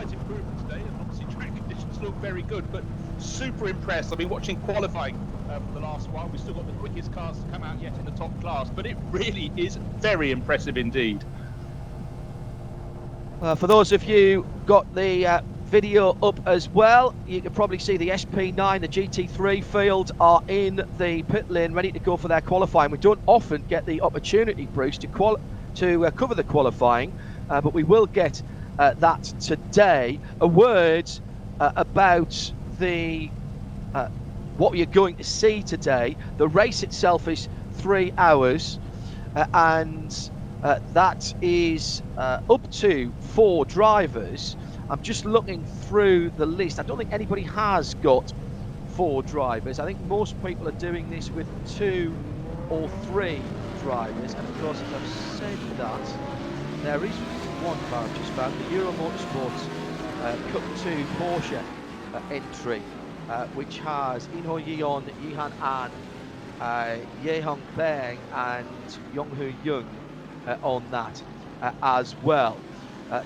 slight improvement today, and obviously track conditions look very good, but super impressed. I've been watching qualifying for the last while. We've still got the quickest cars to come out yet in the top class, but it really is very impressive indeed. For those of you got the video up as well, you can probably see the SP9, the GT3 field are in the pit lane ready to go for their qualifying. We don't often get the opportunity, Bruce, to cover the qualifying, but we will get that today. A word about the what you're going to see today. The race itself is 3 hours, and that is up to 4 drivers. I'm just looking through the list. I don't think anybody has got 4 drivers. I think most people are doing this with 2 or 3 drivers. And of course, as I've said that, there is one car I've just found, the Euro Motorsports Cup 2 Porsche entry, which has Inho Yeon, Yihan An, Ye Hong Beng and Yong Hoo Young on that as well.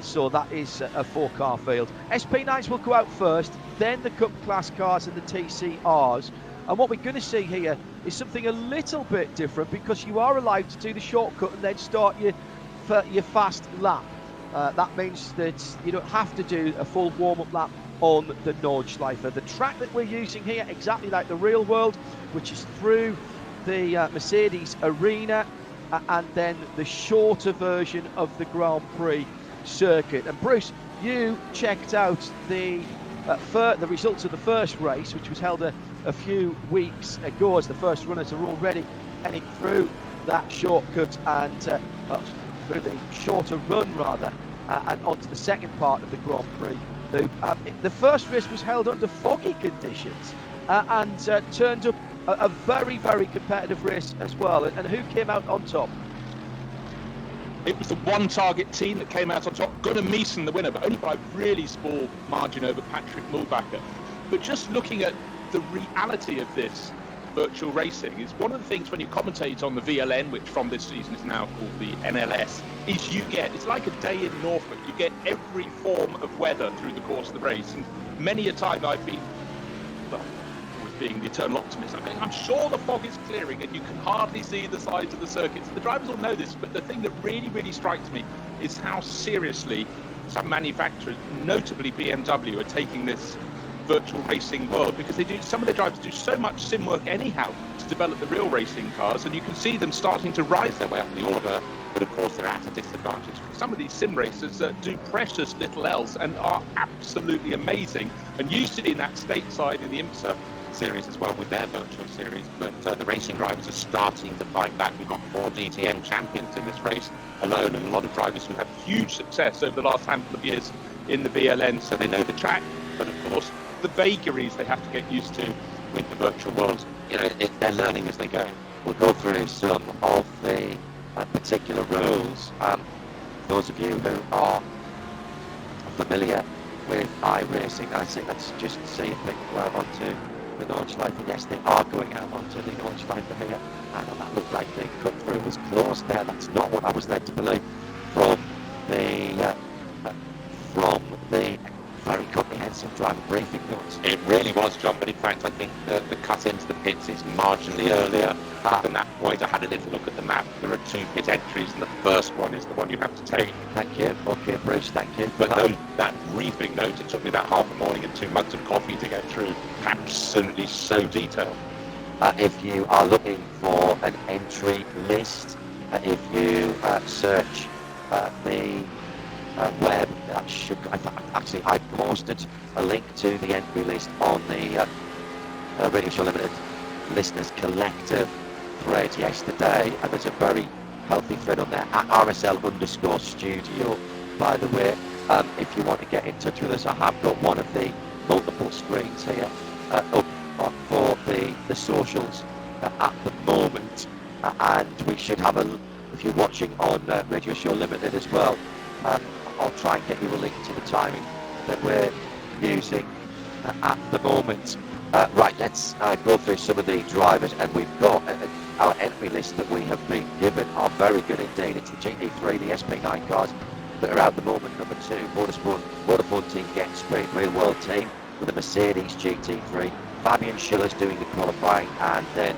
So that is a 4-car field. SP9s will go out first, then the Cup class cars and the TCRs. And what we're going to see here is something a little bit different, because you are allowed to do the shortcut and then start your fast lap. That means that you don't have to do a full warm-up lap on the Nordschleife. The track that we're using here, exactly like the real world, which is through the Mercedes Arena, and then the shorter version of the Grand Prix circuit. And Bruce, you checked out the results of the first race, which was held a few weeks ago, as the first runners are already heading through that shortcut and through the shorter run rather, and onto the second part of the Grand Prix. The first race was held under foggy conditions and turned up a very, very competitive race as well. And who came out on top? It was the one target team that came out on top. Gunnar Meeson, the winner, but only by a really small margin over Patrick Mulbacher. But just looking at the reality of this virtual racing is one of the things when you commentate on the VLN, which from this season is now called the NLS, is it's like a day in Norfolk. You get every form of weather through the course of the race. And many a time I've been, being the eternal optimist, I'm sure the fog is clearing and you can hardly see the sides of the circuits. The drivers all know this, but the thing that really, really strikes me is how seriously some manufacturers, notably BMW, are taking this virtual racing world, because some of the drivers do so much sim work anyhow to develop the real racing cars, and you can see them starting to rise their way up the order, but of course they're at a disadvantage. Some of these sim racers do precious little else and are absolutely amazing, and you see in that stateside in the IMSA series as well with their virtual series, but the racing drivers are starting to fight back. We've got 4 DTM champions in this race alone, and a lot of drivers who have huge success over the last handful of years in the VLN, so they know the track, but of course the vagaries they have to get used to with the virtual world. They're learning as they go. We'll go through some of the particular rules. Those of you who are familiar with iRacing, I think let's just see if they can go out onto the Nordschleife. Yes, they are going out onto the Nordschleife here, and that looked like the cut through was closed there. That's not what I was led to believe from the very comprehensive driver briefing notes. It really was, John, but in fact I think the cut into the pits is marginally earlier than that point. I had a little look at the map. There are 2 pit entries, and the first one is the one you have to take. Thank you. Okay, Bruce, thank you. But that briefing note, it took me about half a morning and 2 mugs of coffee to get through. Absolutely so detailed. If you are looking for an entry list, if you search the web, I posted a link to the entry list on the Radio Show Limited Listeners Collective thread yesterday, and there's a very healthy thread on there at RSL_studio, by the way. If you want to get in touch with us, I have got one of the multiple screens here up for the socials at the moment, and we should have if you're watching on Radio Show Limited as well, I'll try and get you a link to the timing that we're using at the moment. Right, let's go through some of the drivers, and we've got our entry list that we have been given are very good indeed. It's the GT3, the SP9 cars, that are out the moment. Number 2, Vodafone team getting sprint, real world team with the Mercedes GT3. Fabian Schiller's doing the qualifying, and then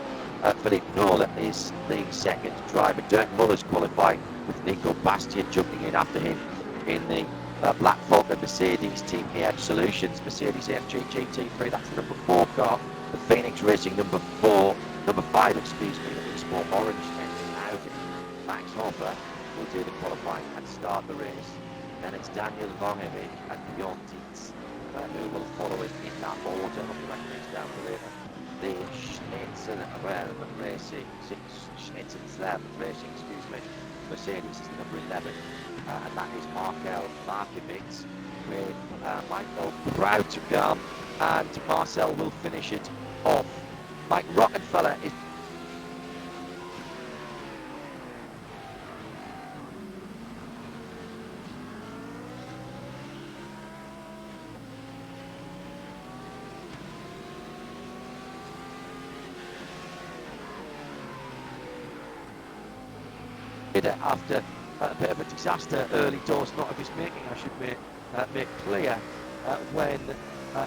Philippe Nola is the second driver. Dirk Muller's qualifying with Nico Bastian jumping in after him in the Black Falcon Mercedes Team AF Solutions Mercedes AMG GT3. That's the number 4 car. The Phoenix Racing number 5, excuse me, the Sport Orange engine Audi. Max Hoffer will do the qualifying and start the race. Then it's Daniel Longevic and Bjorn Dietz who will follow it in that order. I'll be writing these down for later. The Schnitzel-Relm Racing, excuse me, Mercedes is the number 11, and that is Markel Markovic with Michael Krautigam, and Marcel will finish it off. Mike Rockenfeller is after a bit of a disaster early doors, not of his making, I should make clear, when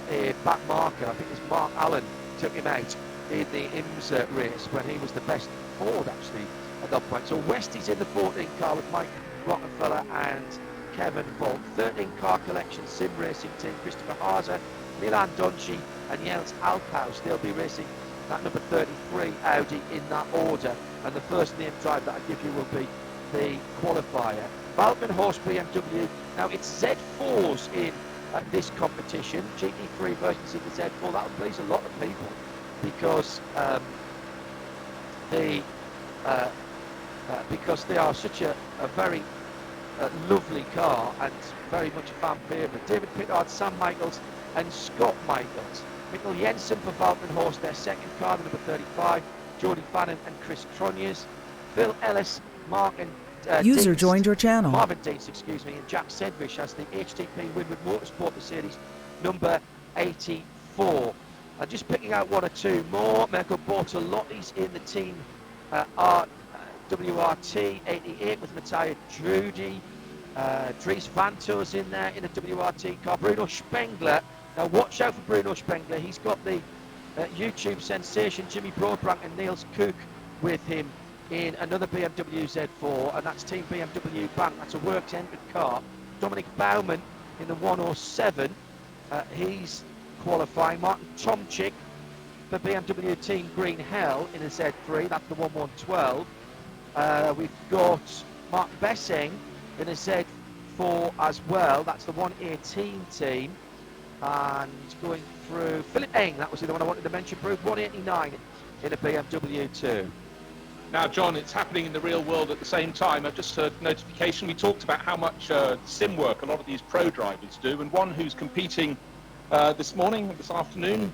a back marker, I think it was Mark Allen, took him out in the IMSA race when he was the best Ford actually at that point. So Westie's in the 14 car with Mike Rockefeller and Kevin Volk. 13 car collection sim racing team, Christopher Haase, Milan Donci and Jens Alkhaus. They'll be racing that number 33 Audi in that order, and the first name drive that I give you will be the qualifier. Valken Horse BMW. Now it's Z4s in this competition. GT3 versions in the Z4. That will please a lot of people because they are such a very lovely car and very much a fan favourite. David Pittard, Sam Michaels and Scott Michaels. Mikkel Jensen for Valkenhorst, their second car, the number 35. Jody Fannin and Chris Troniers. Phil Ellis, Mark and User Deans, joined your channel. Marvin Deans, excuse me, and Jack Sedvish has the HTP Winwood Motorsport Mercedes number 84. And just picking out one or two more, Mirko Bortolotti's in the team WRT 88 with Matthias Drudy. Dries Vanto's in there in a WRT car. Bruno Spengler. Now watch out for Bruno Spengler. He's got the YouTube sensation Jimmy Broadbank and Niels Cook with him in another BMW Z4, and that's Team BMW Bank. That's a works entered car. Dominic Baumann in the 107. He's qualifying. Martin Tomczyk for BMW Team Green Hell in a Z3. That's the 1112. We've got Mark Bessing in a Z4 as well. That's the 118 team. And going through, Philip Eng, that was the one I wanted to mention, proved 189 in a BMW 2. Now, John, it's happening in the real world at the same time. I've just heard notification. We talked about how much sim work a lot of these pro drivers do, and one who's competing this afternoon,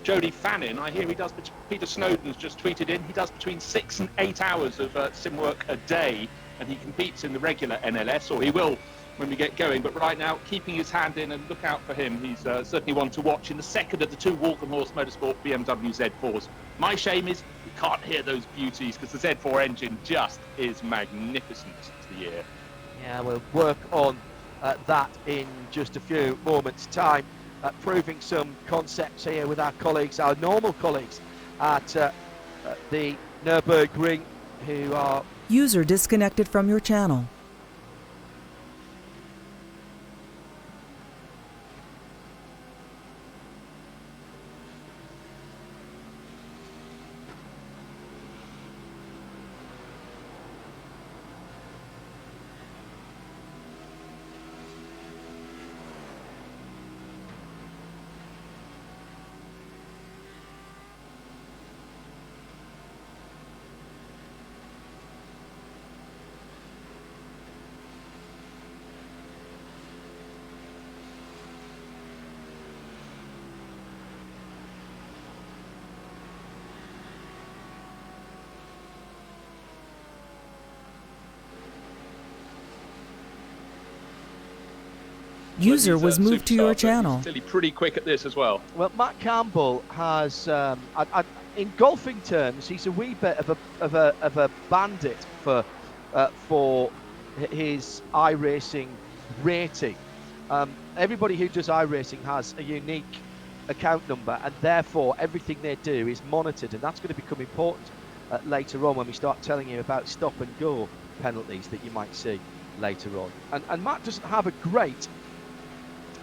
Jody Fannin. I hear he does, Peter Snowden's just tweeted in, he does between 6 and 8 hours of sim work a day, and he competes in the regular NLS, or he will when we get going, but right now keeping his hand in, and look out for him. He's certainly one to watch in the second of the two Walkenhorst Motorsport BMW Z4s. My shame is we can't hear those beauties because the Z4 engine just is magnificent this year. Yeah, we'll work on that in just a few moments' time, proving some concepts here with our colleagues, our normal colleagues at the Nürburgring, who are... User disconnected from your channel. User was moved to your channel. He's clearly pretty quick at this as well. Well, Matt Campbell has, in golfing terms, he's a wee bit of a bandit for his iRacing rating. Everybody who does iRacing has a unique account number, and therefore everything they do is monitored, and that's going to become important later on when we start telling you about stop and go penalties that you might see later on. And Matt doesn't have a great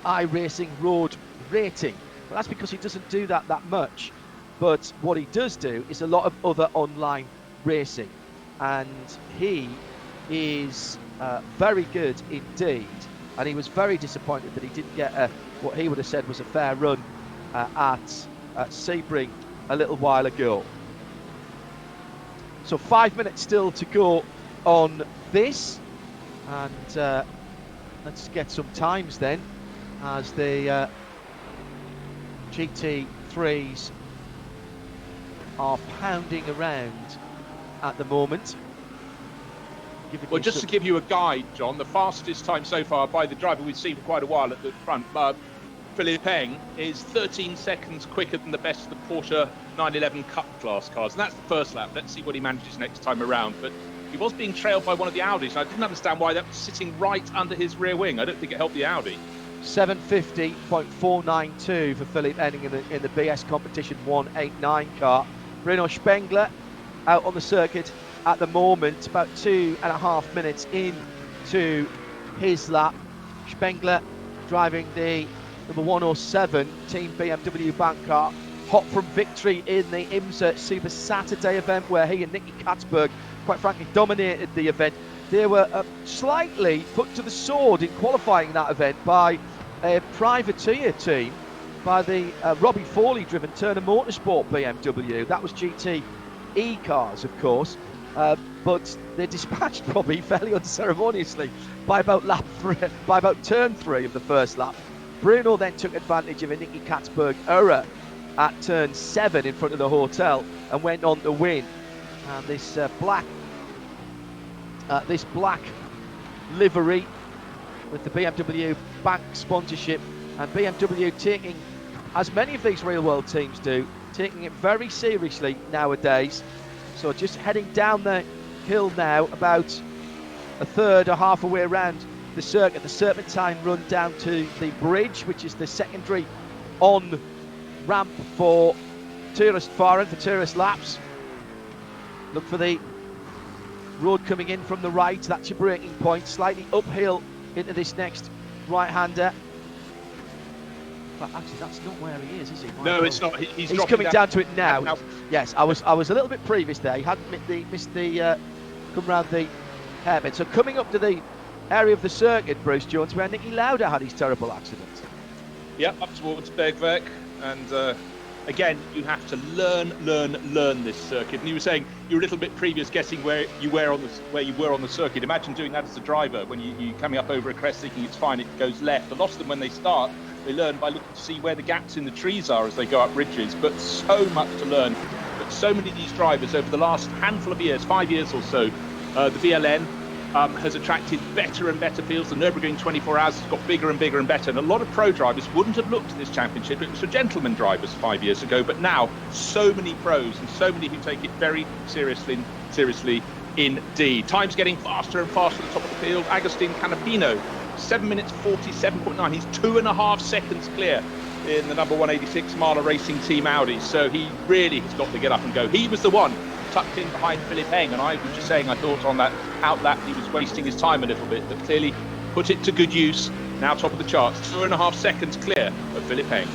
iRacing road rating, but that's because he doesn't do that much. But what he does do is a lot of other online racing, and he is very good indeed. And he was very disappointed that he didn't get what he would have said was a fair run at Sebring a little while ago. So 5 minutes still to go on this, and let's get some times then, as the GT3s are pounding around at the moment. Well, just to give you a guide, John, the fastest time so far by the driver we've seen for quite a while at the front, Philipp Eng, is 13 seconds quicker than the best of the Porsche 911 Cup class cars. And that's the first lap. Let's see what he manages next time around. But he was being trailed by one of the Audis, and I didn't understand why that was sitting right under his rear wing. I don't think it helped the Audi. 750.492 for Philipp Eng in the BS competition 189 car. Bruno Spengler out on the circuit at the moment, about 2.5 minutes into his lap. Spengler driving the number 107 Team BMW bank car, hot from victory in the IMSA Super Saturday event, where he and Nicky Katzberg, quite frankly, dominated the event. They were slightly put to the sword in qualifying that event by a privateer team, by the Robbie Foley driven Turner Motorsport BMW. That was GT E-cars, of course. But they dispatched Robbie fairly unceremoniously by about turn 3 of the first lap. Bruno then took advantage of a Nicky Katzberg error at turn 7 in front of the hotel and went on to win. And this black livery with the BMW bank sponsorship, and BMW taking, as many of these real world teams do, taking it very seriously nowadays. So just heading down the hill now, about a third or half a way around the circuit, the serpentine run down to the bridge, which is the secondary on ramp for tourist laps. Look for the road coming in from the right, that's your braking point, slightly uphill into this next right-hander. But actually, that's not where he is he? No, it's not. He's coming down to it now. Yes, I was a little bit previous there. He hadn't missed the come round the hairpin. So coming up to the area of the circuit, Bruce Jones, where Nicky Lauda had his terrible accident. Yep, up towards Bergwerk, and again, you have to learn this circuit. And you were saying you're a little bit previous guessing where you were on the circuit. Imagine doing that as a driver when you're coming up over a crest thinking it's fine, it goes left. A lot of them, when they start, they learn by looking to see where the gaps in the trees are as they go up ridges. But so much to learn. But so many of these drivers over the last handful of years, 5 years or so, the VLN has attracted better and better fields. The Nürburgring 24 Hours has got bigger and bigger and better. And a lot of pro drivers wouldn't have looked at this championship. It was for gentlemen drivers 5 years ago. But now, so many pros and so many who take it very seriously indeed. Time's getting faster and faster at the top of the field. Agustin Canapino, 7 minutes 47.9. He's 2.5 seconds clear in the number 186 Mahler Racing Team Audi. So he really has got to get up and go. He was the one tucked in behind Philipp Eng, and I was just saying I thought on that out lap he was wasting his time a little bit, but clearly put it to good use. Now top of the charts, 2.5 seconds clear of Philipp Eng.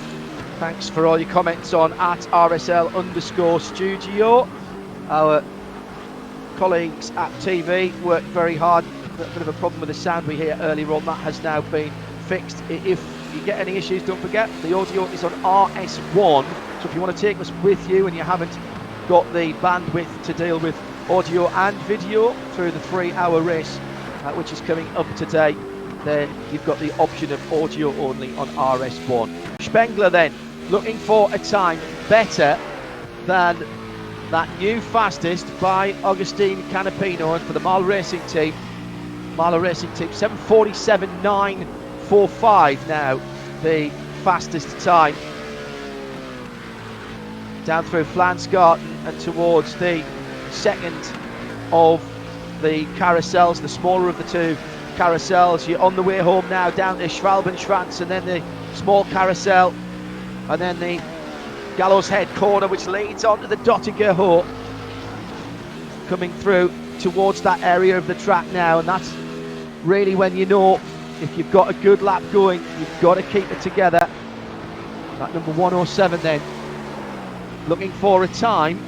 Thanks for all your comments on @RSL_studio. Our colleagues at TV worked very hard. A bit of a problem with the sound we hear earlier on. That has now been fixed. If you get any issues, don't forget the audio is on RS1. So if you want to take us with you and you haven't got the bandwidth to deal with audio and video through the 3-hour race, which is coming up today, then you've got the option of audio only on RS1. Spengler then looking for a time better than that new fastest by Agustin Canapino, and for the Mahler Racing Team 7:47.945 now the fastest time. Down through Flansgarten and towards the second of the carousels, the smaller of the two carousels. You're on the way home now down to Schwalbenschwanz, and then the small carousel, and then the Gallows Head corner, which leads on to the Dottinger Hohe, coming through towards that area of the track now. And that's really when you know if you've got a good lap going, you've got to keep it together. That number 107 then, looking for a time.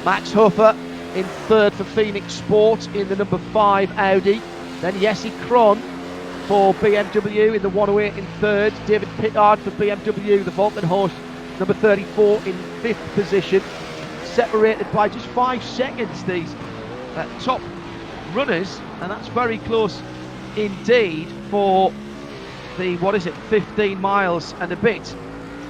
Max Hofer in third for Phoenix Sport in the number 5 Audi. Then Jesse Kron for BMW in the 108 in third. David Pittard for BMW, the Volkenhorst, number 34 in 5th position. Separated by just 5 seconds, these top runners, and that's very close indeed for the, 15 miles and a bit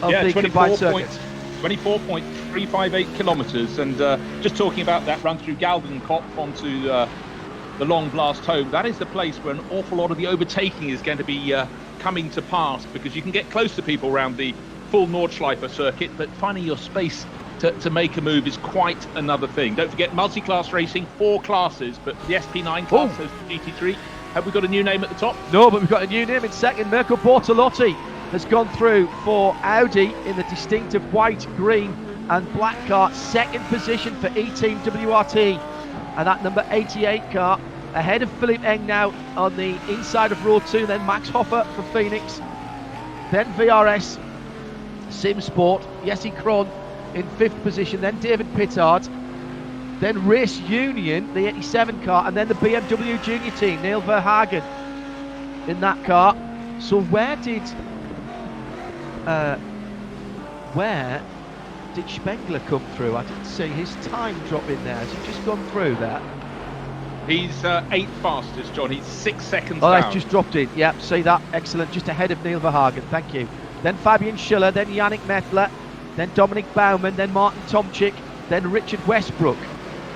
of the combined circuit. 24.358 kilometres, and just talking about that run through Galdenkopf onto the long blast home, that is the place where an awful lot of the overtaking is going to be coming to pass, because you can get close to people around the full Nordschleife circuit, but finding your space to make a move is quite another thing. Don't forget multi-class racing, 4 classes, but the SP9 class says GT3. Have we got a new name at the top? No, but we've got a new name in second. Mirko Bortolotti has gone through for Audi in the distinctive white, green and black car. Second position for E-Team WRT, and that number 88 car ahead of Philipp Eng now on the inside of row 2. Then Max Hofer for Phoenix, then VRS Sim Sport, Jesse Kron in 5th position, then David Pittard, then Race Union, the 87 car, and then the BMW junior team, Neil Verhagen in that car. So where did Spengler come through? I didn't see his time drop in there. Has he just gone through there? He's 8th fastest, John. He's 6 seconds down. That's just dropped in. Yep, see that? Excellent. Just ahead of Neil Verhagen. Thank you. Then Fabian Schiller, then Yannick Mettler, then Dominic Baumann, then Martin Tomczyk, then Richard Westbrook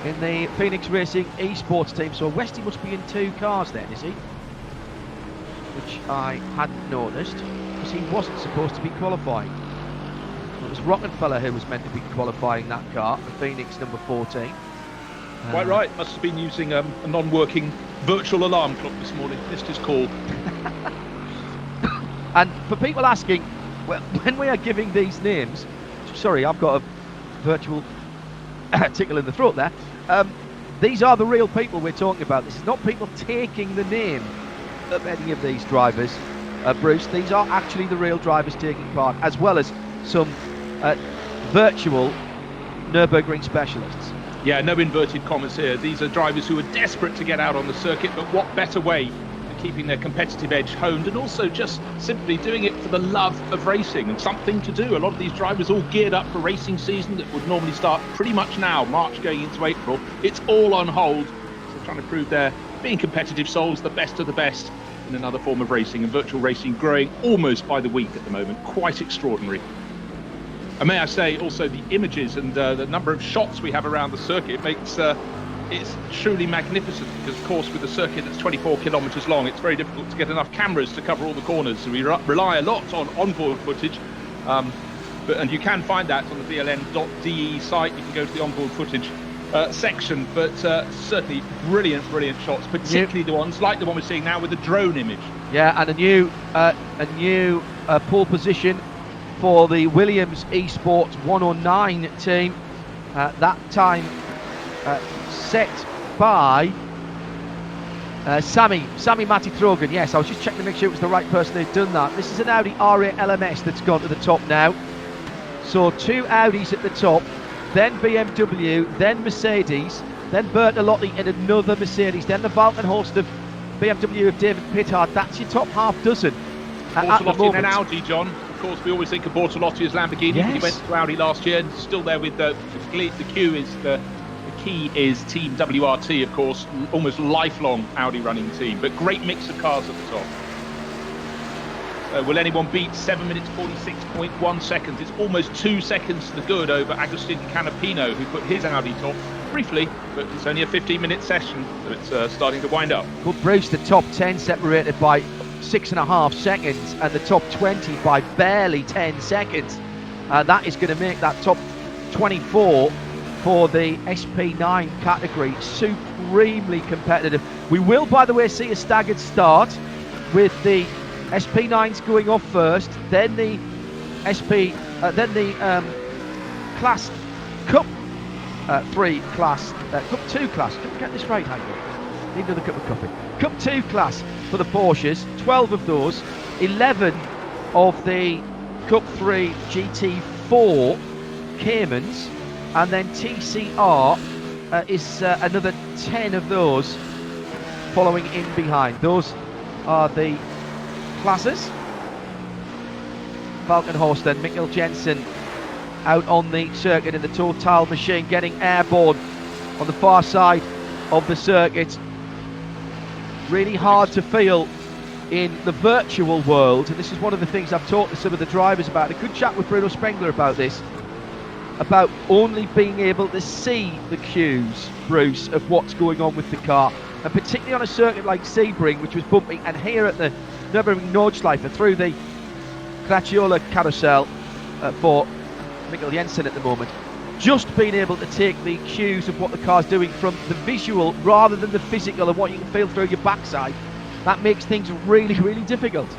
in the Phoenix Racing eSports team. So Westy must be in 2 cars then, is he? Which I hadn't noticed, because he wasn't supposed to be qualifying. It was Rockefeller who was meant to be qualifying that car, the Phoenix number 14. Quite right, must have been using a non-working virtual alarm clock this morning. Missed his call. And for people asking, well, when we are giving these names, sorry, I've got a virtual tickle in the throat there. These are the real people we're talking about. This is not people taking the name of any of these drivers, Bruce. These are actually the real drivers taking part, as well as some virtual Nürburgring specialists. Yeah, no inverted commas here. These are drivers who are desperate to get out on the circuit, but what better way than keeping their competitive edge honed, and also just simply doing it for the love of racing and something to do. A lot of these drivers all geared up for racing season that would normally start pretty much now, March going into April. It's all on hold. So trying to prove they're being competitive souls, the best of the best in another form of racing, and virtual racing growing almost by the week at the moment. Quite extraordinary. And may I say also the images and the number of shots we have around the circuit makes it's truly magnificent, because of course with a circuit that's 24 kilometres long, it's very difficult to get enough cameras to cover all the corners, so we rely a lot on onboard footage, and you can find that on the VLN.de site. You can go to the onboard footage section, but certainly brilliant shots, particularly the ones like the one we're seeing now with the drone image. Yeah, and a new pole position for the Williams eSports 109 team. That time set by Sami Matti-Trogen. Yes, I was just checking to make sure it was the right person who'd done that. This is an Audi R8 LMS that's gone to the top now. So 2 Audis at the top, then BMW, then Mercedes, then Bertolotti and another Mercedes, then the Valkenhorst of BMW of David Pittard. That's your top half dozen. Bortolotti and an Audi, John. Of course, we always think of Bortolotti as Lamborghini. Yes. He went to Audi last year and still there with the key is Team WRT, of course, almost lifelong Audi running team, but great mix of cars at the top. Will anyone beat 7 minutes 46.1 seconds? It's almost 2 seconds to the good over Agustin Canapino, who put his Audi top briefly, but it's only a 15-minute session, so it's starting to wind up. Well, Bruce, the top 10 separated by 6.5 seconds, and the top 20 by barely 10 seconds. That is going to make that top 24 for the SP9 category. Supremely competitive. We will, by the way, see a staggered start with the SP9s going off first, then the Class Cup 3 class, Cup 2 class. Can we get this right, hang on? Need another cup of coffee. Cup 2 class for the Porsches. 12 of those, 11 of the Cup 3 GT4 Caymans, and then TCR is another 10 of those following in behind. Those are the classes. Valkenhorst and Mikkel Jensen out on the circuit in the Total machine, getting airborne on the far side of the circuit. Really hard to feel in the virtual world, and this is one of the things I've talked to some of the drivers about. A good chat with Bruno Spengler about this, about only being able to see the cues, Bruce, of what's going on with the car, and particularly on a circuit like Sebring, which was bumpy, and here at the Nürburgring Nordschleife through the Graciola carousel for Mikkel Jensen at the moment, just being able to take the cues of what the car's doing from the visual rather than the physical and what you can feel through your backside, that makes things really, really difficult.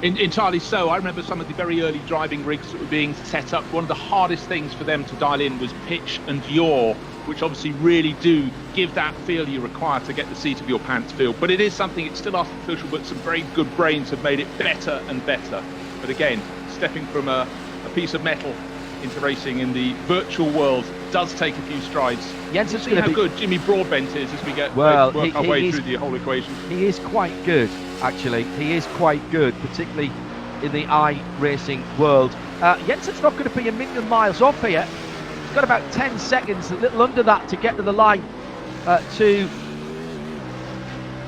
Entirely so. I remember some of the very early driving rigs that were being set up. One of the hardest things for them to dial in was pitch and yaw, which obviously really do give that feel you require to get the seat of your pants feel. But it is something, it's still artificial, but some very good brains have made it better and better. But again, stepping from a piece of metal into racing in the virtual world does take a few strides. Jensen's see how good Jimmy Broadbent is as we work our way through the whole equation. He is quite good, actually. He is quite good, particularly in the iRacing world. Jensen's not going to be a million miles off here. He's got about 10 seconds, a little under that, to get to the line to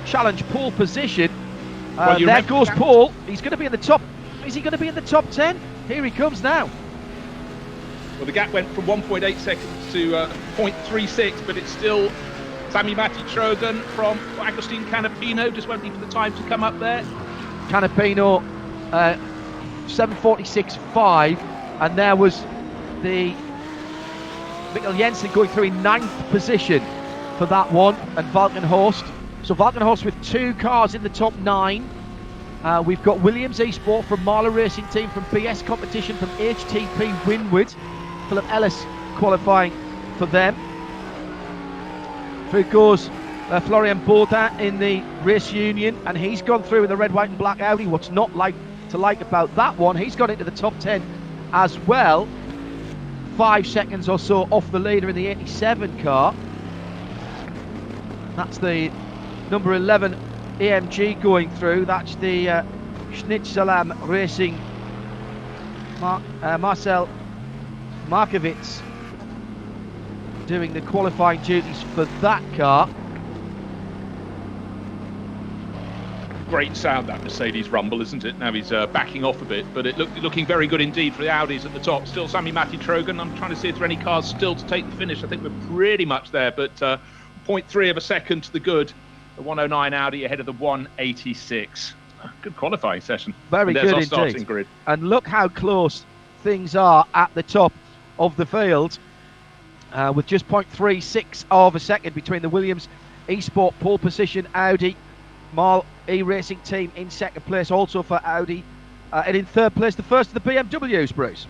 challenge pole position. There goes Paul. He's going to be in the top. Is he going to be in the top 10? Here he comes now. Well, the gap went from 1.8 seconds to 0.36, but it's still Sami Matti-Trogen from Agustin Canapino. Just waiting for the time to come up there. Canapino, 7:46.5, and there was the Mikkel Jensen going through in 9th position for that one, and Valkenhorst. So Valkenhorst with 2 cars in the top 9. We've got Williams Esport from Marla Racing Team, from BS Competition, from HTP Winwood. Philip Ellis qualifying for them. Through goes Florian Baudin in the Race Union, and he's gone through in the red, white and black Audi. What's not to like about that one, he's got into the top 10 as well. 5 seconds or so off the leader in the 87 car. That's the number 11 AMG going through. That's the Schnitzelam Racing Marcel Markovits doing the qualifying duties for that car. Great sound, that Mercedes rumble, isn't it? Now he's backing off a bit, but it looking very good indeed for the Audis at the top. Still Sami Matti-Trogen. I'm trying to see if there are any cars still to take the finish. I think we're pretty much there, but 0.3 of a second to the good. The 109 Audi ahead of the 186. Good qualifying session. Very good indeed. Starting grid. And look how close things are at the top of the field, with just 0.36 of a second between the Williams Esport pole position, Audi, Marl E-Racing Team in second place also for Audi, and in third place the first of the BMWs, Bruce.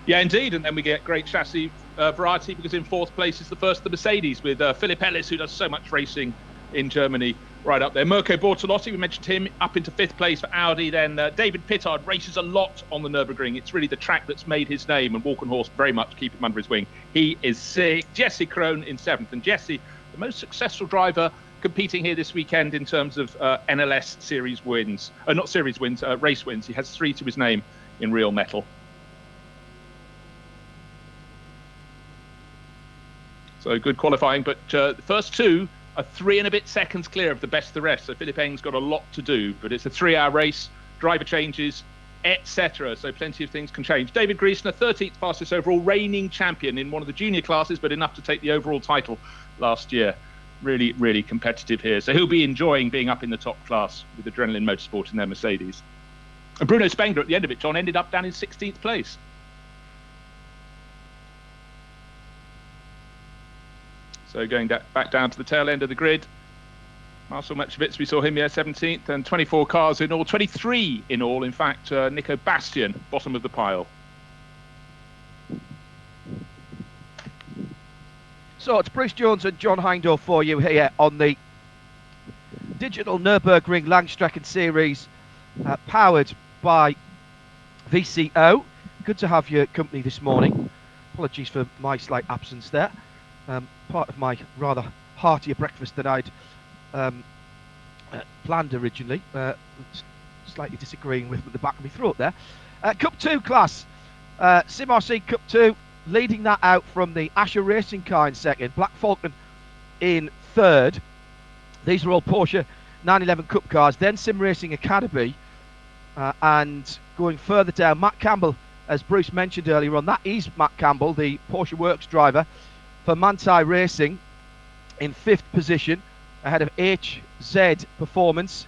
Yeah, indeed, and then we get great chassis variety, because in fourth place is the first of the Mercedes, with Philip Ellis, who does so much racing in Germany, right up there. Mirko Bortolotti, we mentioned him, up into fifth place for Audi. Then David Pittard races a lot on the Nürburgring. It's really the track that's made his name, and Walkenhorst very much keep him under his wing. He is sick. Jesse Krohn in seventh, and Jesse, the most successful driver competing here this weekend in terms of NLS series wins. Not series wins, race wins. He has 3 to his name in real metal. So good qualifying, but the first 2 are 3 and a bit seconds clear of the best of the rest. So Philip Eng's got a lot to do, but it's a 3-hour race, driver changes, etc. So plenty of things can change. David Griesner, 13th fastest overall, reigning champion in one of the junior classes, but enough to take the overall title last year. Really, really competitive here. So he'll be enjoying being up in the top class with Adrenaline Motorsport in their Mercedes. And Bruno Spengler at the end of it, John, ended up down in 16th place. So going back down to the tail end of the grid, Marcel Metrovitz, we saw him, 17th, and 24 cars in all, 23 in all, in fact. Nico Bastian, bottom of the pile. So it's Bruce Jones and John Hindhaugh for you here on the digital Nürburgring Langstrecken series, powered by VCO. Good to have your company this morning. Apologies for my slight absence there. Part of my rather heartier breakfast than I'd planned originally. Slightly disagreeing with the back of my throat there. Cup 2 class, Sim RC Cup 2, leading that out from the Asher Racing car in second, Black Falcon in third. These are all Porsche 911 Cup cars. Then Sim Racing Academy, and going further down, Matt Campbell, as Bruce mentioned earlier on, that is Matt Campbell, the Porsche Works driver for Manthey Racing, in 5th position, ahead of HZ Performance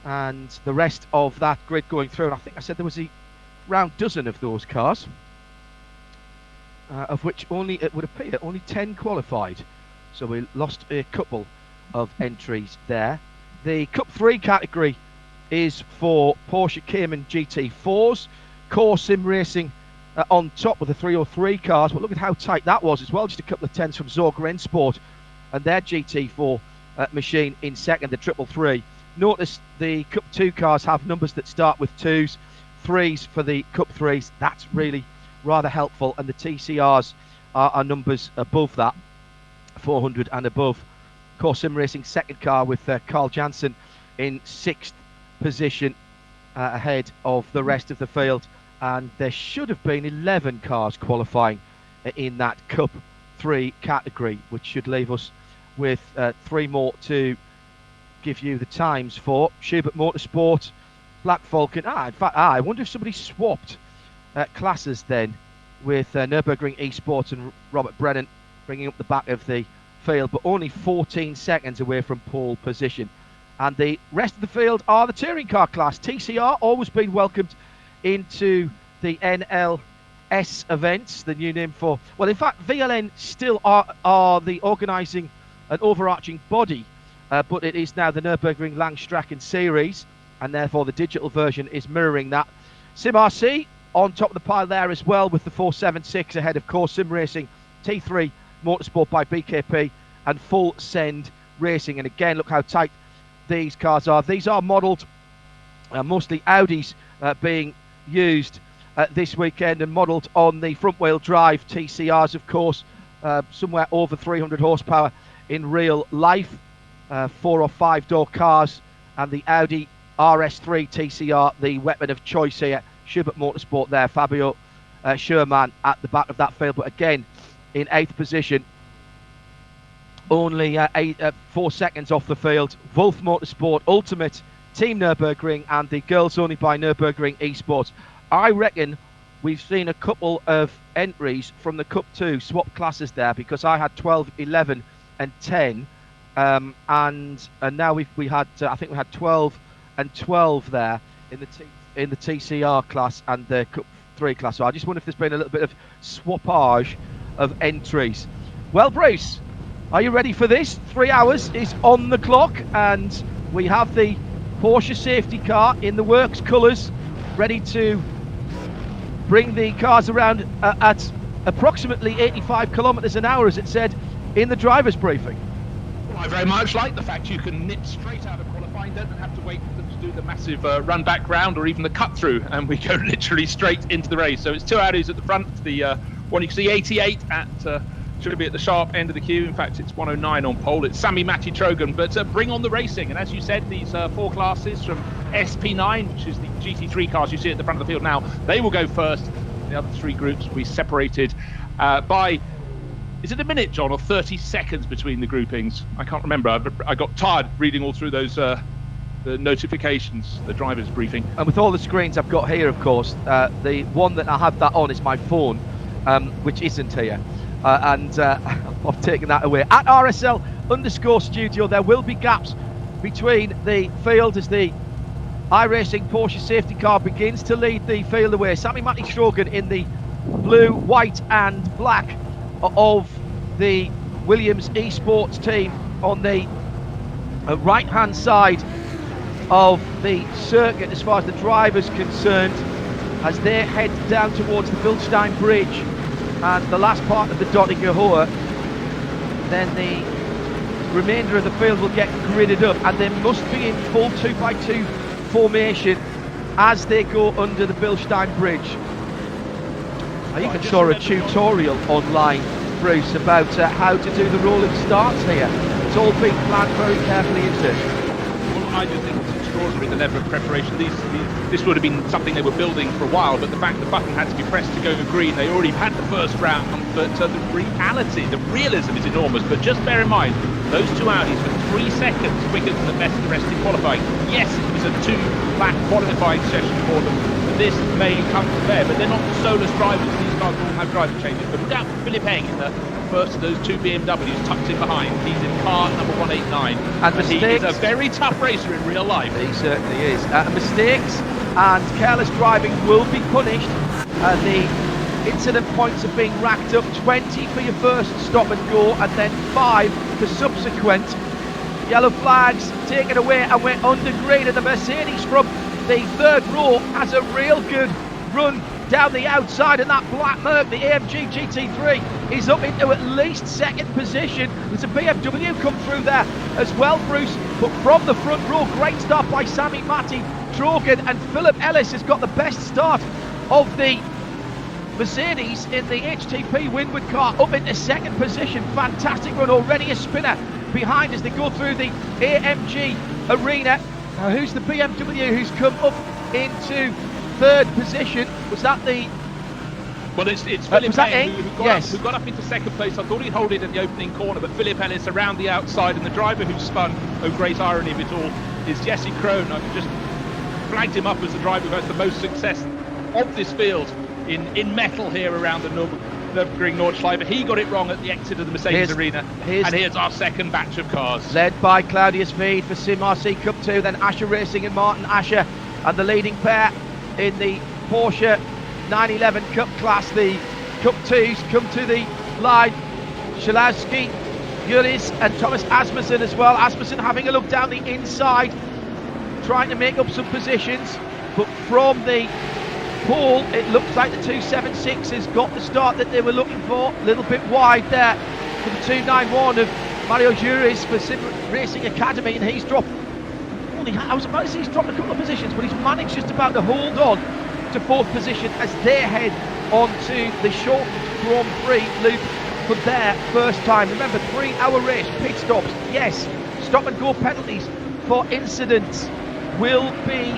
and the rest of that grid going through. And I think I said there was a round dozen of those cars, of which only, it would appear, only 10 qualified. So we lost a couple of entries there. The Cup 3 category is for Porsche Cayman GT4s. Core Sim Racing on top with the 303 cars, but look at how tight that was as well. Just a couple of tenths from Zorg Rennsport and their GT4 machine in second, the 333. Notice the Cup 2 cars have numbers that start with 2s, 3s for the Cup 3s. That's really rather helpful, and the TCRs are numbers above that, 400 and above. Core Sim Racing second car with Carl Jansen in 6th position, ahead of the rest of the field, and there should have been 11 cars qualifying in that Cup 3 category, which should leave us with 3 more to give you the times for. Schubert Motorsport, Black Falcon. In fact, I wonder if somebody swapped classes then with Nürburgring Esports and Robert Brennan bringing up the back of the field, but only 14 seconds away from pole position. And the rest of the field are the touring car class. TCR always been welcomed into the NLS events, the new name for, well, in fact, VLN still are the organising and overarching body, but it is now the Nürburgring Langstrecken series, and therefore the digital version is mirroring that. Sim RC on top of the pile there as well, with the 476 ahead of Core Sim Racing, T3 Motorsport by BKP, and Full Send Racing. And again, look how tight these cars are. These are modelled, mostly Audis being used this weekend, and modelled on the front wheel drive TCRs, of course, somewhere over 300 horsepower in real life, 4 or 5 door cars, and the Audi RS3 TCR, the weapon of choice here. Schubert Motorsport there, Fabio Sherman at the back of that field, but again in 8th position, only 4 seconds off the field. Wolf Motorsport, Ultimate, Team Nürburgring, and the girls only by Nürburgring Esports. I reckon we've seen a couple of entries from the Cup 2 swap classes there, because I had 12, 11 and 10, and now we had I think we had 12 and 12 there in the TCR class and the Cup 3 class. So I just wonder if there's been a little bit of swappage of entries. Well, Bruce, are you ready for this? 3 hours is on the clock, and we have the Porsche safety car in the works colours, ready to bring the cars around at approximately 85 kilometres an hour, as it said in the driver's briefing. Well, I very much like the fact you can nip straight out of qualifying, don't have to wait for them to do the massive run back round or even the cut through, and we go literally straight into the race. So it's 2 Audis at the front. The one you can see 88 at should be at the sharp end of the queue. In fact, it's 109 on pole. It's Sami Matti Trogan, but bring on the racing. And as you said, these 4 classes from SP9, which is the GT3 cars you see at the front of the field now, they will go first. The other 3 groups will be separated by, is it a minute, John, or 30 seconds between the groupings? I can't remember. I got tired reading all through those the notifications, the driver's briefing. And with all the screens I've got here, of course, the one that I have that on is my phone, which isn't here. And I've taken that away. At RSL_studio, there will be gaps between the field as the iRacing Porsche safety car begins to lead the field away. Sami Matti Trogan in the blue, white and black of the Williams Esports team on the right-hand side of the circuit as far as the driver's concerned, as they head down towards the Bilstein Bridge and the last part of the Dottinger Hohe. Then the remainder of the field will get gridded up, and they must be in full 2x2 formation as they go under the Bilstein Bridge. I even saw a tutorial online, Bruce, about how to do the rolling starts here. It's all been planned very carefully, isn't it? Well, I just think it's extraordinary, the level of preparation. This would have been something they were building for a while, but the fact the button had to be pressed to go green, they already had the first round, but the reality, the realism is enormous. But just bear in mind, those two Audis were 3 seconds quicker than the best of the rest in qualifying. Yes, it was a 2-lap qualifying session for them. This may come to bear, but they're not the solus drivers. These cars all have driver changes. But look out for Philip Heng in the first of those two BMWs tucked in behind. He's in car number 189. And he is a very tough racer in real life. He certainly is. Mistakes and careless driving will be punished. The incident points are being racked up. 20 for your first stop and go, and then 5 for subsequent. Yellow flags taken away, and we're under green. And the Mercedes from the third row has a real good run down the outside, and that black Merc, the AMG GT3, is up into at least second position. There's a BMW come through there as well, Bruce, but from the front row, great start by Sami Matti, Trogan, and Philip Ellis has got the best start of the Mercedes in the HTP Windward car, up into second position. Fantastic run, already a spinner behind as they go through the AMG arena. Now, who's the BMW who's come up into third position? Was that the... Well, it's Philip Heng who got up into second place. I thought he'd hold it at the opening corner, but Philip Ellis around the outside, and the driver who spun, oh great irony of it all, is Jesse Krohn. I've just flagged him up as the driver who has the most success of this field in metal here around the Nürburgring Nordschleife. He got it wrong at the exit of the Mercedes arena, and here's our second batch of cars. Led by Claudius Veed for Sim RC Cup 2, then Asher Racing and Martin Asher, and the leading pair in the Porsche 911 Cup class. The Cup 2s come to the line. Shalowski, Juris and Thomas Asmussen as well. Asmussen having a look down the inside, trying to make up some positions, but from the pole it looks like the 276 has got the start that they were looking for. A little bit wide there for the 291 of Mario Juris for Sim Racing Academy, and he's dropped, I was about to say he's dropped a couple of positions, but he's managed just about to hold on to fourth position as they head onto the short Grand Prix loop for their first time. Remember, 3-hour race, pit stops, yes, stop and go penalties for incidents will be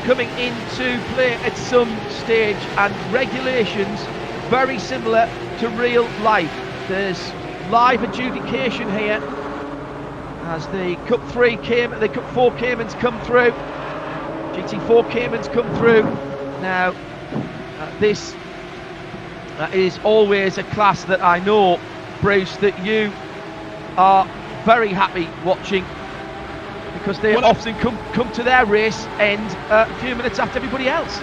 coming into play at some stage, and regulations very similar to real life. There's live adjudication here as the Cup 4 Caymans come through, GT4 Caymans come through. Now, this is always a class that I know, Bruce, that you are very happy watching, because they often come to their race end a few minutes after everybody else.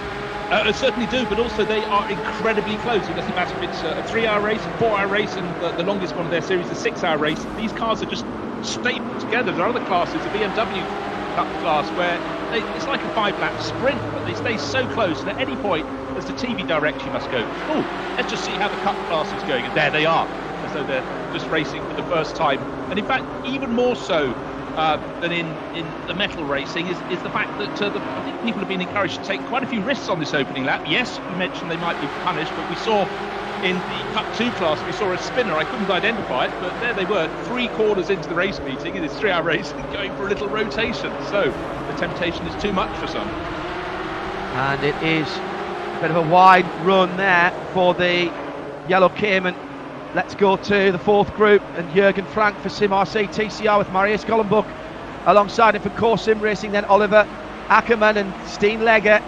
They certainly do, but also they are incredibly close. It doesn't matter if it's a 3-hour race, a 4-hour race, and the longest one of their series, the 6-hour race. These cars are just stapled together. There are other classes, the BMW Cup class, where it's like a 5-lap sprint, but they stay so close, and at any point, as the TV directs, you must go, oh, let's just see how the Cup class is going, and there they are, as though they're just racing for the first time. And in fact, even more so than in the metal racing is the fact that I think people have been encouraged to take quite a few risks on this opening lap. Yes, you mentioned they might be punished, but we saw in the Cup 2 class, we saw a spinner. I couldn't identify it, but there they were, 3 quarters into the race meeting in this 3-hour race, going for a little rotation. So the temptation is too much for some. And it is a bit of a wide run there for the Yellow Cayman. Let's go to the fourth group, and Jürgen Frank for Sim RC TCR with Marius Gollenbuch alongside him for Core Sim Racing, then Oliver Ackermann and Steen Ledger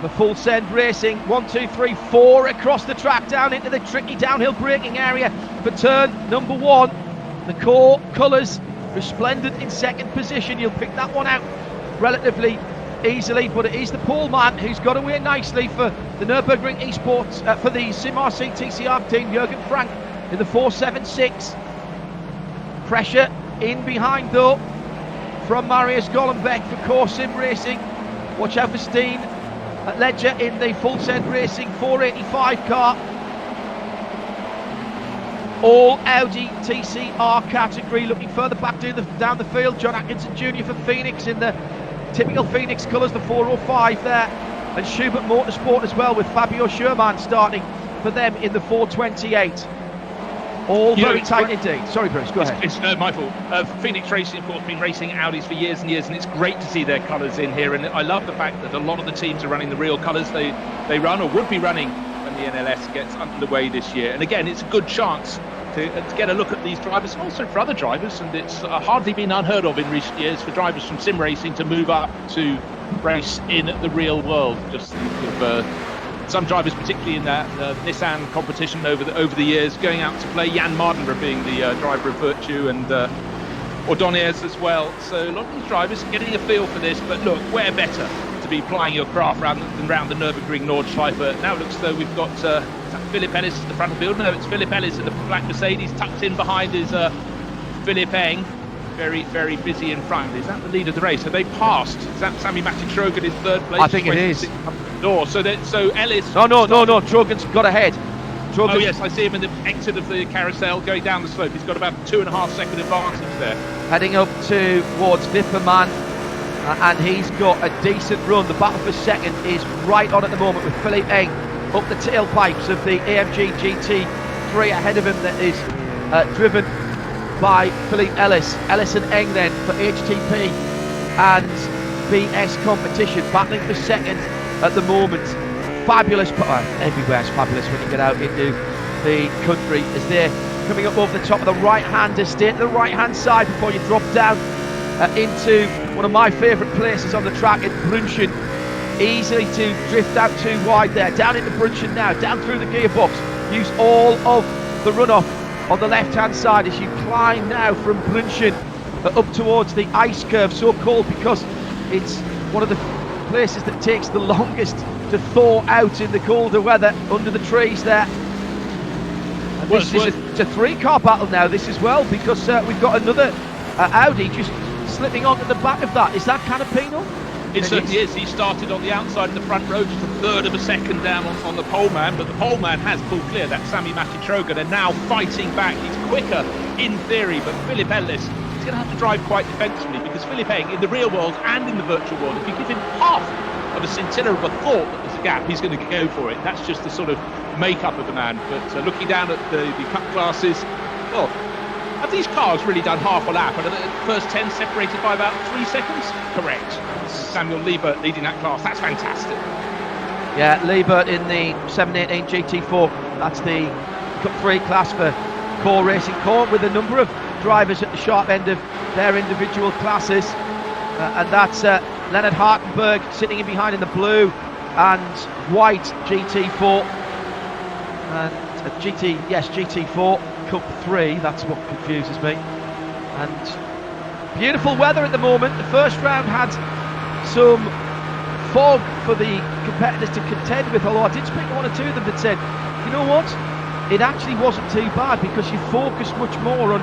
for Full Send Racing. 1, 2, 3, 4 across the track down into the tricky downhill braking area for turn number 1. The Core colours resplendent in second position. You'll pick that one out relatively easily, but it is the pole man who's got away nicely for the Nürburgring Esports, for the Sim RC TCR team. Jürgen Frank in the 476. Pressure in behind though from Marius Gollenbeck for Core Sim Racing. Watch out for Steen at Ledger in the Full Send Racing 485 car. All Audi TCR category. Looking further back down the field, John Atkinson Jr. for Phoenix in the typical Phoenix colours, the 405 there. And Schubert Motorsport as well, with Fabio Schumann starting for them in the 428. All very tight indeed. Sorry, Bruce, go ahead. It's my fault. Phoenix Racing, of course, been racing Audis for years and years, and it's great to see their colours in here. And I love the fact that a lot of the teams are running the real colours they run or would be running when the NLS gets underway this year. And again, it's a good chance to get a look at these drivers, and also for other drivers. And it's hardly been unheard of in recent years for drivers from sim racing to move up to race in the real world. Just think of some drivers, particularly in that Nissan competition over the years, going out to play. Jan Mardenborough being the driver of Virtue, and Ordonez as well. So a lot of these drivers are getting a feel for this. But look, where better to be plying your craft than round the Nürburgring Nordschleife. Now it looks as though we've got Philip Ellis at the front of the field. No, it's Philip Ellis in the black Mercedes. Tucked in behind is Philip Eng. Very, very busy in front. Is that the lead of the race? Have they passed? Is that Sami Matic-Trogan in third place? I think it is. No, so Ellis... No, Trogan's got ahead. Oh yes, I see him in the exit of the carousel going down the slope. He's got about 2.5 second advantage there. Heading up towards Wipperman, and he's got a decent run. The battle for second is right on at the moment, with Philippe Eng up the tailpipes of the AMG GT3 ahead of him, that is driven by Philippe Ellis. Ellis and Eng then for HTP and BS competition, battling for second at the moment. Fabulous, everywhere's fabulous when you get out into the country, as they're coming up over the top of the right-hander, stay to the right-hand side before you drop down into one of my favourite places on the track at Brunchen. Easily to drift out too wide there. Down into Brunchen now, down through the gearbox. Use all of the runoff on the left-hand side as you climb now from Brunchen up towards the ice curve, so called because it's one of the places that takes the longest to thaw out in the colder weather under the trees there. And this is a three-car battle now, this as well, because we've got another Audi just slipping onto the back of that. Is that Canapino? It certainly is. He started on the outside of the front row, just a third of a second down on the poleman, but the poleman has pulled clear. That's Sami Matic-Trogan, and now fighting back. He's quicker in theory, but Philip Ellis is going to have to drive quite defensively, because Philip Eng, in the real world and in the virtual world, if you give him half of a scintilla of a thought that there's a gap, he's going to go for it. That's just the sort of makeup of the man. But looking down at the cup classes, well, have these cars really done half a lap? And are the first 10 separated by about 3 seconds? Correct. Samuel Liebert leading that class. That's fantastic. Yeah, Liebert in the 718 GT4. That's the Cup 3 class for Core Racing. Core with a number of drivers at the sharp end of their individual classes. And that's Leonard Hartenberg sitting in behind in the blue and white GT4. And GT4 Cup 3. That's what confuses me. And beautiful weather at the moment. The first round had some fog for the competitors to contend with, although I did speak to one or two of them that said, you know what, it actually wasn't too bad because you focus much more on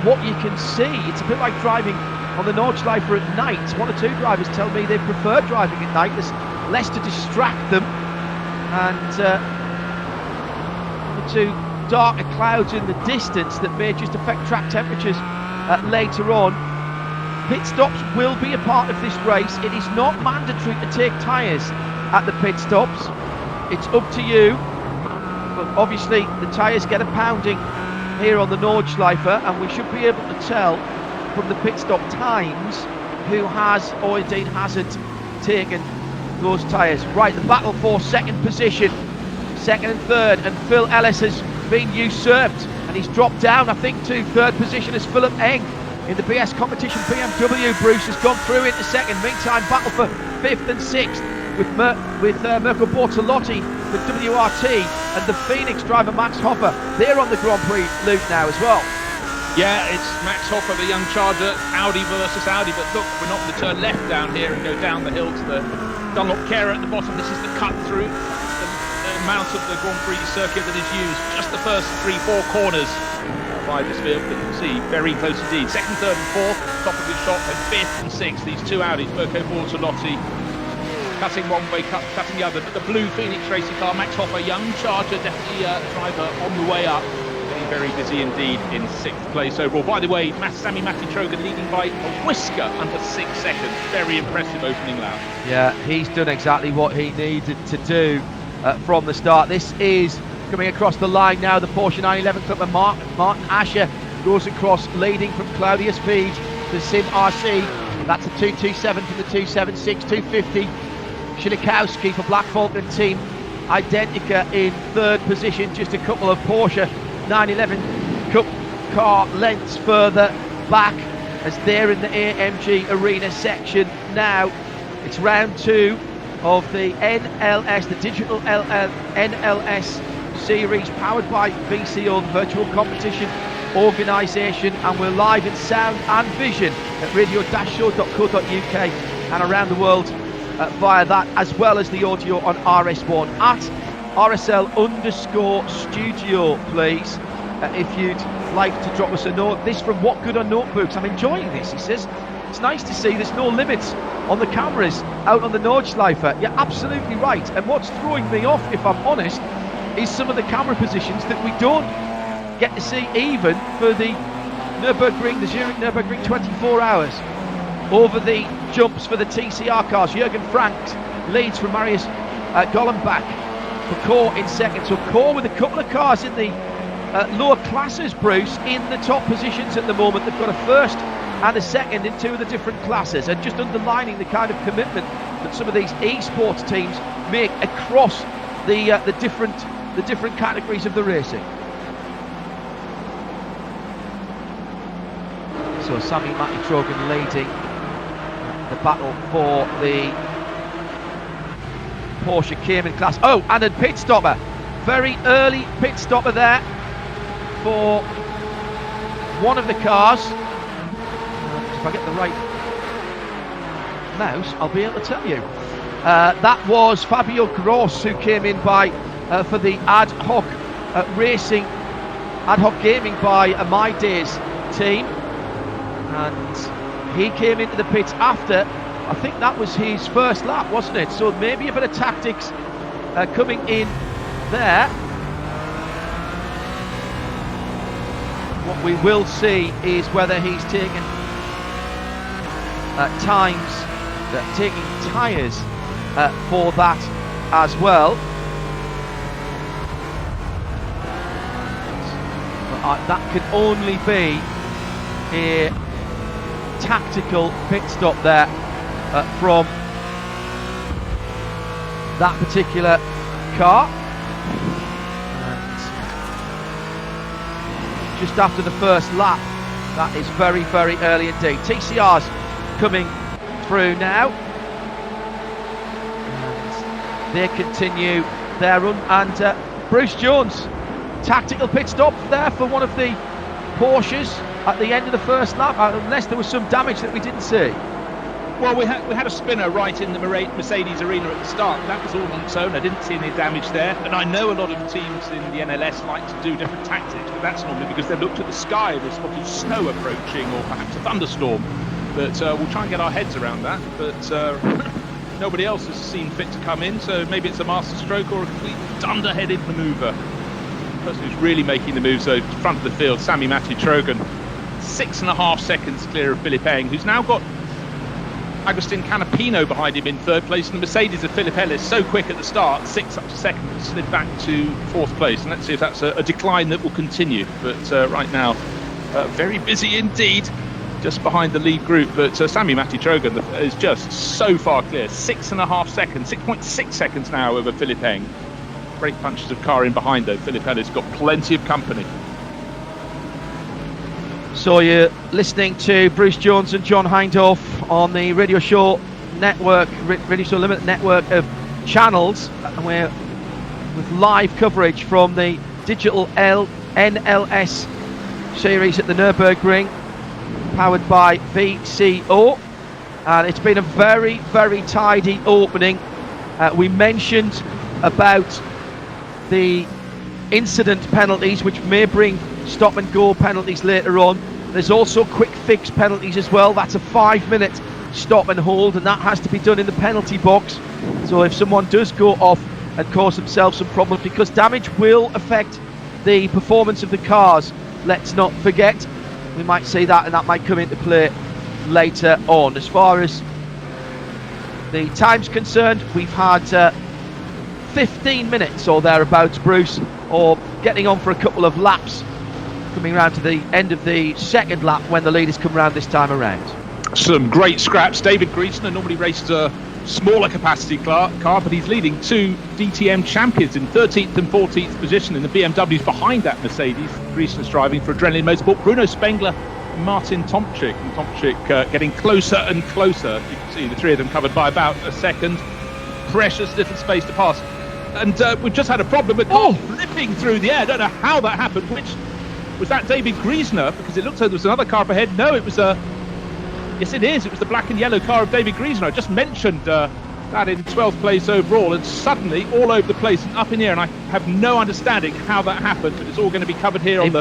what you can see. It's a bit like driving on the Nordschleife at night. One or two drivers tell me they prefer driving at night. There's less to distract them, and one or two darker clouds in the distance that may just affect track temperatures later on. Pit stops will be a part of this race. It is not mandatory to take tyres at the pit stops. It's up to you. But obviously the tyres get a pounding here on the Nordschleife, and we should be able to tell from the pit stop times who has or indeed hasn't taken those tyres. Right, the battle for second position, second and third, and Phil Ellis has been usurped, and he's dropped down, I think, to third position as Philip Eng in the BS competition. BMW Bruce has gone through into second. Meantime, battle for fifth and sixth with Mirko Bortolotti for WRT and the Phoenix driver Max Hoffer. They're on the Grand Prix loop now as well. Yeah, it's Max Hoffer, the young charger, Audi versus Audi. But look, we're not going to turn left down here and go down the hill to the Dunlop Care at the bottom. This is the cut through the amount of the Grand Prix circuit that is used. Just the first 3-4 corners by this field, but you can see very close indeed. Second, third and fourth, top of his shot, and fifth and sixth. These two Audis, Berko Bortolotti, cutting one way, cutting the other. But the blue Phoenix racing car, Max Hoffa, young Charger, definitely driver on the way up. Getting very busy indeed in sixth place overall. By the way, Sami Matti-Trogan leading by a whisker under 6 seconds. Very impressive opening lap. Yeah, he's done exactly what he needed to do from the start. This is coming across the line now, the Porsche 911 Club, and Martin Asher goes across, leading from Claudius Feed to Sim RC. That's a 227 from the 276, 250. Shilikowski for Black Falcon Team Identica in third position, just a couple of Porsche 911 Cup car lengths further back, as they're in the AMG Arena section now. It's round 2 of the NLS, the digital NLS series, powered by VCO, the virtual competition organisation, and we're live in sound and vision at radio-show.co.uk and around the world via that, as well as the audio on RS1 at RSL_studio, please, if you'd like to drop us a note. This from What Good on Notebooks. I'm enjoying this, he says. It's nice to see there's no limits on the cameras out on the Nordschleife. You're absolutely right, and what's throwing me off, if I'm honest, is some of the camera positions that we don't get to see even for the Nürburgring, the Zurich Nürburgring 24 hours. Over the jumps for the TCR cars, Jürgen Franks leads from Marius Gollenbach for Core in second. So Core with a couple of cars in the lower classes, Bruce, in the top positions at the moment. They've got a first and a second in two of the different classes, and just underlining the kind of commitment that some of these esports teams make across the different categories of the racing. So Sami Matti-Trogan leading the battle for the Porsche Cayman class. Oh, and a pit stopper. Very early pit stopper there for one of the cars. If I get the right mouse, I'll be able to tell you. That was Fabio Gross, who came in by for the ad hoc gaming by My Days team, and he came into the pits after, I think that was his first lap, wasn't it? So maybe a bit of tactics coming in there. What we will see is whether he's taken taking tyres for that as well. But that can only be a tactical pit stop there from that particular car. And just after the first lap, that is very, very early indeed. TCR's coming through now, and they continue their run, and Bruce Jones, tactical pit stop there for one of the Porsches at the end of the first lap, unless there was some damage that we didn't see. Well, we had a spinner right in the Mercedes arena at the start. That was all on its own. I didn't see any damage there. And I know a lot of teams in the NLS like to do different tactics, but that's normally because they've looked at the sky and they've spotted snow approaching, or perhaps a thunderstorm. But we'll try and get our heads around that. But nobody else has seen fit to come in, so maybe it's a master stroke or a complete dunderheaded manoeuvre. The person who's really making the moves, though, front of the field, Sami Matti-Trogan, 6.5 seconds clear of Philippe Eng, who's now got Agustin Canapino behind him in third place, and the Mercedes of Philip Ellis, so quick at the start, 6 up to second, slid back to fourth place. And let's see if that's a decline that will continue. But right now, very busy indeed, just behind the lead group. But Sami Matti-Trogan is just so far clear, 6.5 seconds, 6.6 seconds now over Philippe Eng. Great punches of car in behind, though. Philip Ellis got plenty of company. So you're listening to Bruce Jones and John Hindhaugh on the Radio Show Network, Radio Show Limited network of channels, and we're with live coverage from the digital NLS series at the Nürburgring, powered by VCO, and it's been a very, very tidy opening. We mentioned about the incident penalties, which may bring stop and go penalties later on. There's also quick fix penalties as well. That's a 5-minute stop and hold, and that has to be done in the penalty box. So if someone does go off and cause themselves some problems, because damage will affect the performance of the cars, let's not forget, we might see that, and that might come into play later on. As far as the time's concerned, we've had 15 minutes or thereabouts, Bruce, or getting on for a couple of laps, coming around to the end of the second lap when the leaders come round this time around. Some great scraps. David Griesner normally races a smaller capacity car, but he's leading two DTM champions in 13th and 14th position in the BMWs behind that Mercedes. Griesner's driving for Adrenaline Motorsport. Bruno Spengler and Martin Tomczyk. And Tomczyk getting closer and closer. You can see the three of them covered by about a second. Precious little space to pass. And we've just had a problem with cars flipping through the air. I don't know how that happened. Which was that David Griesner? Because it looked like there was another car up ahead. No, it was yes, it is. It was the black and yellow car of David Griesner. I just mentioned that in 12th place overall, and suddenly all over the place and up in the air. And I have no understanding how that happened, but it's all going to be covered here on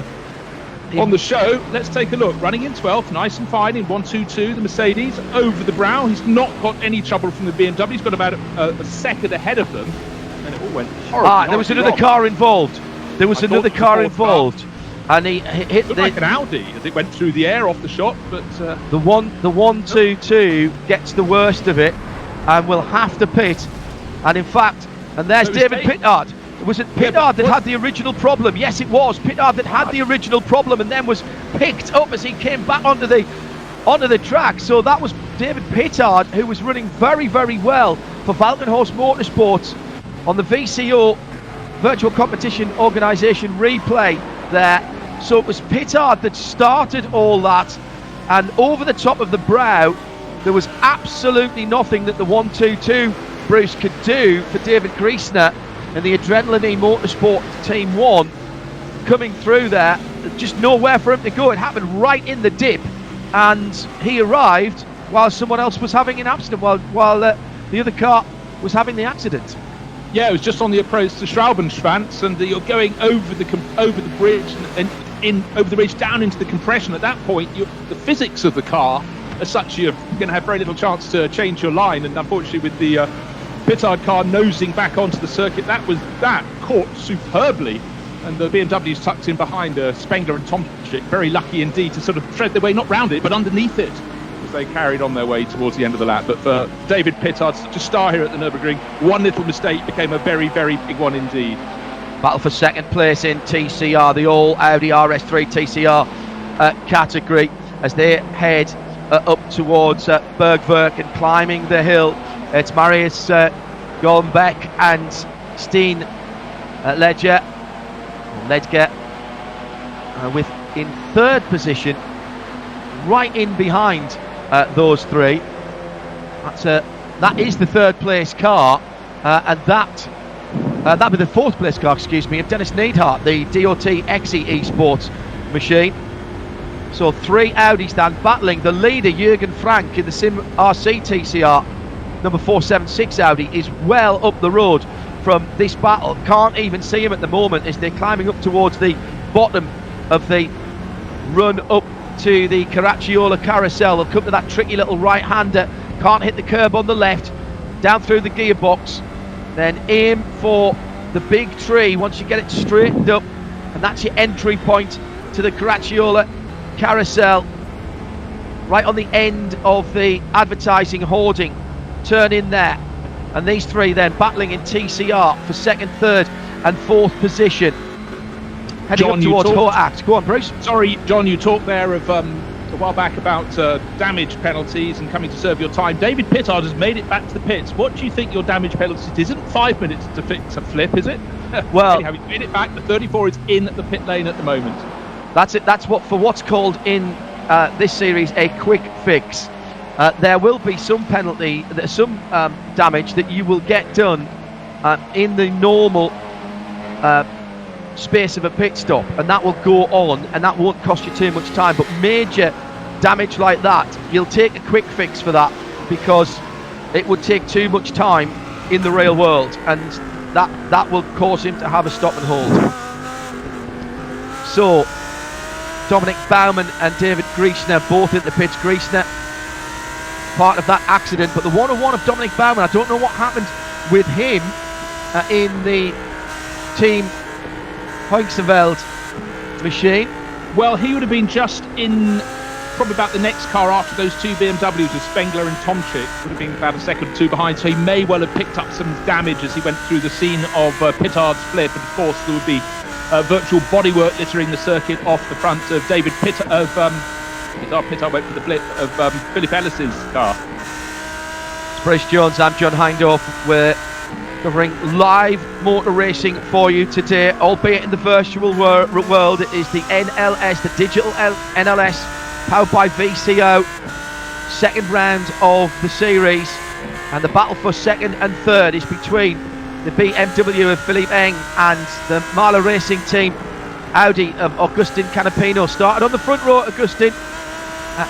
the show. Let's take a look. Running in 12th, nice and fine in 1-2-2. The Mercedes over the brow. He's not got any trouble from the BMW. He's got about a second ahead of them. And it all went horribly. There was another car involved. There was another car involved. And he hit like an Audi as it went through the air off the shot, but the 1-2-2 gets the worst of it and will have to pit. And in fact, and there's David Pittard. Was it Pittard that had the original problem? Yes, it was Pittard that had the original problem and then was picked up as he came back onto the track. So that was David Pittard, who was running very, very well for Valkenhorst Motorsports on the VCO Virtual Competition Organisation replay there. So it was Pittard that started all that, and over the top of the brow there was absolutely nothing that the 1-2-2 Bruce could do for David Griesner and the Adrenaline Motorsport Team 1 coming through there. Just nowhere for him to go. It happened right in the dip, and he arrived while someone else was having an accident, while the other car was having the accident. Yeah, it was just on the approach to Schraubenschwanz, and you're going over the bridge and over the ridge down into the compression. At that point, the physics of the car as such, you're going to have very little chance to change your line. And unfortunately, with the Pittard car nosing back onto the circuit, that caught superbly, and the BMWs tucked in behind Spengler and Tomczyk. Very lucky indeed to sort of tread their way not round it, but underneath it, as they carried on their way towards the end of the lap. But for David Pittard, such a star here at the Nürburgring, one little mistake became a very, very big one indeed. Battle for second place in TCR, the all Audi RS3 TCR category, as they head up towards Bergwerk and climbing the hill. It's Marius Gombeck and Steen Ledger with in third position, right in behind those three. That is the third place car, and that'd be the fourth place car, excuse me, of Dennis Neidhart, the DOT XE Esports machine. So three Audis then battling. The leader, Jürgen Frank, in the Sim RC TCR number 476 Audi, is well up the road from this battle. Can't even see him at the moment as they're climbing up towards the bottom of the run up to the Caracciola carousel. They'll come to that tricky little right-hander. Can't hit the curb on the left. Down through the gearbox. Then aim for the big tree once you get it straightened up, and that's your entry point to the Caracciola carousel, right on the end of the advertising hoarding. Turn in there, and these three then battling in TCR for second, third and fourth position, heading up towards Hoax. Go on, Bruce. Sorry, John, you talked there of a while back about damage penalties and coming to serve your time. David Pittard has made it back to the pits. What do you think your damage penalty is? Isn't 5 minutes to fix a flip, is it? Well, he's made it back. The 34 is in the pit lane at the moment. That's it. That's what's called in this series a quick fix. There will be some penalty, some damage that you will get done in the normal space of a pit stop, and that will go on, and that won't cost you too much time. But major damage like that, you'll take a quick fix for that, because it would take too much time in the real world. And that will cause him to have a stop and hold. So Dominic Baumann and David Griesner both in the pits. Griesner part of that accident, but the 101 of Dominic Baumann, I don't know what happened with him in the Team Heunseveld machine. Well, he would have been just in probably about the next car after those two BMWs of Spengler and Tomczyk, would have been about a second or two behind, so he may well have picked up some damage as he went through the scene of Pittard's flip, and of course there would be virtual bodywork littering the circuit off the front of David Pittard went for the flip of Philip Ellis's car. It's Bruce Jones, I'm John Hindorf. We're covering live motor racing for you today, albeit in the virtual world. It is the NLS, the digital NLS, powered by VCO, second round of the series, and the battle for second and third is between the BMW of Philippe Eng and the Mahler Racing Team Audi of Augustin Canapino. Started on the front row, Augustin,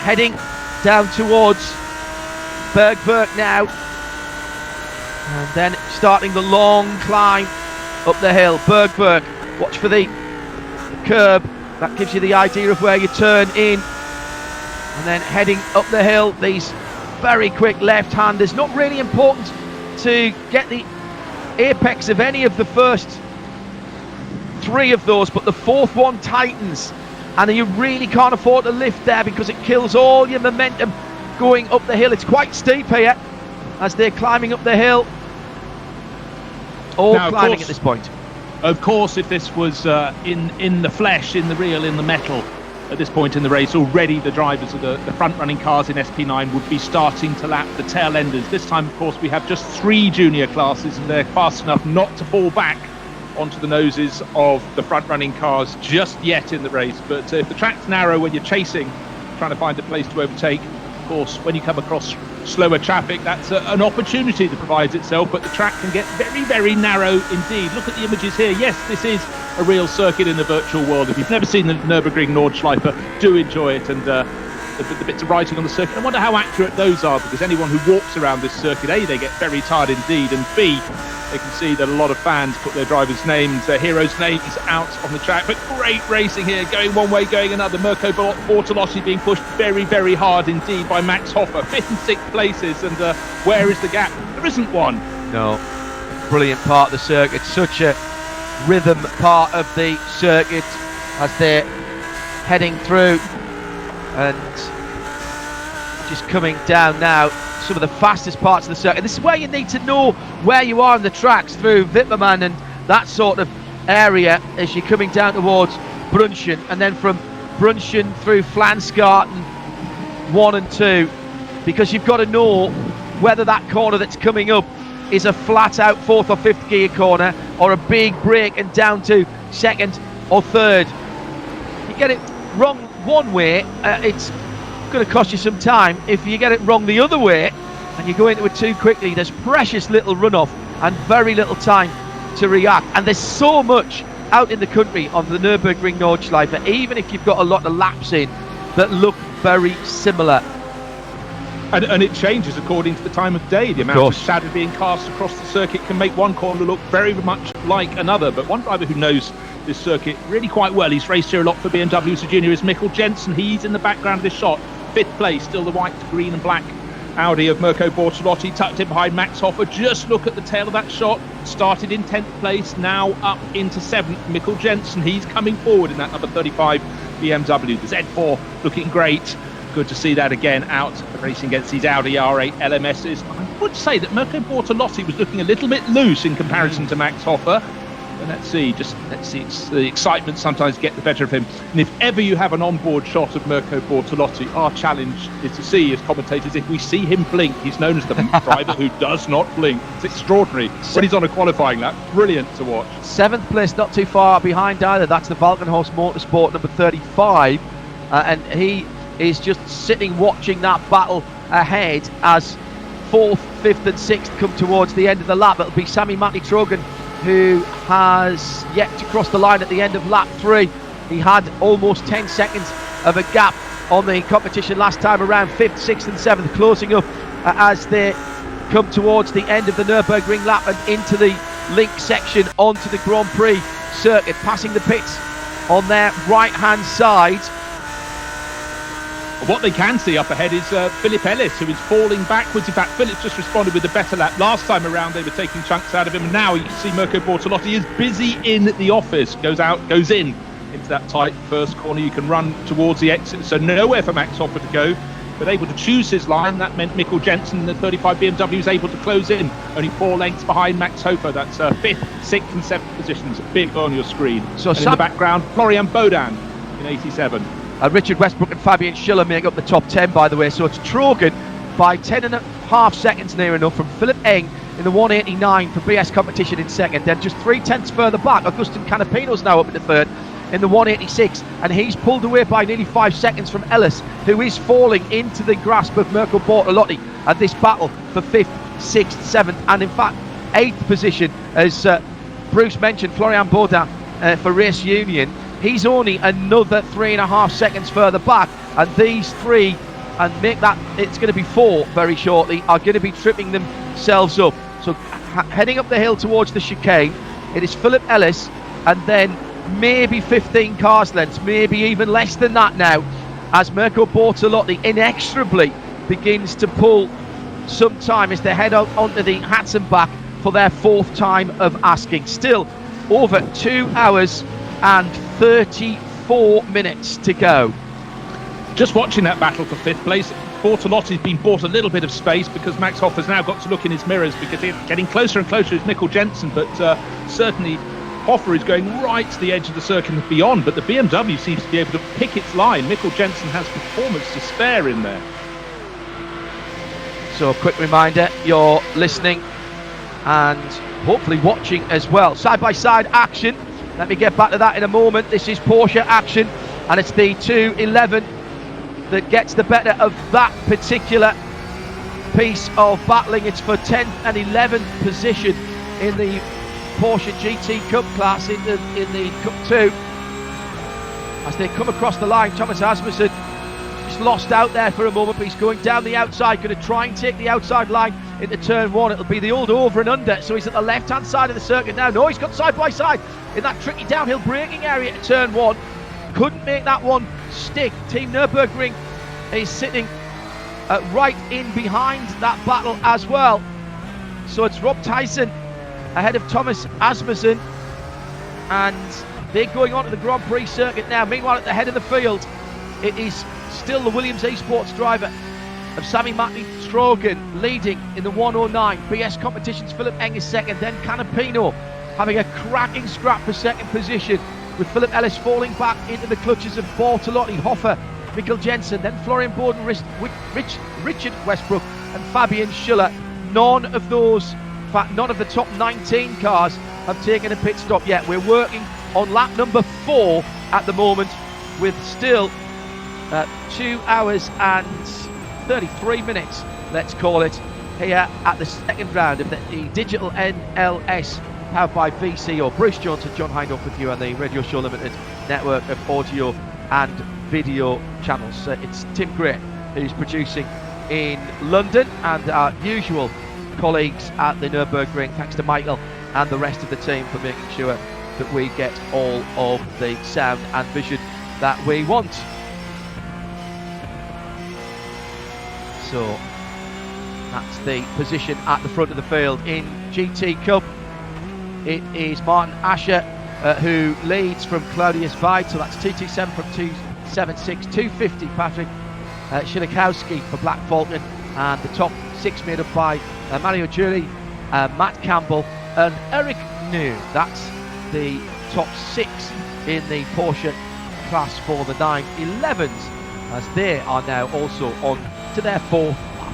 heading down towards Bergwerk now, and then starting the long climb up the hill. Bergwerk, watch for the curb, that gives you the idea of where you turn in, and then heading up the hill, these very quick left-handers. Not really important to get the apex of any of the first three of those, but the fourth one tightens, and you really can't afford to lift there because it kills all your momentum going up the hill. It's quite steep here as they're climbing up the hill, all now, climbing at this point. Of course, if this was in the flesh, in the real, in the metal, at this point in the race, already the drivers of the front-running cars in SP9 would be starting to lap the tail enders. This time, of course, we have just 3 junior classes, and they're fast enough not to fall back onto the noses of the front-running cars just yet in the race. But if the track's narrow when you're chasing, trying to find a place to overtake, of course, when you come across slower traffic, that's an opportunity that provides itself, but the track can get very, very narrow indeed. Look at the images here. Yes, this is a real circuit in the virtual world. If you've never seen the Nürburgring Nordschleife, do enjoy it, and the bits of writing on the circuit, I wonder how accurate those are, because anyone who walks around this circuit, A, they get very tired indeed, and B, they can see that a lot of fans put their drivers' names, their heroes' names out on the track. But great racing here, going one way, going another. Mirko Bortolotti being pushed very, very hard indeed by Max Hoffer. 5th and 6th places, and where is the gap? There isn't one. No. Brilliant part of the circuit. Such a rhythm part of the circuit as they're heading through and just coming down now. Some of the fastest parts of the circuit. This is where you need to know where you are on the tracks, through Witmerman and that sort of area as you're coming down towards Brunchen, and then from Brunchen through Flansgarten 1 and 2, because you've got to know whether that corner that's coming up is a flat out 4th or 5th gear corner or a big break and down to 2nd or 3rd. You get it wrong one way, it's going to cost you some time. If you get it wrong the other way and you go into it too quickly, there's precious little runoff and very little time to react. And there's so much out in the country on the Nürburgring Nordschleife, even if you've got a lot of laps in, that look very similar. And it changes according to the time of day. The amount of shadow being cast across the circuit can make one corner look very much like another. But one driver who knows this circuit really quite well, he's raced here a lot for BMW as a junior, is Mikkel Jensen. He's in the background of this shot. 5th place, still the white, green and black Audi of Mirko Bortolotti, tucked in behind Max Hoffer. Just look at the tail of that shot. Started in 10th place, now up into 7th. Mikkel Jensen, he's coming forward in that number 35 BMW. The Z4 looking great. Good to see that again out racing against these Audi R8 LMSs. I would say that Mirko Bortolotti was looking a little bit loose in comparison to Max Hoffer. And let's see, the excitement sometimes get the better of him. And if ever you have an onboard shot of Mirko Bortolotti, our challenge is to see, as commentators, if we see him blink. He's known as the driver who does not blink. It's extraordinary when he's on a qualifying lap. Brilliant to watch. 7th place, not too far behind either. That's the Valkenhorst Motorsport number 35. And he is just sitting watching that battle ahead as 4th, 5th and 6th come towards the end of the lap. It'll be Sami Matti-Trogen who has yet to cross the line at the end of lap 3. He had almost 10 seconds of a gap on the competition last time around. 5th, 6th and 7th closing up as they come towards the end of the Nürburgring lap and into the link section onto the Grand Prix circuit, passing the pits on their right-hand side. What they can see up ahead is Philip Ellis, who is falling backwards. In fact, Philip's just responded with a better lap. Last time around, they were taking chunks out of him. And now you can see Mirko Bortolotti is busy in the office. Goes in into that tight first corner. You can run towards the exit. So nowhere for Max Hofer to go. But able to choose his line. That meant Mikkel Jensen in the 35 BMW was able to close in. Only 4 lengths behind Max Hofer. That's 5th, 6th and 7th positions. Big on your screen. So in the background, Florian Bodan in 87. Richard Westbrook and Fabian Schiller make up the top 10, by the way. So it's Trogen by 10.5 seconds near enough from Philip Eng in the 189 for BS competition in second. Then just 0.3 further back, Augustin Canapino's now up in the third in the 186, and he's pulled away by nearly 5 seconds from Ellis, who is falling into the grasp of Mirko Bortolotti at this battle for 5th, 6th, 7th, and in fact 8th position, as Bruce mentioned, Florian Baudin for Race Union. He's only another 3.5 seconds further back, and these three, and make that, it's going to be 4 very shortly, are going to be tripping themselves up. So heading up the hill towards the chicane, it is Philip Ellis, and then maybe 15 cars lengths, maybe even less than that now, as Mirko Bortolotti inexorably begins to pull some time as they head out onto the Hatzenbach for their 4th time of asking. Still over 2 hours and 34 minutes to go. Just watching that battle for 5th place, Bortolotti's been bought a little bit of space because Max Hofer's now got to look in his mirrors because he's getting closer and closer to Mikkel Jensen, but certainly Hofer is going right to the edge of the circuit and beyond, but the BMW seems to be able to pick its line. Mikkel Jensen has performance to spare in there. So a quick reminder, you're listening and hopefully watching as well. Side-by-side action. Let me get back to that in a moment. This is Porsche action, and it's the 211 that gets the better of that particular piece of battling. It's for 10th and 11th position in the Porsche GT Cup class in the Cup 2. As they come across the line, Thomas Asmussen just lost out there for a moment, but he's going down the outside, going to try and take the outside line into turn 1. It'll be the old over and under, so he's at the left-hand side of the circuit now. No, he's got side-by-side in that tricky downhill braking area at turn 1. Couldn't make that one stick. Team Nürburgring is sitting right in behind that battle as well. So it's Rob Tyson ahead of Thomas Asmussen, and they're going on to the Grand Prix circuit now. Meanwhile, at the head of the field, it is still the Williams eSports driver of Sami Matti Strogan leading in the 109. BS competitions, Philip Eng is second, then Canapino having a cracking scrap for second position, with Philip Ellis falling back into the clutches of Bortolotti, Hofer, Mikkel Jensen, then Florian Borden, Richard Westbrook and Fabian Schiller. None of the top 19 cars have taken a pit stop yet. We're working on lap number 4 at the moment, with still 2 hours and 33 minutes, let's call it, here at the second round of the Digital NLS powered by VCO. Bruce Jones and John Hindhoff with you on the Radio Show Limited network of audio and video channels. It's Tim Gray who's producing in London, and our usual colleagues at the Nürburgring, thanks to Michael and the rest of the team for making sure that we get all of the sound and vision that we want. So that's the position at the front of the field in GT Cup. It is Martin Asher who leads from Claudius Weid, so that's 227 from 276, 250 Patrick Szylikowski for Black Falcon, and the top 6 made up by Mario Jury, Matt Campbell and Eric New. That's the top 6 in the Porsche class for the 911s, as they are now also on to their 4th lap.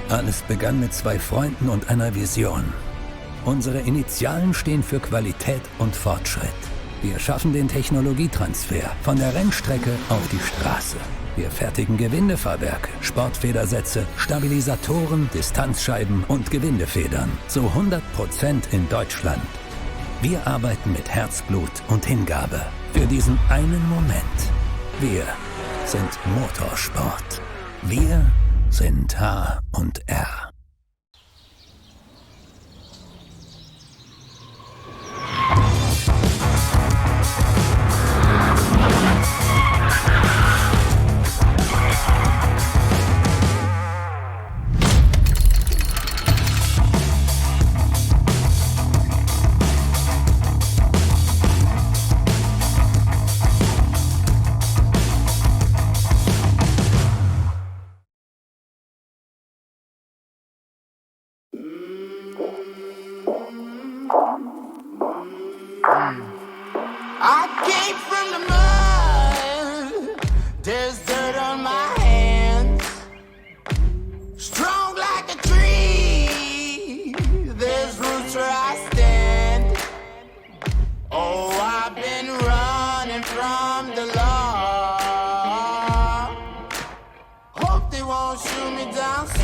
Alles begann mit 2 Freunden und einer Vision. Unsere Initialen stehen für Qualität und Fortschritt. Wir schaffen den Technologietransfer von der Rennstrecke auf die Straße. Wir fertigen Gewindefahrwerke, Sportfedersätze, Stabilisatoren, Distanzscheiben und Gewindefedern. Zu 100% in Deutschland. Wir arbeiten mit Herzblut und Hingabe für diesen einen Moment. Wir sind Motorsport. Wir sind H&R. I came from the mud, there's dirt on my hands. Strong like a tree, there's roots where I stand. Oh, I've been running from the law. Hope they won't shoot me down soon.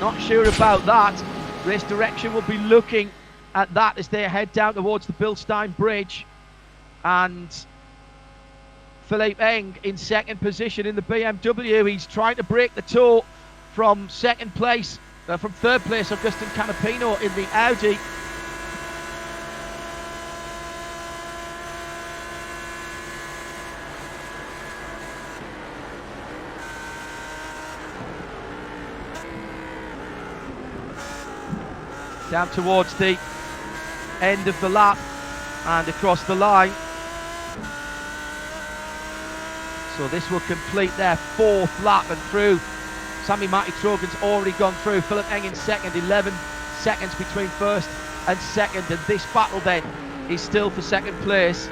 Not sure about that. Race direction will be looking at that as they head down towards the Bilstein Bridge. And Philippe Eng in second position in the BMW. He's trying to break the toe from third place, Augustin Canapino in the Audi. Down towards the end of the lap and across the line. So this will complete their fourth lap and through. Sami Matti-Trogan's already gone through. Philippe Eng in second, 11 seconds between first and second. And this battle then is still for second place.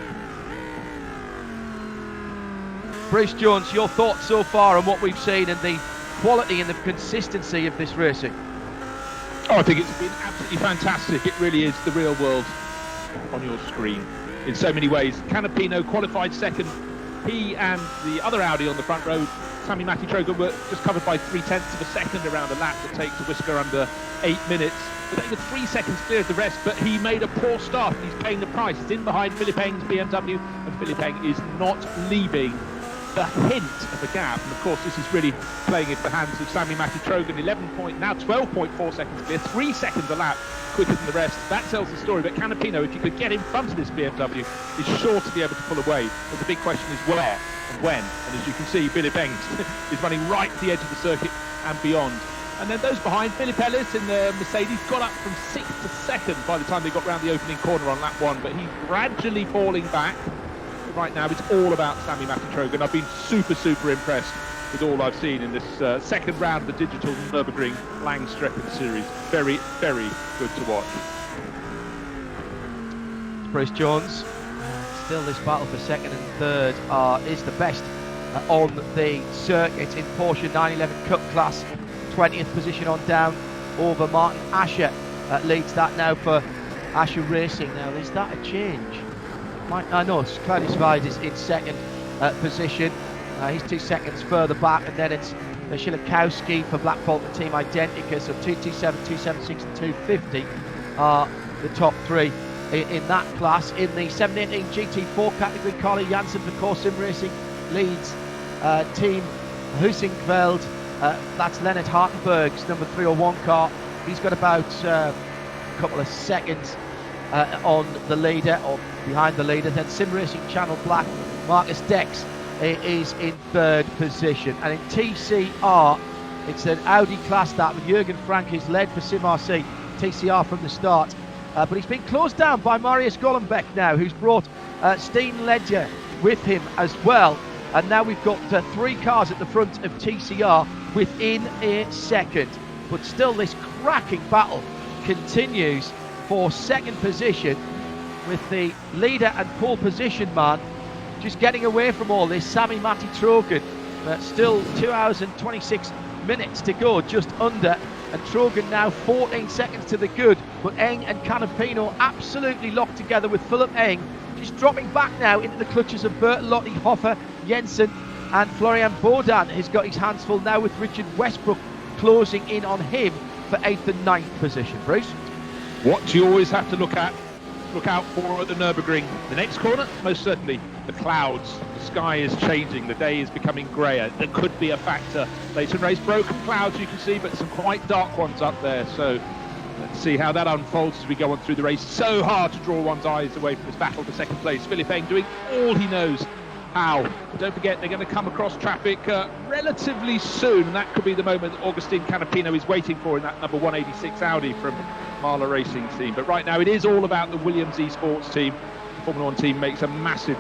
Bruce Jones, your thoughts so far on what we've seen and the quality and the consistency of this racing? Oh, I think it's been absolutely fantastic. It really is the real world on your screen in so many ways. Canapino qualified second. He and the other Audi on the front row, Sami Matti-Trogan, were just covered by 0.3 of a second around a lap that takes a whisker under 8 minutes. But they were 3 seconds clear of the rest, but he made a poor start and he's paying the price. He's in behind Philippe Eng's BMW, and Philippe Eng is not leaving the hint of a gap. And of course this is really playing into the hands of Sami Matti-Trogan. 12.4 seconds clear, 3 seconds a lap quicker than the rest. That tells the story. But Canapino, if you could get in front of this BMW, is sure to be able to pull away. But the big question is where and when. And as you can see, Philippe Eng is running right to the edge of the circuit and beyond. And then those behind, Philip Ellis in the Mercedes got up from 6th to 2nd by the time they got round the opening corner on lap 1, but he's gradually falling back. But right now it's all about Sami Matti-Trogan. I've been super impressed with all I've seen in this second round of the digital Nürburgring Langstrecken series. Very good to watch. Bruce Jones, still this battle for second and third is the best on the circuit in Porsche 911 Cup class. 20th position on down over Martin Asher leads that now for Asher Racing. Now is that a change? I know Claudius Weiss is in second position. He's 2 seconds further back, and then it's Shilikowski for Black Bolton Team Identica. So 227, 276 and 250 are the top three in that class. In the 718 GT4 category, Carly Janssen for Corsim Racing leads Team Husingveld. That's Leonard Hartenberg's number 301 car. He's got about a couple of seconds on the leader, or behind the leader. Then Sim Racing Channel Black, Marcus Dex is in third position. And in TCR, it's an Audi class that with Jürgen Frank is led for Sim RC TCR from the start. But he's been closed down by Marius Gollenbeck now, who's brought Steen Ledger with him as well. And now we've got 3 cars at the front of TCR within a second. But still, this cracking battle continues for second position, with the leader and pole position man just getting away from all this, Sami Matti Trogen. Still 2 hours and 26 minutes to go, just under. And Trogen now 14 seconds to the good, but Eng and Canapino absolutely locked together, with Philip Eng just dropping back now into the clutches of Bertolotti, Hoffer, Jensen, and Florian Bodan has got his hands full now, with Richard Westbrook closing in on him for 8th and 9th position. Bruce? What do you always have to look out for at the Nürburgring? The next corner, most certainly the clouds. The sky is changing, the day is becoming greyer. There could be a factor later in the race. Broken clouds you can see, but some quite dark ones up there. So let's see how that unfolds as we go on through the race. So hard to draw one's eyes away from this battle for second place. Philip Eng doing all he knows how. But don't forget, they're going to come across traffic relatively soon, and that could be the moment that Augustin Canapino is waiting for in that number 186 Audi from Mahler Racing Team. But right now it is all about the Williams eSports team. The Formula 1 team makes a massive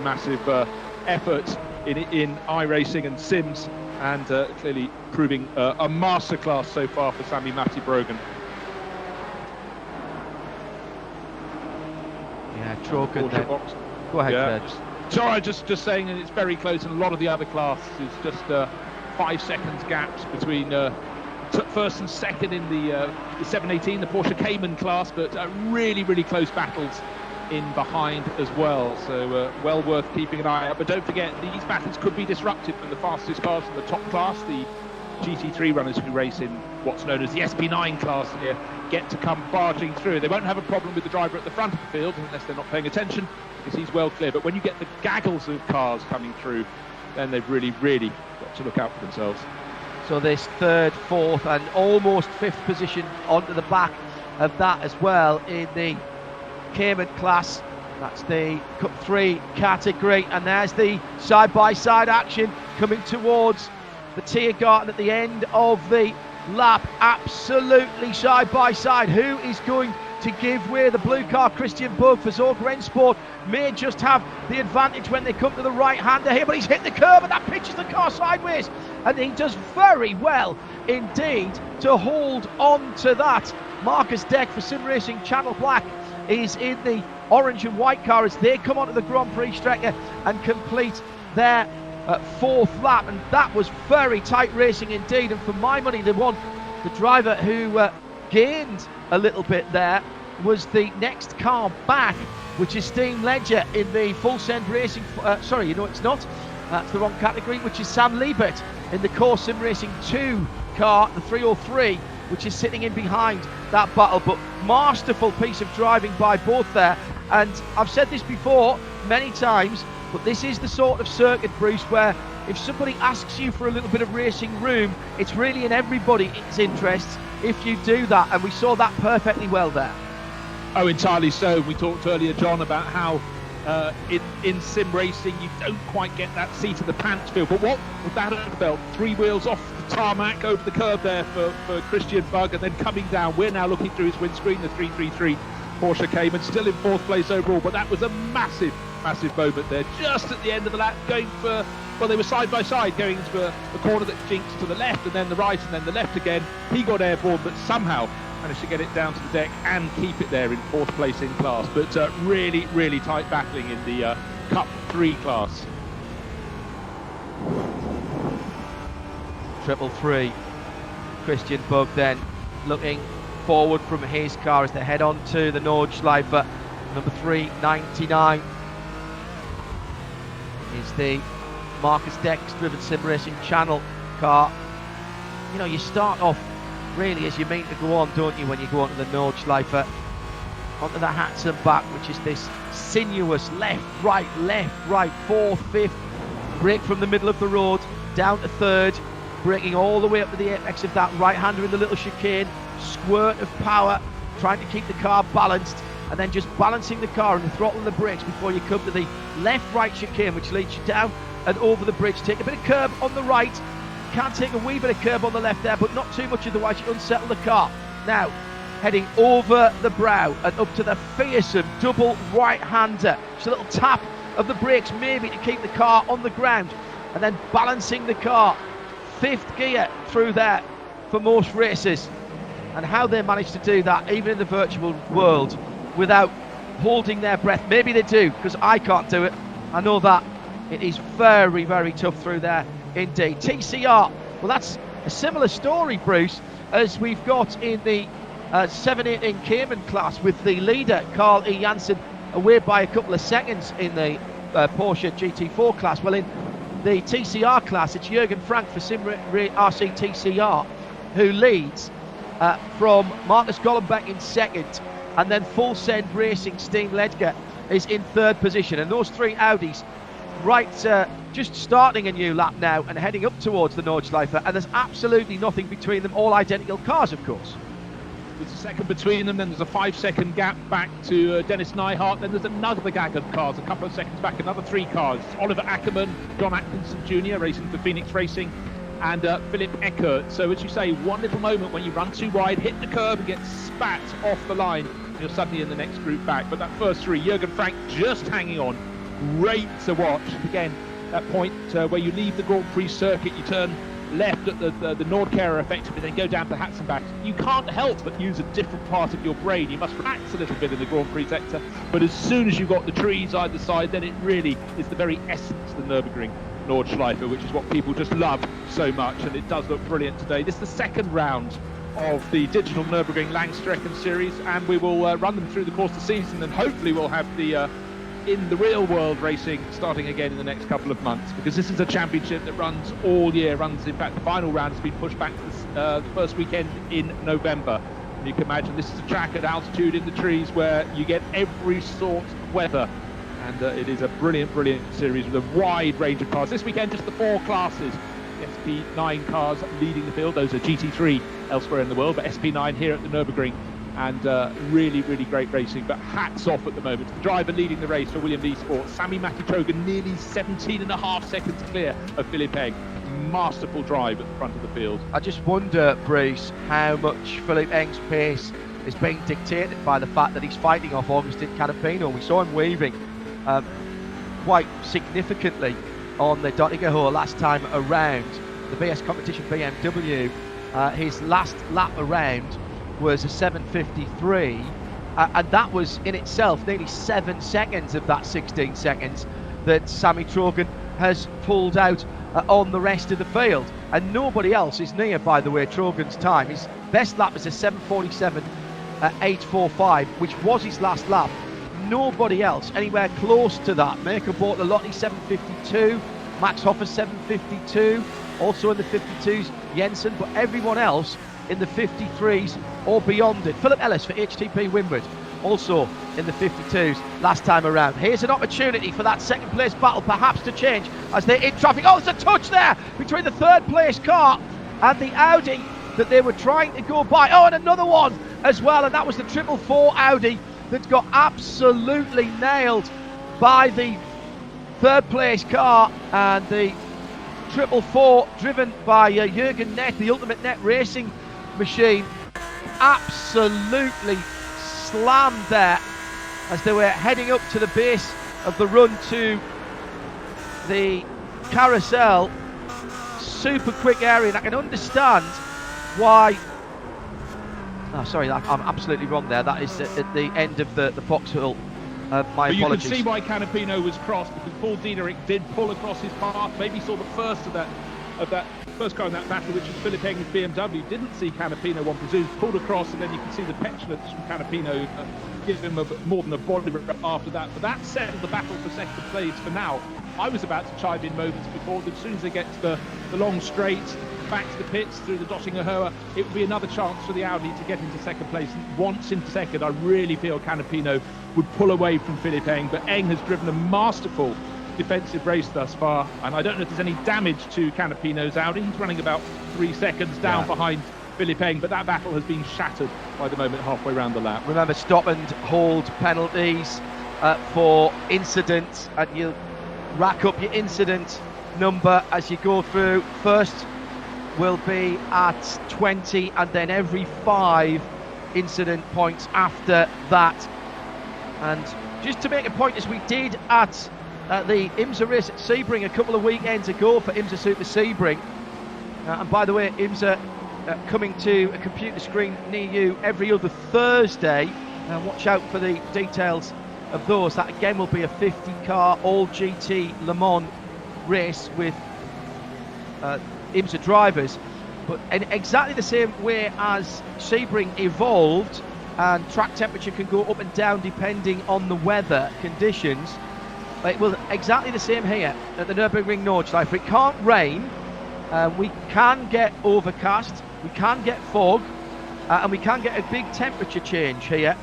effort in iRacing and Sims, and clearly proving a masterclass so far for Sami Matti Brogan. Yeah, Trogen. Go ahead, yeah. Sorry, just saying that it's very close, and a lot of the other classes is just 5 seconds gaps between first and second in the 718, the Porsche Cayman class, but really close battles in behind as well. So well worth keeping an eye out. But don't forget, these battles could be disrupted from the fastest cars in the top class. The GT3 runners who race in what's known as the SP9 class here get to come barging through. They won't have a problem with the driver at the front of the field unless they're not paying attention, because he's well clear. But when you get the gaggles of cars coming through, then they've really got to look out for themselves. So this 3rd, 4th and almost 5th position onto the back of that as well in the Cayman class. That's the Cup 3 category, and there's the side-by-side action coming towards the Tiergarten at the end of the lap. Absolutely side-by-side. Who is going to give way? The blue car, Christian Bug for Zorg Rennsport, may just have the advantage when they come to the right-hander here, but he's hit the curb and that pitches the car sideways, and he does very well indeed to hold on to that. Marcus Deck for Sim Racing Channel Black is in the orange and white car as they come onto the Grand Prix Strecke and complete their 4th lap, and that was very tight racing indeed. And for my money, the driver who gained a little bit there was the next car back, which is Steen Ledger in the Full Send Racing. Sorry, it's not. That's the wrong category, which is Sam Liebert in the Core Sim Racing 2 car, the 303, which is sitting in behind that battle. But masterful piece of driving by both there. And I've said this before many times, but this is the sort of circuit, Bruce, where if somebody asks you for a little bit of racing room, it's really in everybody's interests if you do that, and we saw that perfectly well there. Oh, entirely so. We talked earlier, John, about how in sim racing you don't quite get that seat of the pants feel, but what would that have felt? 3 wheels off the tarmac over the curb there for Christian Bug, and then coming down. We're now looking through his windscreen, the 333 Porsche Cayman, still in 4th place overall, but that was a massive moment there, just at the end of the lap, going for, well, they were side by side, going into a corner that jinxed to the left, and then the right, and then the left again. He got airborne, but somehow managed to get it down to the deck and keep it there in 4th place in class. But really tight battling in the Cup 3 class. 333. Christian Bug then looking forward from his car as they head on to the Nordschleife. Number 399 is the Marcus Dex driven Sim Racing Channel car. You know, you start off really as you mean to go on, don't you, when you go onto the Nordschleife, onto the Hatson back, which is this sinuous left, right, 4th, 5th, break from the middle of the road, down to 3rd, braking all the way up to the apex of that right-hander in the little chicane, squirt of power, trying to keep the car balanced, and then just balancing the car and throttling the brakes before you come to the left-right chicane, which leads you down and over the bridge. Take a bit of curb on the right, can take a wee bit of curb on the left there, but not too much, otherwise you unsettle the car. Now, heading over the brow and up to the fearsome double right-hander. Just a little tap of the brakes maybe to keep the car on the ground, and then balancing the car. 5th gear through there for most racers, and how they manage to do that even in the virtual world without holding their breath. Maybe they do, because I can't do it. I know that. It is very, very tough through there indeed. TCR, well, that's a similar story, Bruce, as we've got in the 718 Cayman class with the leader, Carl E. Janssen, away by a couple of seconds in the Porsche GT4 class. Well, in the TCR class, it's Jürgen Frank for Simra RC TCR who leads from Marcus Gollenbeck in second, and then Full Send Racing Steen Ledger is in 3rd position. And those 3 Audis just starting a new lap now and heading up towards the Nordschleife, and there's absolutely nothing between them, all identical cars, of course. There's a second between them, then there's a 5-second gap back to Dennis Neihart, then there's another gap of cars, a couple of seconds back, another 3 cars. Oliver Ackerman, John Atkinson Jr. racing for Phoenix Racing, and Philip Eckert. So as you say, one little moment when you run too wide, hit the curb and get spat off the line, and you're suddenly in the next group back. But that first 3, Jürgen Frank just hanging on. Great to watch. Again, that point where you leave the Grand Prix circuit, you turn left at the Nordkere effectively, then go down to Hatzenbach. You can't help but use a different part of your brain. You must relax a little bit in the Grand Prix sector, but as soon as you've got the trees either side, then it really is the very essence of the Nürburgring Nordschleife, which is what people just love so much, and it does look brilliant today. This is the 2nd round of the digital Nürburgring Langstrecken series, and we will run them through the course of the season, and hopefully we'll have the in the real world racing starting again in the next couple of months, because this is a championship that runs all year. In fact, the final round has been pushed back to the first weekend in November. And you can imagine this is a track at altitude in the trees where you get every sort of weather, and it is a brilliant series with a wide range of cars. This weekend, just the 4 classes. SP9 cars leading the field. Those are GT3 elsewhere in the world, but SP9 here at the Nürburgring. And really great racing, but hats off at the moment. The driver leading the race for William V Sport, Sami Matitrogen, nearly 17.5 seconds clear of Philip Eng. Masterful drive at the front of the field. I just wonder, Bruce, how much Philip Eng's pace is being dictated by the fact that he's fighting off Augustin Canapino. We saw him waving quite significantly on the Dottinger last time around the BS competition BMW. His last lap around was a 7:53, and that was in itself nearly 7 seconds of that 16 seconds that Sami Trogen has pulled out on the rest of the field, and nobody else is near, by the way, Trogen's time. His best lap is a 7:47.845, which was his last lap. Nobody else anywhere close to that. Mirko Bortolotti 7:52, Max Hoffa 7:52, also in the 52s Jensen, but everyone else in the 53s or beyond it. Philip Ellis for HTP Windward, also in the 52s last time around. Here's an opportunity for that 2nd place battle perhaps to change as they're in traffic. Oh, there's a touch there between the 3rd place car and the Audi that they were trying to go by. Oh, and another one as well, and that was the 444 Audi that got absolutely nailed by the 3rd place car, and the 444 driven by Jürgen Nett, the Ultimate Net Racing machine, absolutely slammed there as they were heading up to the base of the run to the carousel. Super quick area, and I can understand why. Oh, sorry, I'm absolutely wrong there. That is at the end of the foxhole. My apologies. You can see why Canapino was crossed, because Paul Diederich did pull across his path. Maybe saw the first of that first car in that battle, which was Philip Eng's BMW. Didn't see Canapino, one presumes, pulled across, and then you can see the petulance from Canapino give him more than a body rip after that. But that settled the battle for 2nd place for now. I was about to chime in moments before, that as soon as they get to the long straight, back to the pits through the Dottinger Höhe, it would be another chance for the Audi to get into 2nd place. And once into 2nd, I really feel Canapino would pull away from Philip Eng, but Eng has driven a masterful defensive race thus far, and I don't know if there's any damage to Canapino's Audi. He's running about 3 seconds down behind Philipp Eng, but that battle has been shattered by the moment halfway around the lap. Remember, stop and hold penalties for incidents, and you rack up your incident number as you go through. First will be at 20, and then every 5 incident points after that. And just to make a point, as we did at the IMSA race at Sebring a couple of weekends ago for IMSA Super Sebring, and by the way, IMSA coming to a computer screen near you every other Thursday, and watch out for the details of those. That again will be a 50-car all GT Le Mans race with IMSA drivers, but in exactly the same way as Sebring evolved, and track temperature can go up and down depending on the weather conditions. It will exactly the same here at the Nürburgring Nordschleife. It can't rain, we can get overcast, we can get fog, and we can get a big temperature change here,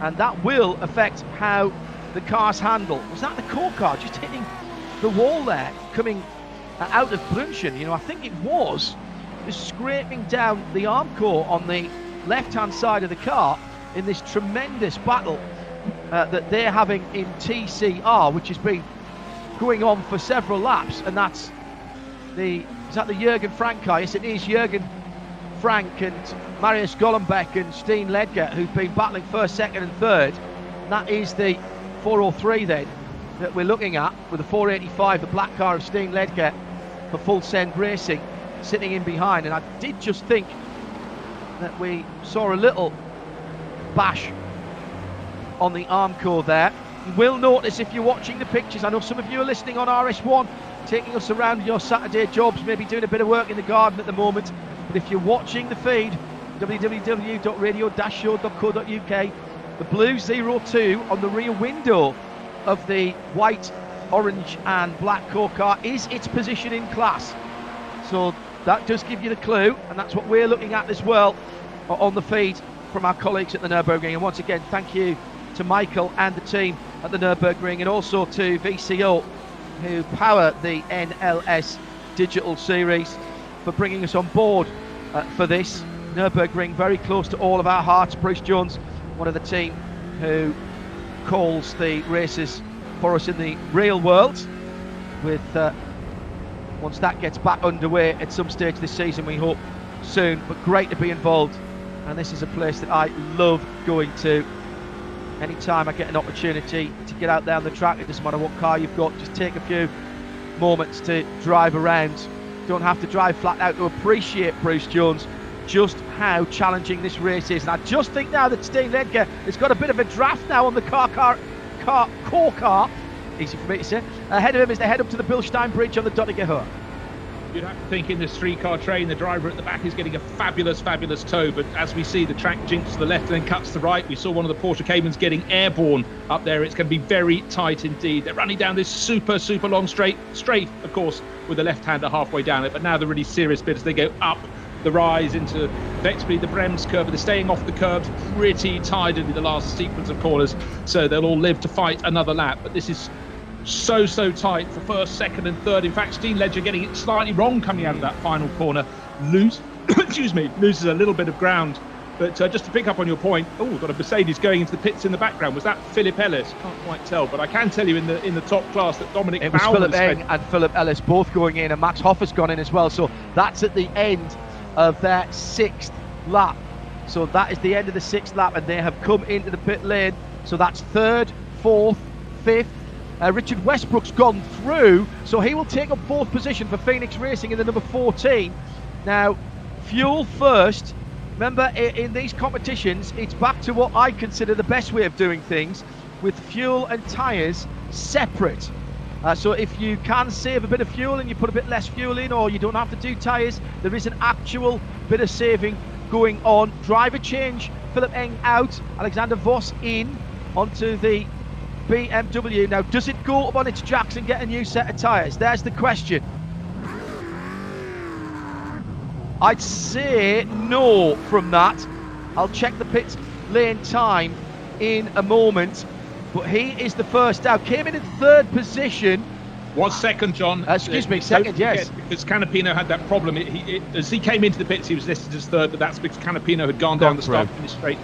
and that will affect how the cars handle. Was that the core car just hitting the wall there, coming out of Brunchen? You know, I think it was just scraping down the arm core on the left-hand side of the car in this tremendous battle that they're having in TCR, which has been going on for several laps. And that's is that the Jürgen Frank car? Yes, it is Jürgen Frank and Marius Gollenbeck and Steen Ledger, who've been battling first, second and third. And that is the 403 then that we're looking at, with the 485, the black car of Steen Ledger for Full Send Racing sitting in behind. And I did just think that we saw a little bash on the arm core there. You will notice, if you're watching the pictures, I know some of you are listening on RS1, taking us around your Saturday jobs, maybe doing a bit of work in the garden at the moment, but if you're watching the feed, www.radio-show.co.uk, the blue 02 on the rear window of the white, orange and black core car is its position in class. So that does give you the clue, and that's what we're looking at as well on the feed from our colleagues at the Nürburgring. And once again, thank you to Michael and the team at the Nürburgring, and also to VCO, who power the NLS Digital Series, for bringing us on board for this. Nürburgring, very close to all of our hearts. Bruce Jones, one of the team who calls the races for us in the real world, with once that gets back underway at some stage this season, we hope soon. But great to be involved, and this is a place that I love going to. Anytime I get an opportunity to get out there on the track, it doesn't matter what car you've got, just take a few moments to drive around. Don't have to drive flat out to appreciate, Bruce Jones, just how challenging this race is. And I just think now that Steen Ledger has got a bit of a draft now on the core car, easy for me to say, ahead of him as they head up to the Bilstein Bridge on the Dottinger. You'd have to think in this 3-car train, the driver at the back is getting a fabulous tow, but as we see, the track jinks to the left and then cuts to the right. We saw one of the Porsche Caymans getting airborne up there. It's going to be very tight indeed. They're running down this super long straight, of course, with the left-hander halfway down it, but now the really serious bit as they go up the rise into effectively the Brems curve. They're staying off the curbs pretty tidily the last sequence of corners, so they'll all live to fight another lap. But this is so tight for first, second and third. In fact, Steen Ledger getting it slightly wrong coming out of that final corner, loses a little bit of ground. But just to pick up on your point, we've got a Mercedes going into the pits in the background. Was that Philip Ellis? Can't quite tell, but I can tell you in the top class that Dominic it was Philip Eng and Philip Ellis both going in, and Max Hoffer's gone in as well. So that's at the end of their 6th lap. So that is the end of the 6th lap, and they have come into the pit lane. So that's 3rd, 4th, 5th. Richard Westbrook's gone through, so he will take up 4th position for Phoenix Racing in the number 14. Now, fuel first. Remember, in these competitions, it's back to what I consider the best way of doing things, with fuel and tyres separate. So if you can save a bit of fuel and you put a bit less fuel in, or you don't have to do tyres, there is an actual bit of saving going on. Driver change, Philip Eng out, Alexander Voss in onto the BMW. Now, does it go up on its jacks and get a new set of tyres? There's the question. I'd say no from that. I'll check the pit lane time in a moment. But he is the first out. Came in 3rd position Was second, John. Excuse me, second, yes. Because Canapino had that problem. As he came into the pits, he was listed as third, but that's because Canapino had gone down the start finish straight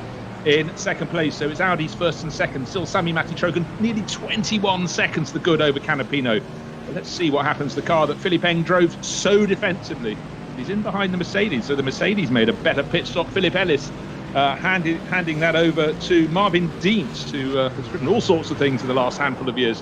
in second place. So it's Audi's first and second. Still Sami Matti-Trojan, nearly 21 seconds the good over Canapino. But let's see what happens. The car that Philippe Eng drove so defensively. He's in behind the Mercedes, so the Mercedes made a better pit stop. Philip Ellis handing that over to Marvin Dienst, who has driven all sorts of things in the last handful of years.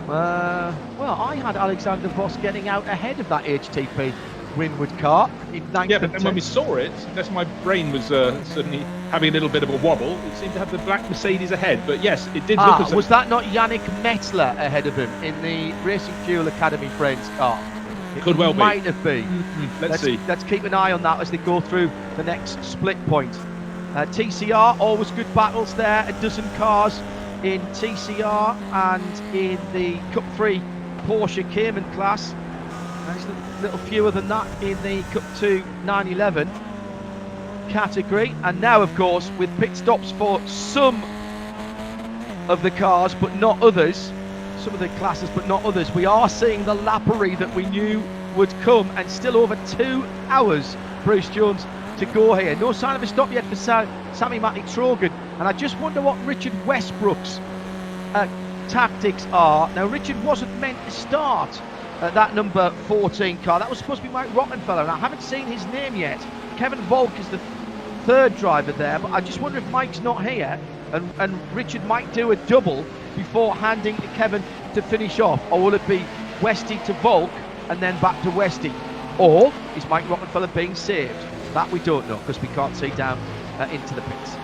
Well, I had Alexander Voss getting out ahead of that HTP Winwood car in 9th. Yeah, but then when we saw it, unless my brain was certainly having a little bit of a wobble, it seemed to have the black Mercedes ahead. But yes, it did look as was that not Yannick Metzler ahead of him in the Racing Fuel Academy Friends car? It could well be. Might have been. Let's see. Let's keep an eye on that as they go through the next split point. TCR, always good battles there. A dozen cars in TCR and in the Cup 3 Porsche Cayman class. There's a little fewer than that in the Cup 2 911 category. And now, of course, with pit stops for some of the cars, but not others, some of the classes, but not others, we are seeing the lappery that we knew would come, and still over 2 hours, Bruce Jones, to go here. No sign of a stop yet for Sami Matti-Trojan, and I just wonder what Richard Westbrook's tactics are. Now, Richard wasn't meant to start that number 14 car. That was supposed to be Mike Rockenfeller, and I haven't seen his name yet. Kevin Volk is the third driver there, but I just wonder if Mike's not here, and Richard might do a double before handing to Kevin to finish off, or will it be Westy to Volk and then back to Westy, or is Mike Rockenfeller being saved? That we don't know, because we can't see down into the pits.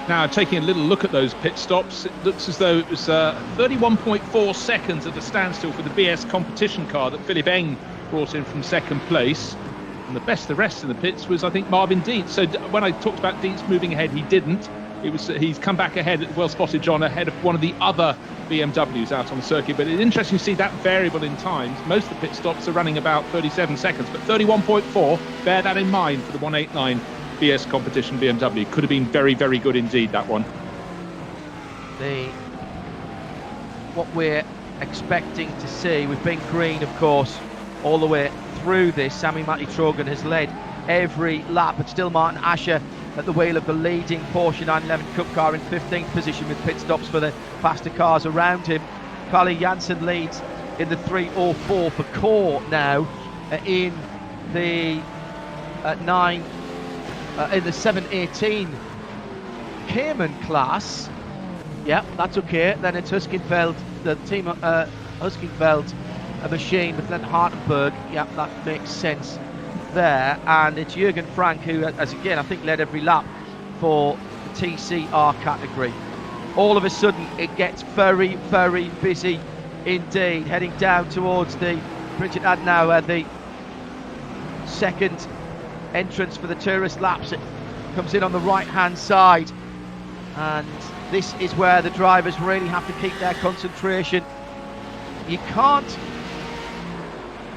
Now, taking a little look at those pit stops, it looks as though it was 31.4 seconds at a standstill for the BS competition car that Philip Eng brought in from second place. And the best of the rest in the pits was, I think, Marvin Dienst. So when I talked about Dienst moving ahead, he didn't. He's come back ahead, well spotted, John, ahead of one of the other BMWs out on the circuit. But it's interesting to see that variable in times. Most of the pit stops are running about 37 seconds, but 31.4, bear that in mind for the 189 BS competition BMW. Could have been very, very good indeed, that one. What we're expecting to see, we've been green, of course, all the way through this. Sami Matti-Trojan has led every lap, but still Martin Asher at the wheel of the leading Porsche 911 Cup car in 15th position with pit stops for the faster cars around him. Carly Janssen leads in the 304 for Core now in the 718 Cayman class. Yeah, that's okay. Then it's Huskenfeld, the team Huskenfeld machine with Glenn Hartenberg. Yeah, that makes sense there. And it's Jürgen Frank who has again, I think, led every lap for the TCR category. All of a sudden it gets very, very busy indeed, heading down towards the Bridget Adenauer, the second entrance for the tourist laps. It comes in on the right hand side, and this is where the drivers really have to keep their concentration. You can't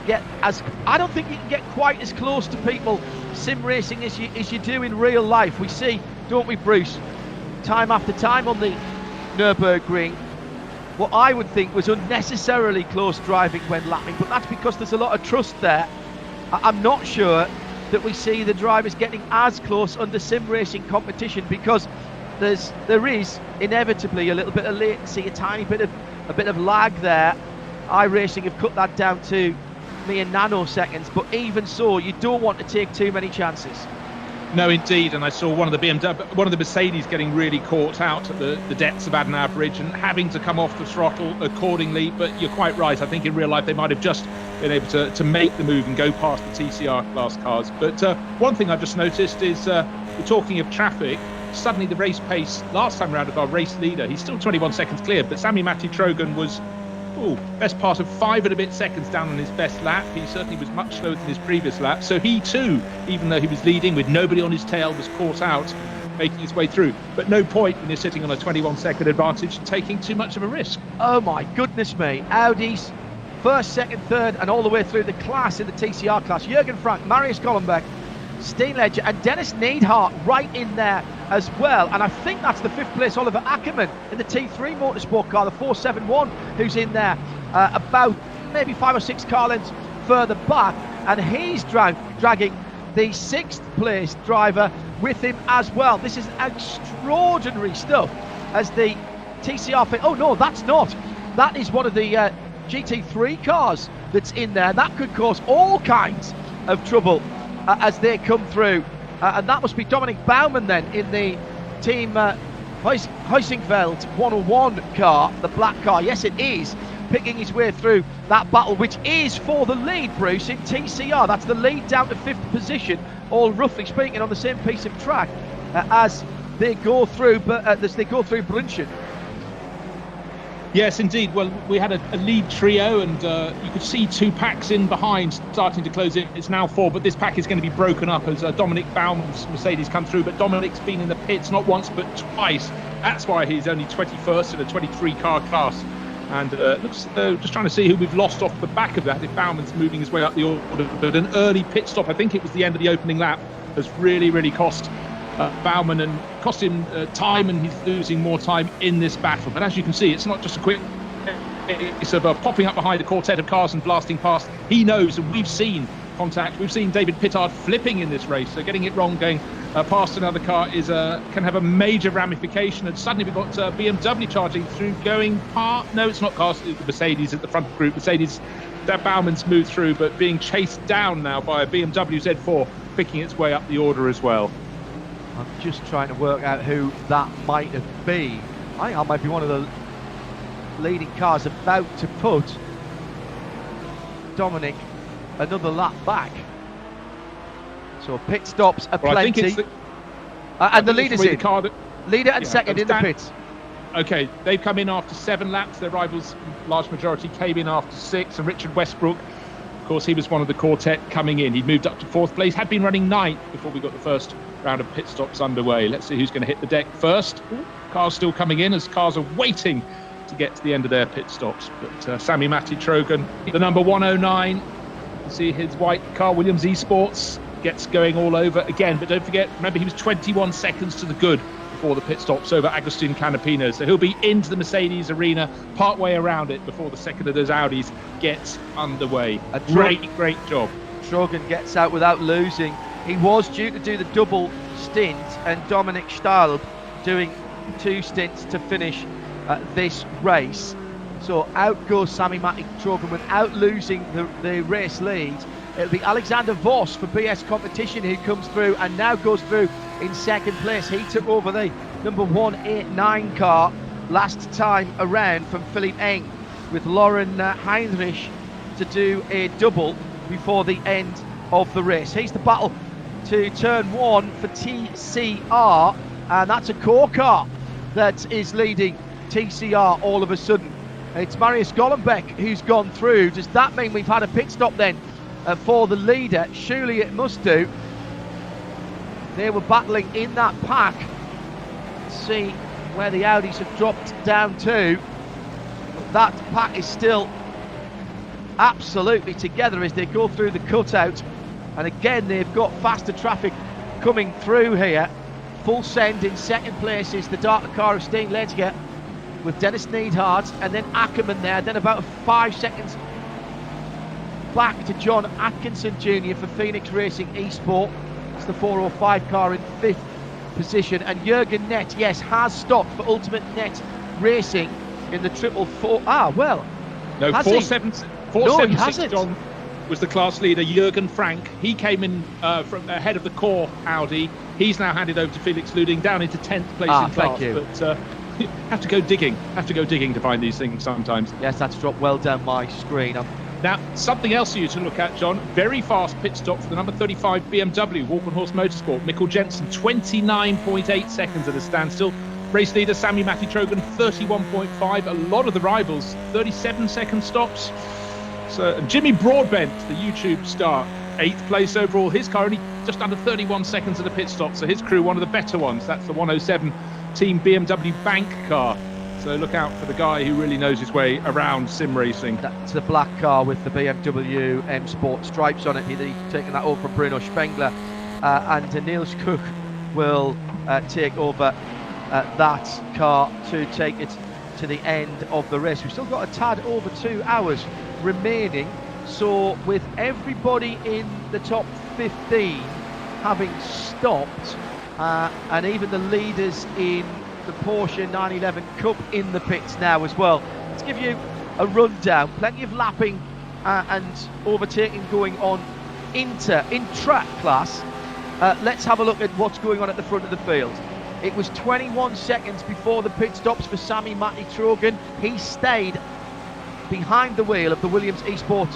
get I don't think you can get quite as close to people sim racing as you do in real life. We see, don't we, Bruce, time after time on the Nürburgring, what I would think was unnecessarily close driving when lapping, but that's because there's a lot of trust there. I'm not sure that we see the drivers getting as close under sim racing competition, because there is inevitably a little bit of latency, a tiny bit of lag there. iRacing have cut that down to mere nanoseconds, but even so, you don't want to take too many chances. No, indeed, and I saw one of the Mercedes getting really caught out at the depths of Adenauer Bridge and having to come off the throttle accordingly. But you're quite right. I think in real life they might have just been able to make the move and go past the TCR class cars. But one thing I've just noticed is we're talking of traffic. Suddenly the race pace last time round of our race leader, he's still 21 seconds clear, but Sami Matti-Trojan was best part of 5 and a bit seconds down on his best lap. He certainly was much slower than his previous lap. So he too, even though he was leading with nobody on his tail, was caught out, making his way through. But no point when you're sitting on a 21-second advantage taking too much of a risk. Oh my goodness me. Audi's first, second, third, and all the way through the class in the TCR class. Jürgen Frank, Marius Kollenbeck, Steen Ledger, and Dennis Neidhart right in there as well. And I think that's the 5th place Oliver Ackerman in the T3 Motorsport car, the 471, who's in there about maybe 5 or 6 car lengths further back, and he's dragging the 6th place driver with him as well. This is extraordinary stuff as the TCR oh no, that's not, that is one of the GT3 cars that's in there. That could cause all kinds of trouble as they come through, and that must be Dominic Baumann then in the team Heusingfeld 101 car, the black car. Yes, it is, picking his way through that battle, which is for the lead, Bruce, in TCR. That's the lead down to 5th position, all roughly speaking on the same piece of track as they go through Brunchen. Yes, indeed. Well, we had a lead trio, and you could see 2 packs in behind starting to close in. It's now 4, but this pack is going to be broken up as Dominic Baumann's Mercedes come through. But Dominic's been in the pits not once but twice. That's why he's only 21st in a 23-car class. And looks just trying to see who we've lost off the back of that, if Baumann's moving his way up the order. But an early pit stop, I think it was the end of the opening lap, has really cost Baumann and cost him time, and he's losing more time in this battle. But as you can see, it's not just a quick case of popping up behind a quartet of cars and blasting past. He knows, and we've seen contact. We've seen David Pittard flipping in this race, so getting it wrong, going past another car is can have a major ramification. And suddenly we've got BMW charging through, going past. No, it's not cars. The Mercedes at the front of the group. Mercedes, that Baumann's moved through, but being chased down now by a BMW Z4, picking its way up the order as well. I'm just trying to work out who that might have been. I think that might be one of the leading cars about to put Dominic another lap back. So pit stops are plenty. I think it's and the leader's in. Leader and second in the pits. Okay, they've come in after 7 laps. Their rivals, large majority, came in after 6. And Richard Westbrook, of course, he was one of the quartet coming in. He'd moved up to 4th place, had been running 9th before we got the first round of pit stops underway. Let's see who's going to hit the deck first. Cars still coming in as cars are waiting to get to the end of their pit stops. But Sami Matti Trogan, the number 109, you see his white car, Williams Esports, gets going all over again. But don't forget, remember, he was 21 seconds to the good before the pit stops over Agustin Canapino. So he'll be into the Mercedes arena, part way around it before the second of those Audis gets underway. A great job. Trogan gets out without losing. He was due to do the double stint, and Dominic Stahl doing 2 stints to finish this race. So out goes Sami Matti Trogan without losing the race lead. It'll be Alexander Voss for BS Competition who comes through and now goes through in 2nd place. He took over the number 189 car last time around from Philippe Eng, with Lauren Heinrich to do a double before the end of the race. Here's the battle to turn 1 for TCR, and that's a core car that is leading TCR all of a sudden. It's Marius Gollenbeck who's gone through. Does that mean we've had a pit stop then for the leader? Surely it must do. They were battling in that pack. Let's see where the Audis have dropped down to. That pack is still absolutely together as they go through the cutout, and again they've got faster traffic coming through here. Full send in 2nd place is the darker car of Steen Ledger with Dennis Neidhart, and then Ackerman there, then about 5 seconds back to John Atkinson Jr. for Phoenix Racing Esport. It's the 405 car in 5th position, and Jürgen Nett, yes, has stopped for Ultimate Net Racing in the 444. No, 476 John was the class leader. Jürgen Frank, he came in from ahead of the core Audi. He's now handed over to Felix Luding down into 10th place in class. Thank you. But have to go digging to find these things sometimes. Yes, that's dropped well down my screen. Now, something else for you to look at, John. Very fast pit stop for the number 35 BMW, Walkenhorst Motorsport. Mikkel Jensen, 29.8 seconds at a standstill. Race leader Sami Matti Trogan, 31.5. A lot of the rivals, 37-second stops. So Jimmy Broadbent, the YouTube star, 8th place overall. His car only just under 31 seconds at a pit stop. So his crew, one of the better ones. That's the 107 Team BMW Bank car. So look out for the guy who really knows his way around sim racing. That's the black car with the BMW M Sport stripes on it. He's taken that over from Bruno Spengler, and Niels Cook will take over that car to take it to the end of the race. We've still got a tad over 2 hours remaining, so with everybody in the top 15 having stopped, and even the leaders in the Porsche 911 Cup in the pits now as well. Let's give you a rundown. Plenty of lapping and overtaking going on in track class. Let's have a look at what's going on at the front of the field. It was 21 seconds before the pit stops for Sami Matti-Trogen. He stayed behind the wheel of the Williams eSport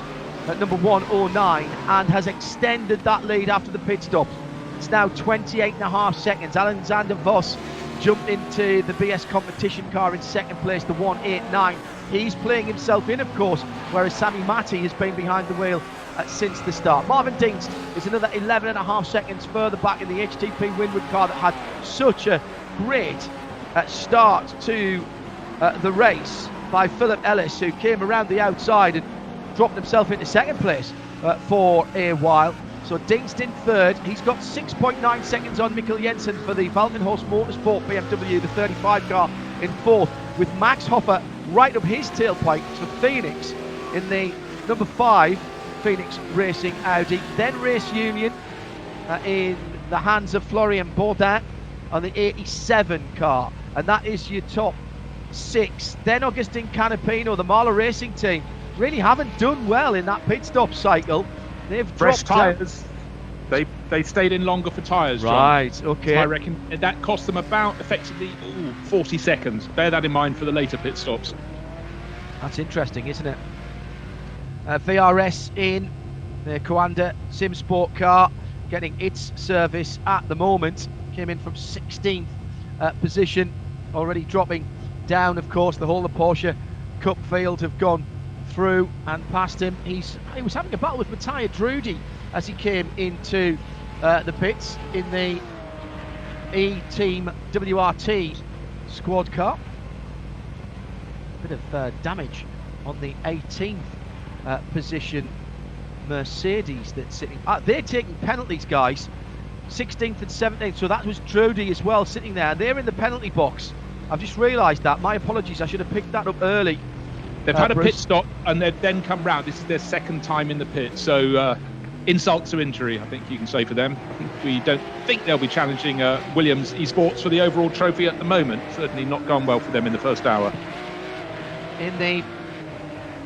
at number 109 and has extended that lead after the pit stops. It's now 28.5 seconds. Alexander Voss jumped into the BS competition car in second place, the 189. He's playing himself in, of course, whereas Sami Matti has been behind the wheel since the start. Marvin Dingst is another 11.5 seconds further back in the HTP Winwood car that had such a great start to the race by Philip Ellis, who came around the outside and dropped himself into second place for a while. So Dingst in third. He's got 6.9 seconds on Mikkel Jensen for the Walkenhorst Motorsport BMW, the 35 car, in fourth, with Max Hoffer right up his tailpipe for Phoenix in the number 5 Phoenix Racing Audi. Then Race Union in the hands of Florian Baudin on the 87 car, and that is your top 6. Then Augustin Canapino, the Marla Racing team, really haven't done well in that pit stop cycle. They've fresh dropped tyres. They stayed in longer for tyres, John. Right, okay. So I reckon that cost them about effectively 40 seconds. Bear that in mind for the later pit stops. That's interesting, isn't it? VRS in the Coanda Sim Sport car, getting its service at the moment. Came in from 16th position, already dropping down, of course. The whole of the Porsche Cup field have gone through and past him. He was having a battle with Matthias Drudi as he came into the pits in the E-Team WRT squad car. Bit of damage on the 18th position Mercedes that's sitting. They're taking penalties, guys. 16th and 17th, so that was Drudi as well sitting there. They're in the penalty box. I've just realised that. My apologies, I should have picked that up early. They've had a Bruce. pit stop and they've then come round. This is their second time in the pit, so insult to injury, I think you can say for them. I think we don't think they'll be challenging Williams eSports for the overall trophy at the moment. Certainly not gone well for them in the first hour. In the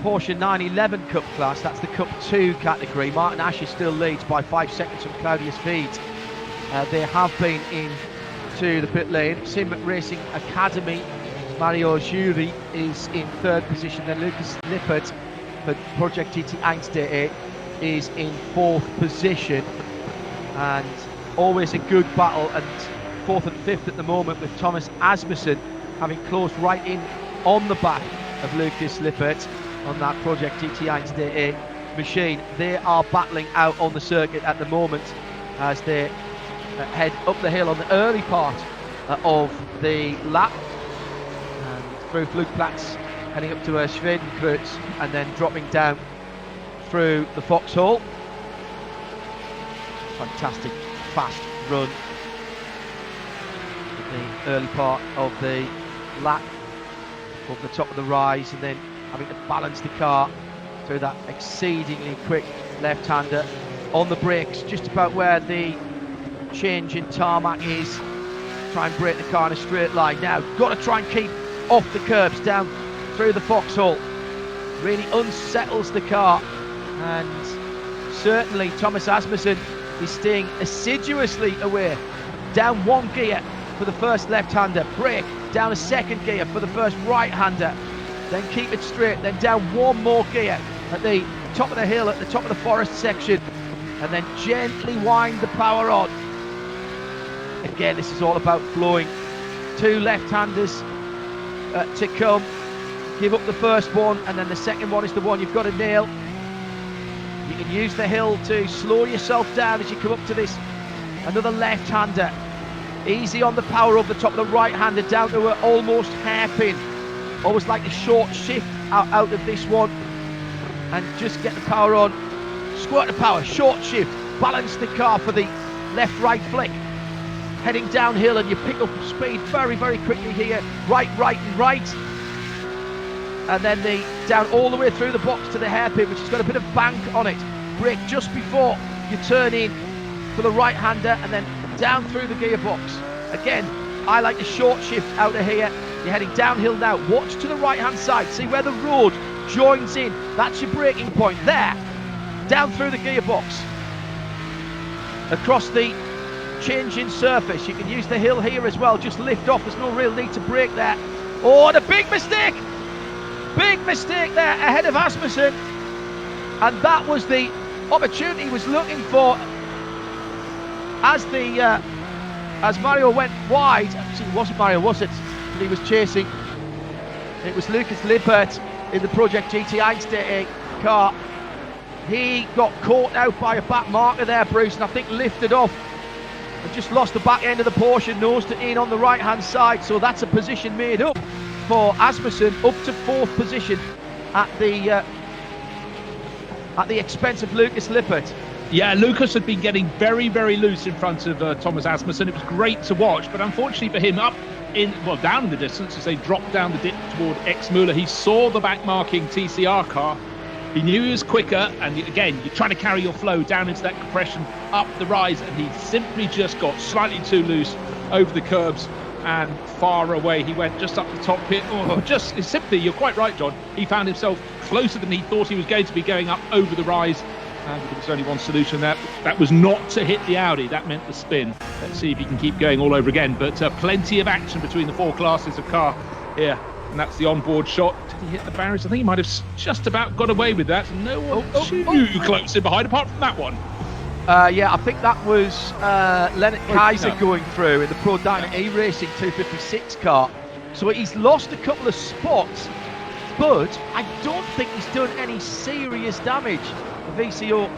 Porsche 911 Cup class, that's the Cup 2 category, Martin Asher still leads by 5 seconds from Claudius Veed. They have been into the pit lane. Sim Racing Academy, Mario Jury is in third position, then Lucas Lippert for Project GT1.de is in fourth position, and always a good battle, and fourth and fifth at the moment, with Thomas Asmussen having closed right in on the back of Lucas Lippert on that Project GT1.de machine. They are battling out on the circuit at the moment as they head up the hill on the early part of the lap, and through Flugplatz, heading up to Schwedenkreuz, and then dropping down through the Foxhole. Fantastic fast run in the early part of the lap, up the top of the rise, and then having to balance the car through that exceedingly quick left-hander on the brakes, just about where the change in tarmac is. Try and brake the car in a straight line. Now, got to try and keep off the curbs down through the Foxhole. Really unsettles the car, and certainly Thomas Asmussen is staying assiduously away. Down one gear for the first left-hander, brake, down a second gear for the first right-hander, then keep it straight, then down one more gear at the top of the hill, at the top of the forest section, and then gently wind the power on. Again, this is all about flowing. Two left-handers to come. Give up the first one, and then the second one is the one you've got to nail. You can use the hill to slow yourself down as you come up to this. Another left-hander. Easy on the power over the top of the right-hander, down to an almost hairpin. Always like a short shift out of this one, and just get the power on. Squirt the power, short shift, balance the car for the left-right flick. Heading downhill, and you pick up speed very, very quickly here. Right, and right. and then down all the way through the box to the hairpin, which has got a bit of bank on it. Brake just before you turn in for the right-hander, and then down through the gearbox. Again, I like a short shift out of here. You're heading downhill now. Watch to the right-hand side. See where the road joins in. That's your braking point there. Down through the gearbox. Across the changing surface. You can use the hill here as well. Just lift off. There's no real need to brake there. Oh, and a big mistake! Big mistake there ahead of Asmussen. And that was the opportunity he was looking for as Mario went wide. Actually, it wasn't Mario, was it? But he was chasing. It was Lucas Lippert in the Project GT Einstein car. He got caught out by a back marker there, Bruce, and I think lifted off and just lost the back end of the Porsche, nosed it in on the right hand side. So that's a position made up for Asmussen, up to 4th position at the expense of Lucas Lippert. Yeah, Lucas had been getting very, very loose in front of Thomas Asmussen. It was great to watch, but unfortunately for him, down in the distance as they dropped down the dip toward X-Müller, he saw the back-marking TCR car. He knew he was quicker, and again, you're trying to carry your flow down into that compression, up the rise, and he simply just got slightly too loose over the curbs, and far away he went, just up the top pit. Simply, you're quite right, John. He found himself closer than he thought he was going to be, going up over the rise. And there was only one solution there. That was not to hit the Audi. That meant the spin. Let's see if he can keep going all over again. But plenty of action between the 4 classes of car here. And that's the onboard shot. Did he hit the barriers? I think he might have just about got away with that. No one too close in behind, apart from that one. Yeah, I think that was Leonard Kaiser going through in the Pro Dyna E-Racing 256 car. So he's lost a couple of spots, but I don't think he's done any serious damage. The VCO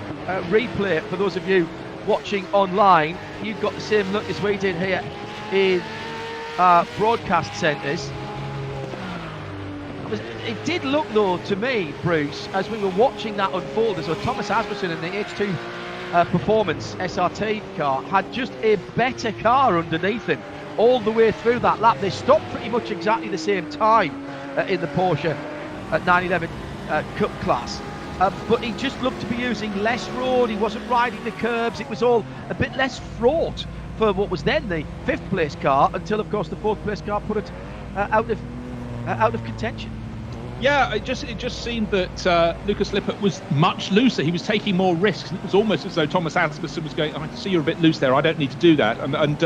replay, for those of you watching online, you've got the same look as we did here in broadcast centres. It did look, though, to me, Bruce, as we were watching that unfold, as though Thomas Asmussen in the H2 Performance SRT car had just a better car underneath him all the way through that lap. They stopped pretty much exactly the same time in the Porsche 911 Cup class. But he just looked to be using less road. He wasn't riding the curbs. It was all a bit less fraught for what was then the 5th place car, until, of course, the 4th place car put it out of contention. Yeah, it just seemed that Lucas Lippert was much looser. He was taking more risks. It was almost as though Thomas Asmussen was going, I can see you're a bit loose there. I don't need to do that. And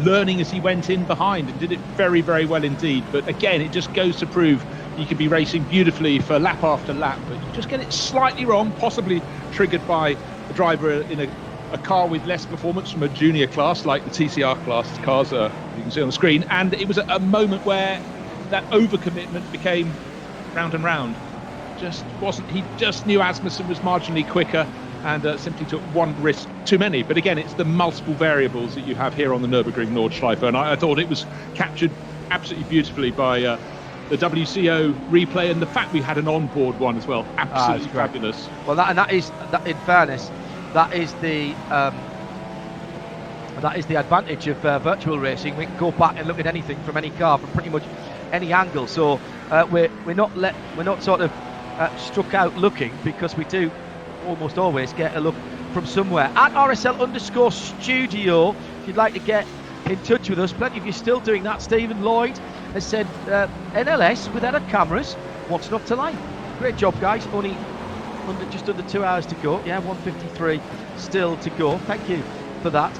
learning as he went in behind, and did it very, very well indeed. But again, it just goes to prove you can be racing beautifully for lap after lap, but you just get it slightly wrong, possibly triggered by a driver in a car with less performance from a junior class like the TCR class cars you can see on the screen. And it was a moment where that overcommitment became round and round. He just knew Asmussen was marginally quicker, and simply took one risk too many. But again, it's the multiple variables that you have here on the Nürburgring Nordschleife, and I thought it was captured absolutely beautifully by the WCO replay, and the fact we had an onboard one as well. Absolutely fabulous. Well, that is in fairness, that is the advantage of virtual racing. We can go back and look at anything from any car from pretty much any angle. So we're not sort of struck out looking, because we do almost always get a look from somewhere. At RSL_studio, if you'd like to get in touch with us, plenty of you still doing that. Stephen Lloyd has said NLS without cameras, what's not to like? Great job, guys. Only just under 2 hours to go. Yeah, 1:53 still to go. Thank you for that.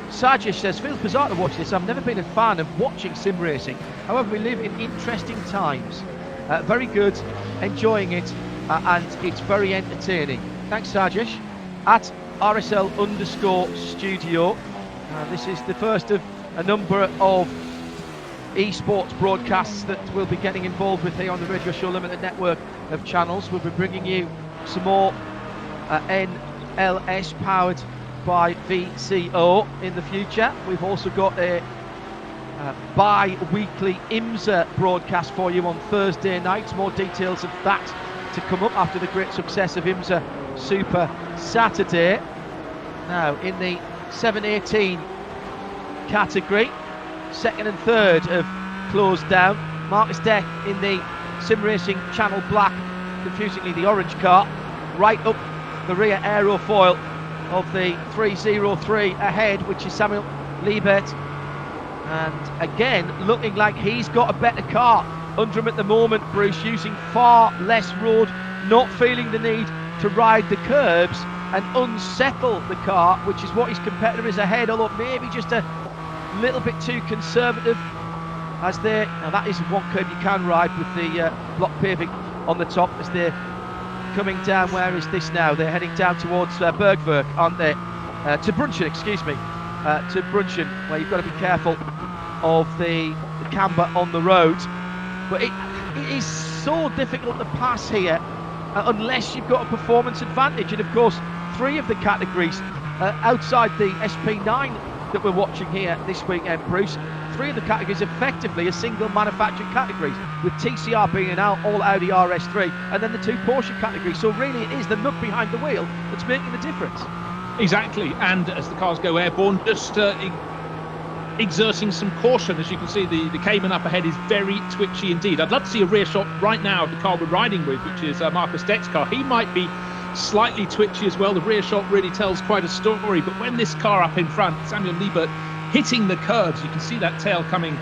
Sajesh says, feels bizarre to watch this. I've never been a fan of watching sim racing. However, we live in interesting times. Very good, enjoying it, and it's very entertaining. Thanks, Sajesh. At RSL_studio. This is the first of a number of esports broadcasts that we'll be getting involved with here on the Radio Show Limited network of channels. We'll be bringing you some more NLS powered by VCO in the future. We've also got a bi-weekly IMSA broadcast for you on Thursday nights. More details of that to come up after the great success of IMSA Super Saturday. Now, in the 718 category, second and third have closed down. Marcus Deck in the Sim Racing Channel Black, confusingly the orange car, right up the rear aerofoil of the 303 ahead, which is Samuel Liebert. And again, looking like he's got a better car under him at the moment, Bruce, using far less road, not feeling the need to ride the curbs and unsettle the car, which is what his competitor is ahead, although maybe just a little bit too conservative. As they, now that is one curb you can ride with the block paving on the top, as they're coming down. Where is this now? They're heading down towards Bergwerk, aren't they? To Brunchen, excuse me. To Brunchen, where you've got to be careful of the camber on the road. But it is so difficult to pass here unless you've got a performance advantage. And of course, 3 of the categories outside the SP9 that we're watching here this weekend, Bruce, 3 of the categories effectively are single manufactured categories, with TCR being an all Audi RS3 and then the 2 Porsche categories. So really it is the nut behind the wheel that's making the difference. Exactly, and as the cars go airborne, just exerting some caution. As you can see, the Cayman up ahead is very twitchy indeed. I'd love to see a rear shot right now of the car we're riding with, which is Marcus Deck's car. He might be slightly twitchy as well. The rear shot really tells quite a story, but when this car up in front, Samuel Liebert hitting the curbs, you can see that tail coming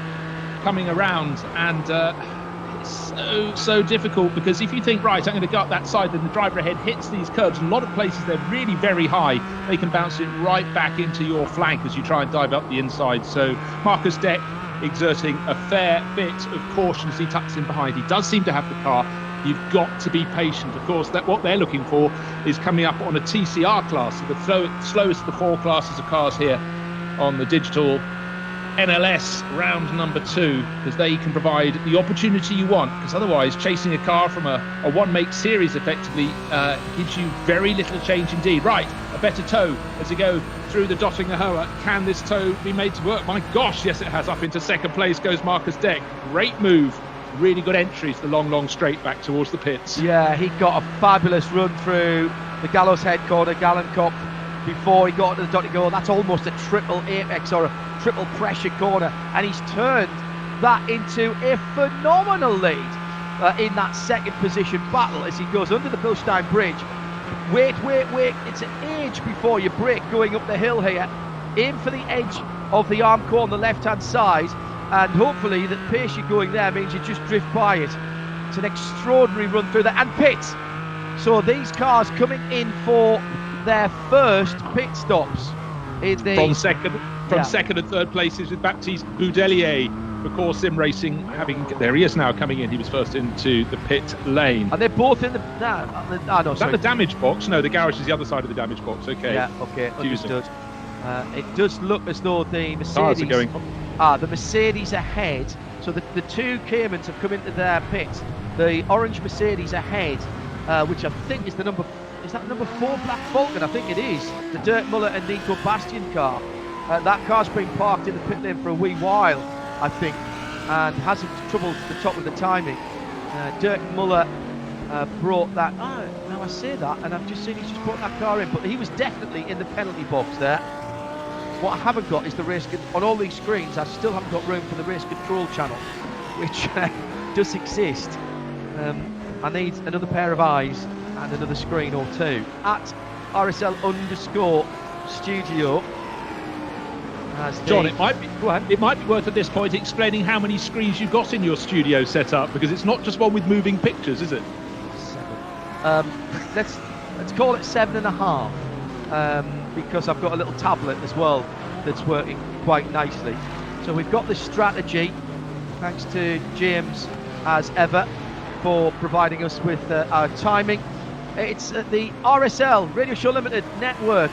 around, and it's so difficult, because if you think, right, I'm going to go up that side, then the driver ahead hits these curbs. In a lot of places they're really very high, they can bounce it right back into your flank as you try and dive up the inside. So Marcus Deck exerting a fair bit of caution as he tucks in behind. He does seem to have the car. You've got to be patient. Of course, that what they're looking for is coming up on a TCR class, so the slowest of the 4 classes of cars here on the digital NLS round number 2, because they can provide the opportunity you want, because otherwise chasing a car from a one-make series effectively gives you very little change indeed. Right, a better tow as you go through the Dottinger Hoa. Can this tow be made to work? My gosh, yes it has. Up into second place goes Marcus Deck. Great move. Really good entry to the long straight back towards the pits. Yeah, he got a fabulous run through the Gallows Head corner, Gallenkopf, before he got to the Dottinger Hoa. That's almost a triple apex or a triple pressure corner, and he's turned that into a phenomenal lead in that second position battle as he goes under the Bilstein Bridge. Wait, it's an age before you brake going up the hill here. Aim for the edge of the Armco on the left hand side, and hopefully the pace you're going there means you just drift by it. It's an extraordinary run through there, and pits. So these cars coming in for their first pit stops in the from second and third places, with Baptiste Boudelier for Core Sim Racing there he is now coming in. He was first into the pit lane. Are they both in the is that the damage box? No, the garage is the other side of the damage box. Okay. Yeah, okay, understood. It does look as though the Mercedes cars are going the Mercedes ahead, so the 2 Caymans have come into their pit. The orange Mercedes ahead, which I think is the number 4 Black Falcon? I think it is. The Dirk Muller and Nico Bastian car. That car's been parked in the pit lane for a wee while, I think, and hasn't troubled the top with the timing. Dirk Muller brought that. Now I say that, and I've just seen he's just brought that car in, but he was definitely in the penalty box there. What I haven't got is the race on all these screens. I still haven't got room for the race control channel, which does exist. I need another pair of eyes and another screen or 2 at RSL_studio. John, it might be worth at this point explaining how many screens you've got in your studio set up, because it's not just one with moving pictures, is it? 7. Let's call it 7.5, because I've got a little tablet as well that's working quite nicely. So we've got the strategy, thanks to James as ever for providing us with our timing. It's the RSL Radio Show Limited network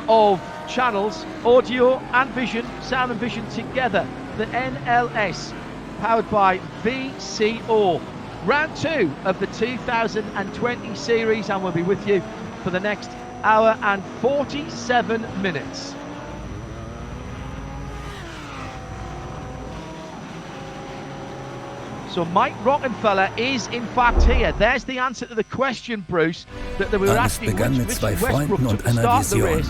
of channels, audio and vision, sound and vision together. The NLS, powered by VCO. Round 2 of the 2020 series, and we'll be with you for the next hour and 47 minutes. So Mike Rockenfeller is in fact here. There's the answer to the question, Bruce, that we were asking. Alles begann mit 2 Freunden und einer Vision.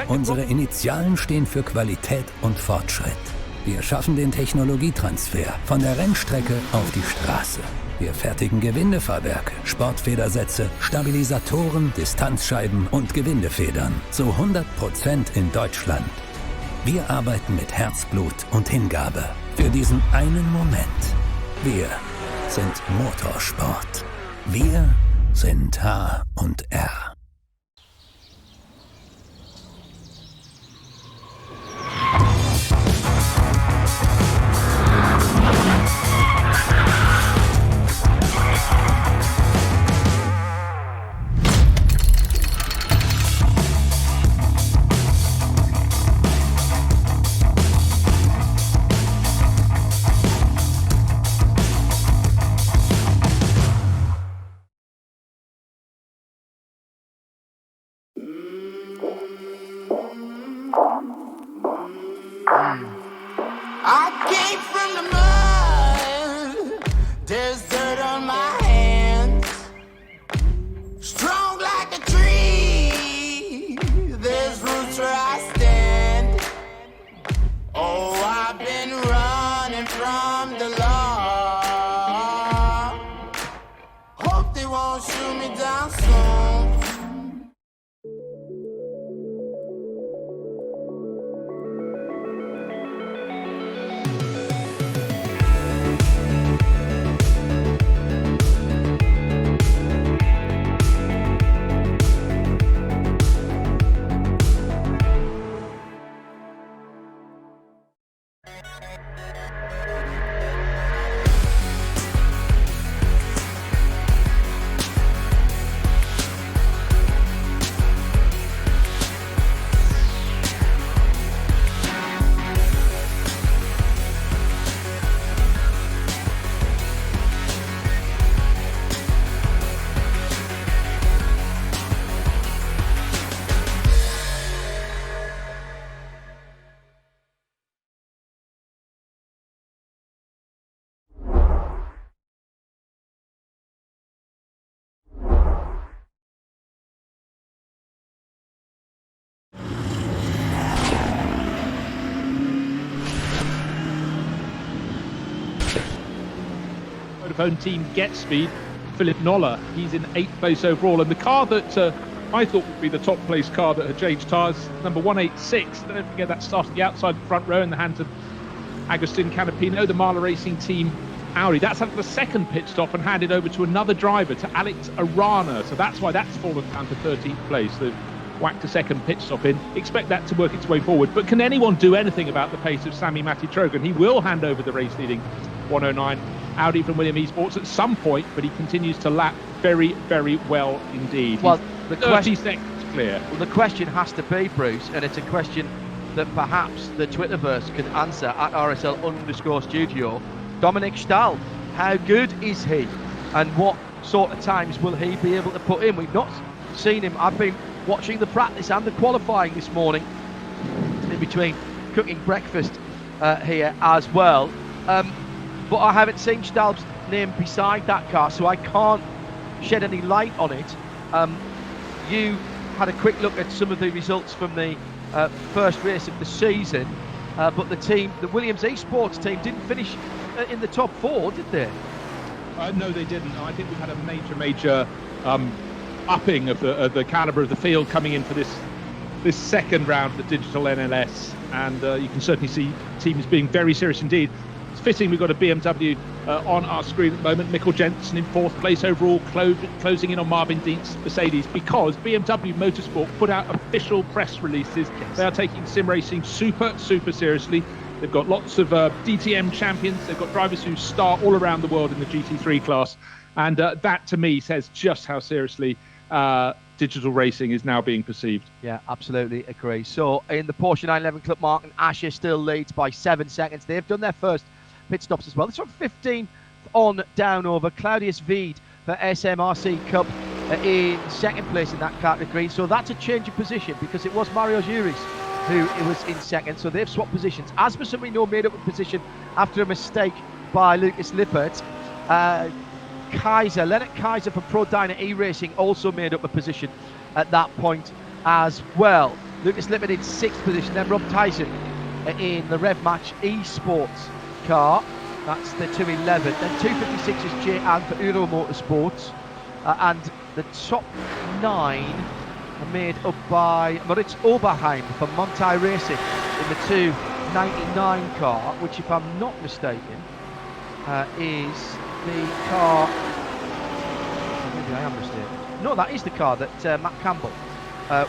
Unsere Initialen stehen für Qualität und Fortschritt. Wir schaffen den Technologietransfer von der Rennstrecke auf die Straße. Wir fertigen Gewindefahrwerke, Sportfedersätze, Stabilisatoren, Distanzscheiben und Gewindefedern. Zu 100% in Deutschland. Wir arbeiten mit Herzblut und Hingabe für diesen einen Moment. Wir sind Motorsport. Wir sind H&R. I came from the mud, there's dirt on my hands. Strong like a tree, there's roots where I stand. Oh, I've been running from the law. Hope they won't shoot me down soon. Vodafone team get speed, Philip Noller. He's in 8th place overall, and the car that I thought would be the top place car that had changed tyres, number 186. Don't forget that started the outside front row in the hands of Agustin Canapino, the Mahler Racing Team Audi. That's had the second pit stop and handed over to another driver, to Alex Arana. So that's why that's fallen down to 13th place. They've whacked a second pit stop in. Expect that to work its way forward. But can anyone do anything about the pace of Sami Matti-Trogan? He will hand over the race leading 109 Audi from William Esports at some point, but he continues to lap very, very well indeed. Well, the 30 seconds clear. Well, the question has to be, Bruce, and it's a question that perhaps the Twitterverse can answer at RSL_studio. Dominic Stahl, how good is he, and what sort of times will he be able to put in? We've not seen him. I've been watching the practice and the qualifying this morning, in between cooking breakfast here as well. But I haven't seen Stahl's name beside that car, so I can't shed any light on it. You had a quick look at some of the results from the first race of the season, but the Williams Esports team didn't finish in the top 4, did they? No, they didn't. I think we've had a major upping of the calibre of the field coming in for this second round of the digital NLS, and you can certainly see teams being very serious indeed. It's fitting we've got a BMW on our screen at the moment. Mikkel Jensen in 4th place overall, closing in on Marvin Dienst's Mercedes, because BMW Motorsport put out official press releases. Yes. They are taking sim racing super seriously. They've got lots of DTM champions. They've got drivers who start all around the world in the GT3 class. And that, to me, says just how seriously digital racing is now being perceived. Yeah, absolutely agree. So in the Porsche 911 Club, Martin Asher still leads by 7 seconds. They've done their first pit stops as well. This one 15th on down over. Claudius Wied for SMRC Cup in 2nd place in that category. So that's a change of position, because it was Mario Juris who was in 2nd. So they've swapped positions. Asmussen, we know, made up a position after a mistake by Lucas Lippert. Leonard Kaiser for Pro Dyna E-Racing also made up a position at that point as well. Lucas Lippert in 6th position, then Rob Tyson in the Rev Match Esports car. That's the 211. Then 256 is J-An for Euro Motorsports. And the top 9 are made up by Moritz Oberheim for Montai Racing in the 299 car, which, if I'm not mistaken, is the car. Maybe I am mistaken. No, that is the car that Matt Campbell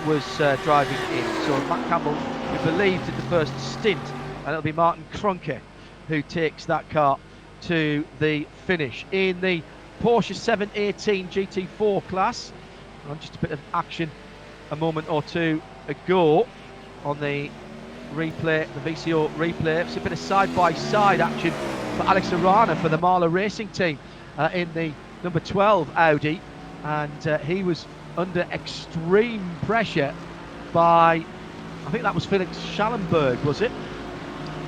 was driving in. So Matt Campbell, we believe, did the first stint, and it'll be Martin Kroenke who takes that car to the finish. In the Porsche 718 GT4 class, and just a bit of action a moment or two ago on the replay, the VCO replay. It's a bit of side-by-side action for Alex Arana for the Marla Racing team in the number 12 Audi, and he was under extreme pressure by, I think that was Felix Schallenberg, was it?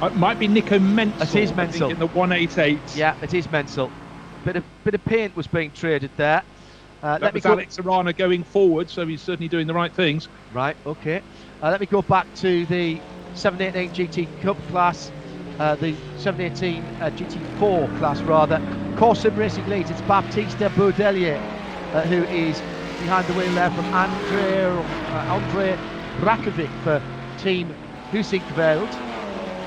It might be Nico Menzel. It is Menzel. In the 188. Yeah, it is Menzel. Bit of paint was being traded there. That was Alex Arana going forward, so he's certainly doing the right things. Right, okay. Let me go back to the 718 GT Cup class, the 718 GT4 class rather. Corsim Racing leads, it's Baptiste Baudelier who is behind the wheel there from Andre Brakovic for Team Husinkveld.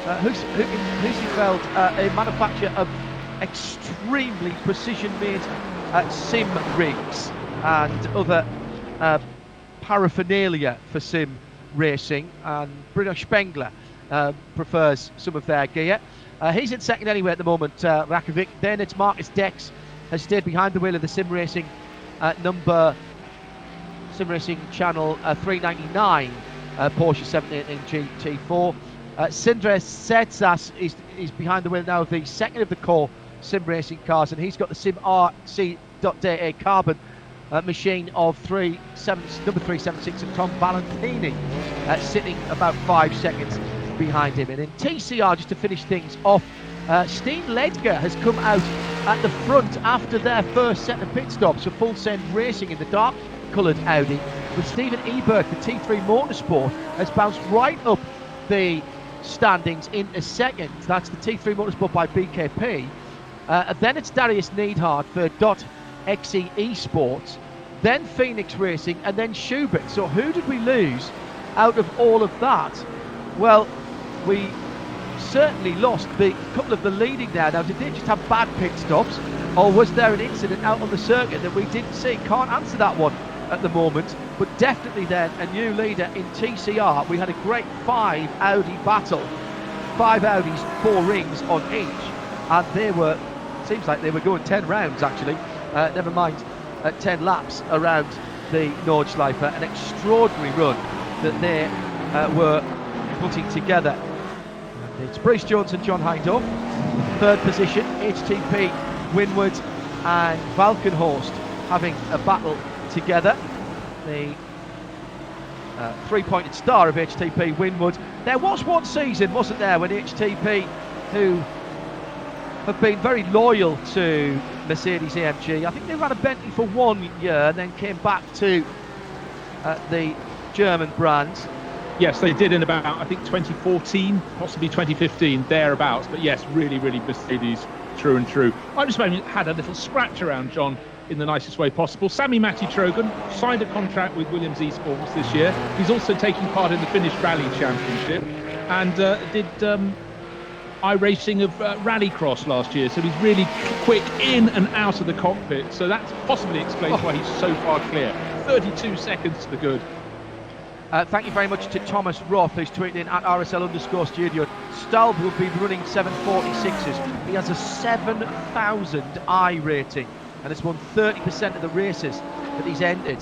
Husinkveld, a manufacturer of extremely precision-made sim rigs and other paraphernalia for sim racing, and Bruno Spengler prefers some of their gear. He's in second anyway at the moment, Rakovic. Then it's Marcus Dex has stayed behind the wheel of the sim racing channel 399 Porsche 718 GT4. Sindre Setsas is behind the wheel now of the second of the core sim racing cars, and he's got the Sim RC.DA carbon machine of number 376, and Tom Valentini sitting about 5 seconds behind him. And in TCR, just to finish things off, Steen Ledger has come out at the front after their first set of pit stops for Full Send Racing in the dark coloured Audi, with Stephen Eberg, the T3 Motorsport, has bounced right up the standings in a second. That's the T3 Motorsport by BKP. Then it's Darius Neidhart for .xe Esports, then Phoenix Racing, and then Schubert. So who did we lose out of all of that? Well, we certainly lost a couple of the leading there. Now, did they just have bad pit stops, or was there an incident out on the circuit that we didn't see? Can't answer that one at the moment, but definitely then a new leader in TCR. We had a great 5 Audi battle, 5 Audis, 4 rings on each, and they were, seems like they were going 10 rounds actually, never mind 10 laps around the Nordschleife. An extraordinary run that they were putting together. And it's Bruce Jones and John Hindhaugh, third position, HTP Winward and Valkenhorst having a battle together. The three-pointed star of HTP Winward. There was one season, wasn't there, when HTP, who have been very loyal to Mercedes-AMG, I think they ran a Bentley for 1 year and then came back to the German brands. Yes, they did in about, I think, 2014, possibly 2015, thereabouts. But yes, really, really Mercedes, true and true. I just had a little scratch around, John, in the nicest way possible. Sami Matti-Trogan signed a contract with Williams Esports this year. He's also taking part in the Finnish Rally Championship and did iRacing of Rallycross last year. So he's really quick in and out of the cockpit. So that possibly explains why he's so far clear. 32 seconds to the good. Thank you very much to Thomas Roth, who's tweeted in at RSL_studio. Staub will be running 746s. He has a 7,000 I rating and has won 30% of the races that he's entered.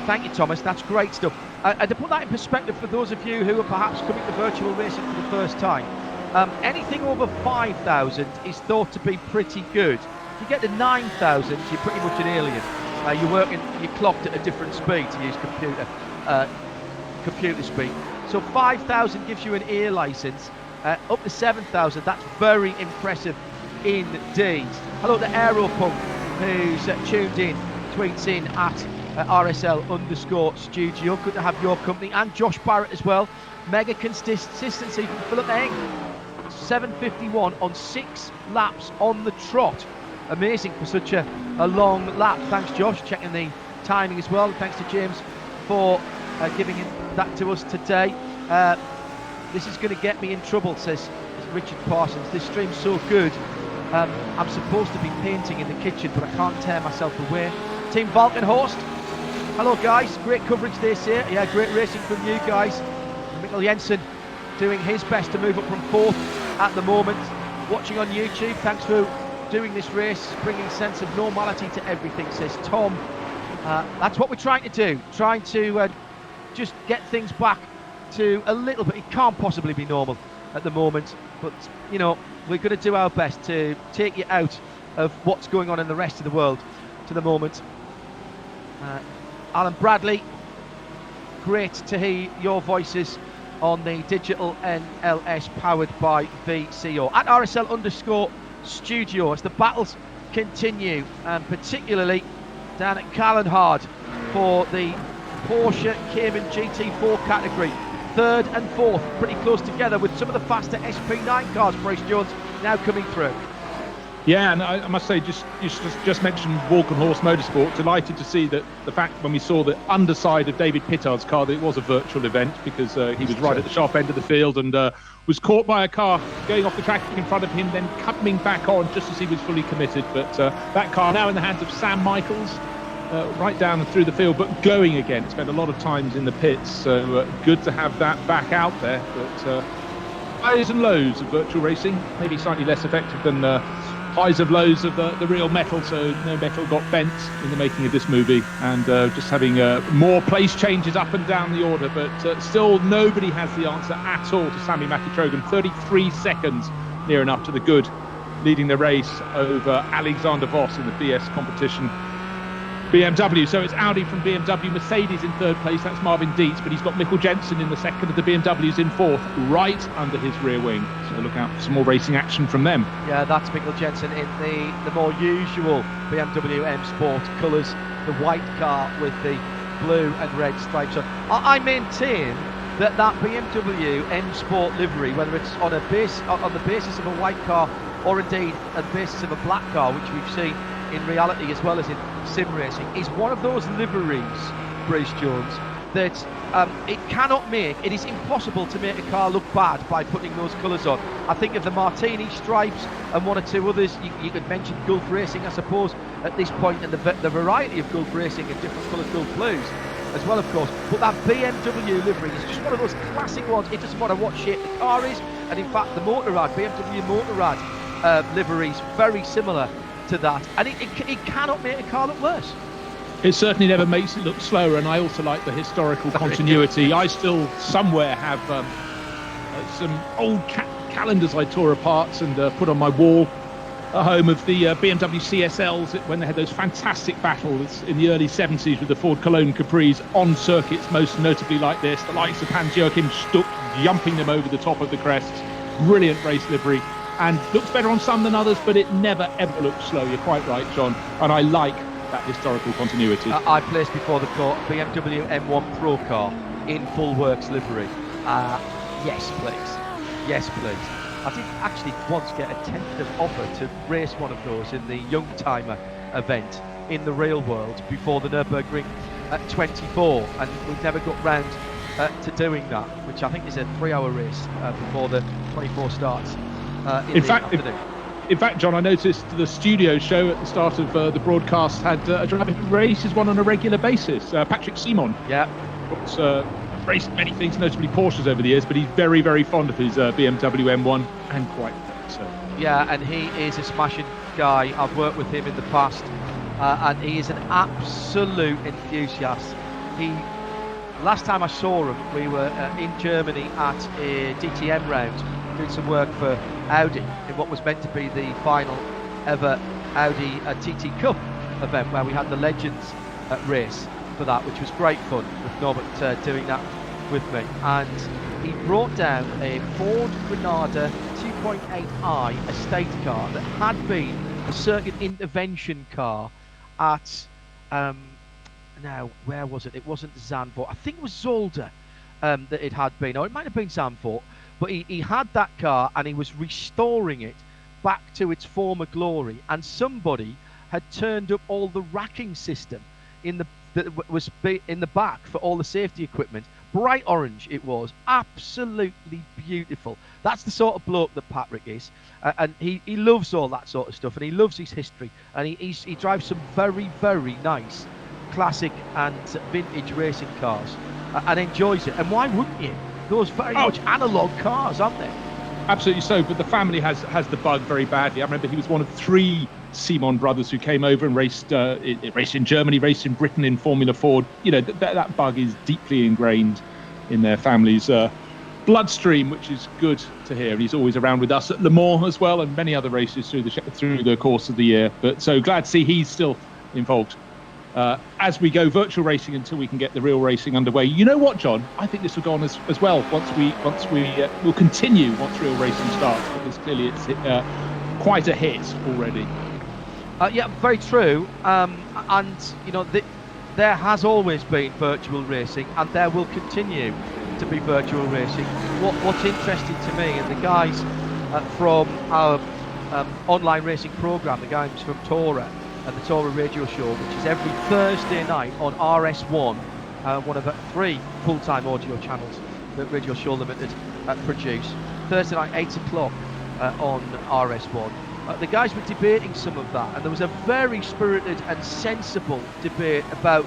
Thank you, Thomas. That's great stuff. And to put that in perspective for those of you who are perhaps coming to virtual racing for the first time, anything over 5,000 is thought to be pretty good. If you get to 9,000, you're pretty much an alien. You're clocked at a different speed, to use computer speak. So 5,000 gives you an A license. Up to 7,000, that's very impressive indeed. Hello to Aeropunk, who's tuned in, tweets in at RSL_studio. Good to have your company, and Josh Barrett as well. Mega consistency from Philip Eng. 7:51 on 6 laps on the trot. Amazing for such a long lap. Thanks, Josh, checking the timing as well. Thanks to James for giving that to us today. This is going to get me in trouble, says Richard Parsons. This stream's so good. I'm supposed to be painting in the kitchen, but I can't tear myself away. Team Valkenhorst, hello guys, great coverage they say. Yeah, great racing from you guys. Mikkel Jensen doing his best to move up from 4th at the moment. Watching on YouTube, thanks for doing this race, bringing a sense of normality to everything, says Tom. That's what we're trying to do, trying to just get things back to a little bit. It can't possibly be normal at the moment, but you know, we're going to do our best to take you out of what's going on in the rest of the world to the moment. Alan Bradley, great to hear your voices on the digital NLS powered by VCO. At RSL_studio as the battles continue, and particularly down at Callenhard for the Porsche Cayman GT4 category. 3rd and 4th pretty close together, with some of the faster SP9 cars, Bryce Jones, now coming through. Yeah, and I must say, you just mentioned Valkenhorst Motorsport. Delighted to see that the fact when we saw the underside of David Pittard's car, that it was a virtual event, because he was right at the sharp end of the field and was caught by a car going off the track in front of him, then coming back on just as he was fully committed. But that car now in the hands of Sam Michaels, right down and through the field, but going again. Spent a lot of times in the pits, so good to have that back out there. But highs and lows of virtual racing, maybe slightly less effective than highs of lows of the real metal, so no metal got bent in the making of this movie, and just having more place changes up and down the order, but still nobody has the answer at all to Sami Mäki-Trogan. 33 seconds near enough to the good, leading the race over Alexander Voss in the BS competition. BMW, so it's Audi from BMW, Mercedes in 3rd place, that's Marvin Dietz, but he's got Mikkel Jensen in the 2nd of the BMWs in 4th, right under his rear wing. So look out for some more racing action from them. Yeah, that's Mikkel Jensen in the more usual BMW M Sport colours, the white car with the blue and red stripes on. I maintain that BMW M Sport livery, whether it's on the basis of a white car or indeed on the basis of a black car, which we've seen in reality as well as in sim racing, is one of those liveries, Bryce Jones, that it is impossible to make a car look bad by putting those colours on. I think of the Martini stripes and one or two others. You could mention Gulf Racing, I suppose, at this point, and the variety of Gulf Racing and different coloured Gulf Blues as well, of course. But that BMW livery is just one of those classic ones. It doesn't matter what shape the car is, and in fact the Motorrad, BMW Motorrad livery is very similar to that, and it cannot make a car look worse. It certainly never makes it look slower, and I also like the historical continuity. I still somewhere have some old calendars I tore apart and put on my wall at home of the BMW CSLs when they had those fantastic battles in the early 70s with the Ford Cologne Capris on circuits, most notably like this, the likes of Hans-Joachim Stuck jumping them over the top of the crests. Brilliant race livery, and looks better on some than others, but it never ever looks slow. You're quite right, John, and I like that historical continuity. I placed before the court BMW M1 Pro car in full works livery. Yes please, yes please. I did actually once get a tentative offer to race one of those in the Young Timer event in the real world before the Nurburgring 24, and we've never got round to doing that, which I think is a 3-hour race before the 24 starts in fact, John, I noticed the studio show at the start of the broadcast had a driver who races one on a regular basis, Patrick Simon. Yeah. Raced many things, notably Porsches over the years, but he's very, very fond of his BMW M1, and quite so. Yeah, and he is a smashing guy. I've worked with him in the past, and he is an absolute enthusiast. Last time I saw him, we were in Germany at a DTM round, doing some work for Audi in what was meant to be the final ever Audi TT Cup event, where we had the Legends race for that, which was great fun with Norbert doing that with me. And he brought down a Ford Granada 2.8i estate car that had been a circuit intervention car at now where was it? It wasn't Zandvoort. I think it was Zolder that it had been, or it might have been Zandvoort. but he had that car and he was restoring it back to its former glory, and somebody had turned up all the racking system in the back for all the safety equipment. Bright orange it was, absolutely beautiful. That's the sort of bloke that Patrick is, and he loves all that sort of stuff, and he loves his history, and he drives some very, very nice classic and vintage racing cars, and enjoys it. And why wouldn't you? Those very much analog cars, aren't they? Absolutely so, but the family has the bug very badly. I remember he was one of 3 Simon brothers who came over and raced in Germany, raced in Britain in Formula Ford. That bug is deeply ingrained in their family's bloodstream, which is good to hear. He's always around with us at Le Mans as well, and many other races through the course of the year. But so glad to see he's still involved. As we go virtual racing until we can get the real racing underway. You know what, John? I think this will go on as well we'll continue once real racing starts, because clearly it's quite a hit already. Yeah, very true. And there has always been virtual racing, and there will continue to be virtual racing. What's interesting to me, and the guys from our online racing program, the guys from Tora and the Tora Radio Show, which is every Thursday night on RS1, one of the 3 full-time audio channels that Radio Show Limited produce. Thursday night, 8 o'clock on RS1. The guys were debating some of that, and there was a very spirited and sensible debate about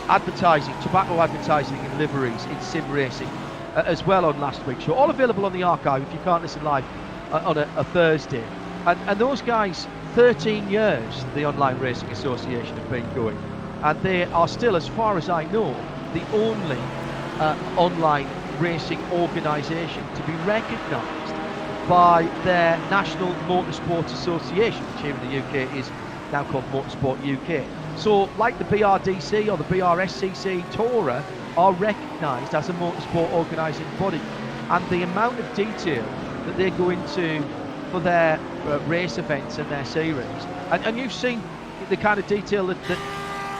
advertising, tobacco advertising in liveries in sim racing as well on last week's show. All available on the archive if you can't listen live on a Thursday. And those guys, 13 years the Online Racing Association have been going, and they are still, as far as I know, the only online racing organisation to be recognised by their National Motorsport Association, which here in the UK is now called Motorsport UK. So like the BRDC or the BRSCC, Tora are recognised as a motorsport organising body, and the amount of detail that they go into for their race events and their series, and you've seen the kind of detail that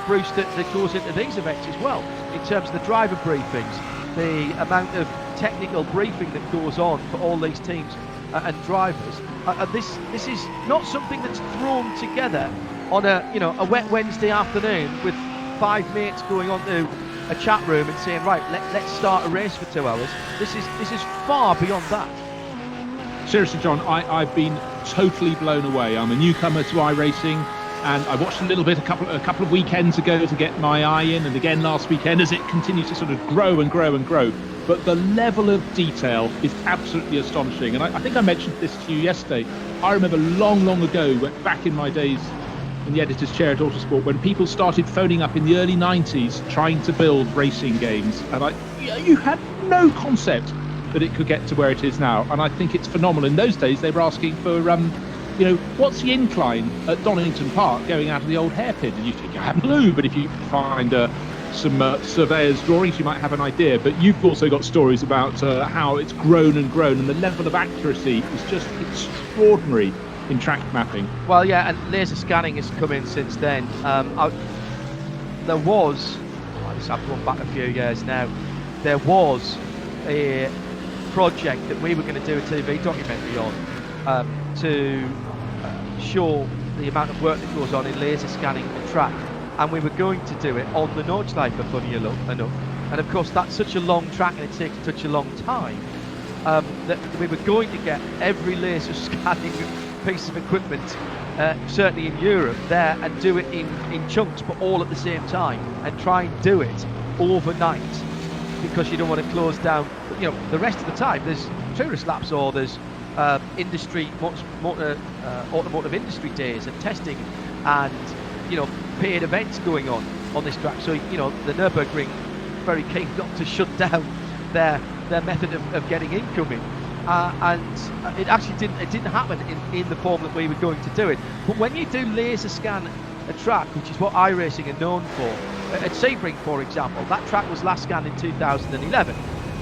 Bruce, that goes into these events as well, in terms of the driver briefings, the amount of technical briefing that goes on for all these teams and drivers. This is not something that's thrown together on a wet Wednesday afternoon with 5 mates going on to a chat room and saying, right, let's start a race for 2 hours. This is far beyond that. Seriously, John, I've been totally blown away. I'm a newcomer to iRacing, and I watched a little bit a couple of weekends ago to get my eye in, and again last weekend as it continues to sort of grow and grow and grow. But the level of detail is absolutely astonishing. And I think I mentioned this to you yesterday. I remember long ago, back in my days in the editor's chair at Autosport, when people started phoning up in the early 90s trying to build racing games, and you had no concept that it could get to where it is now. And I think it's phenomenal. In those days, they were asking for, what's the incline at Donington Park going out of the old hairpin? And you think, I have no clue, but if you find some surveyor's drawings, you might have an idea. But you've also got stories about how it's grown and grown, and the level of accuracy is just extraordinary in track mapping. Well, yeah, and laser scanning has come in since then. There was, I just have to go back a few years now, there was a project that we were going to do a TV documentary on to show the amount of work that goes on in laser scanning the track, and we were going to do it on the Nordschleife, funny enough. And of course that's such a long track and it takes such a long time that we were going to get every laser scanning piece of equipment, certainly in Europe, there, and do it in chunks, but all at the same time, and try and do it overnight, because you don't want to close down, the rest of the time. There's tourist laps, or there's automotive industry days and testing, and paid events going on this track. So the Nürburgring very keen not to shut down their method of getting incoming, and it actually didn't happen in the form that we were going to do it. But when you do laser scan a track, which is what iRacing are known for, at Sebring, for example, that track was last scanned in 2011,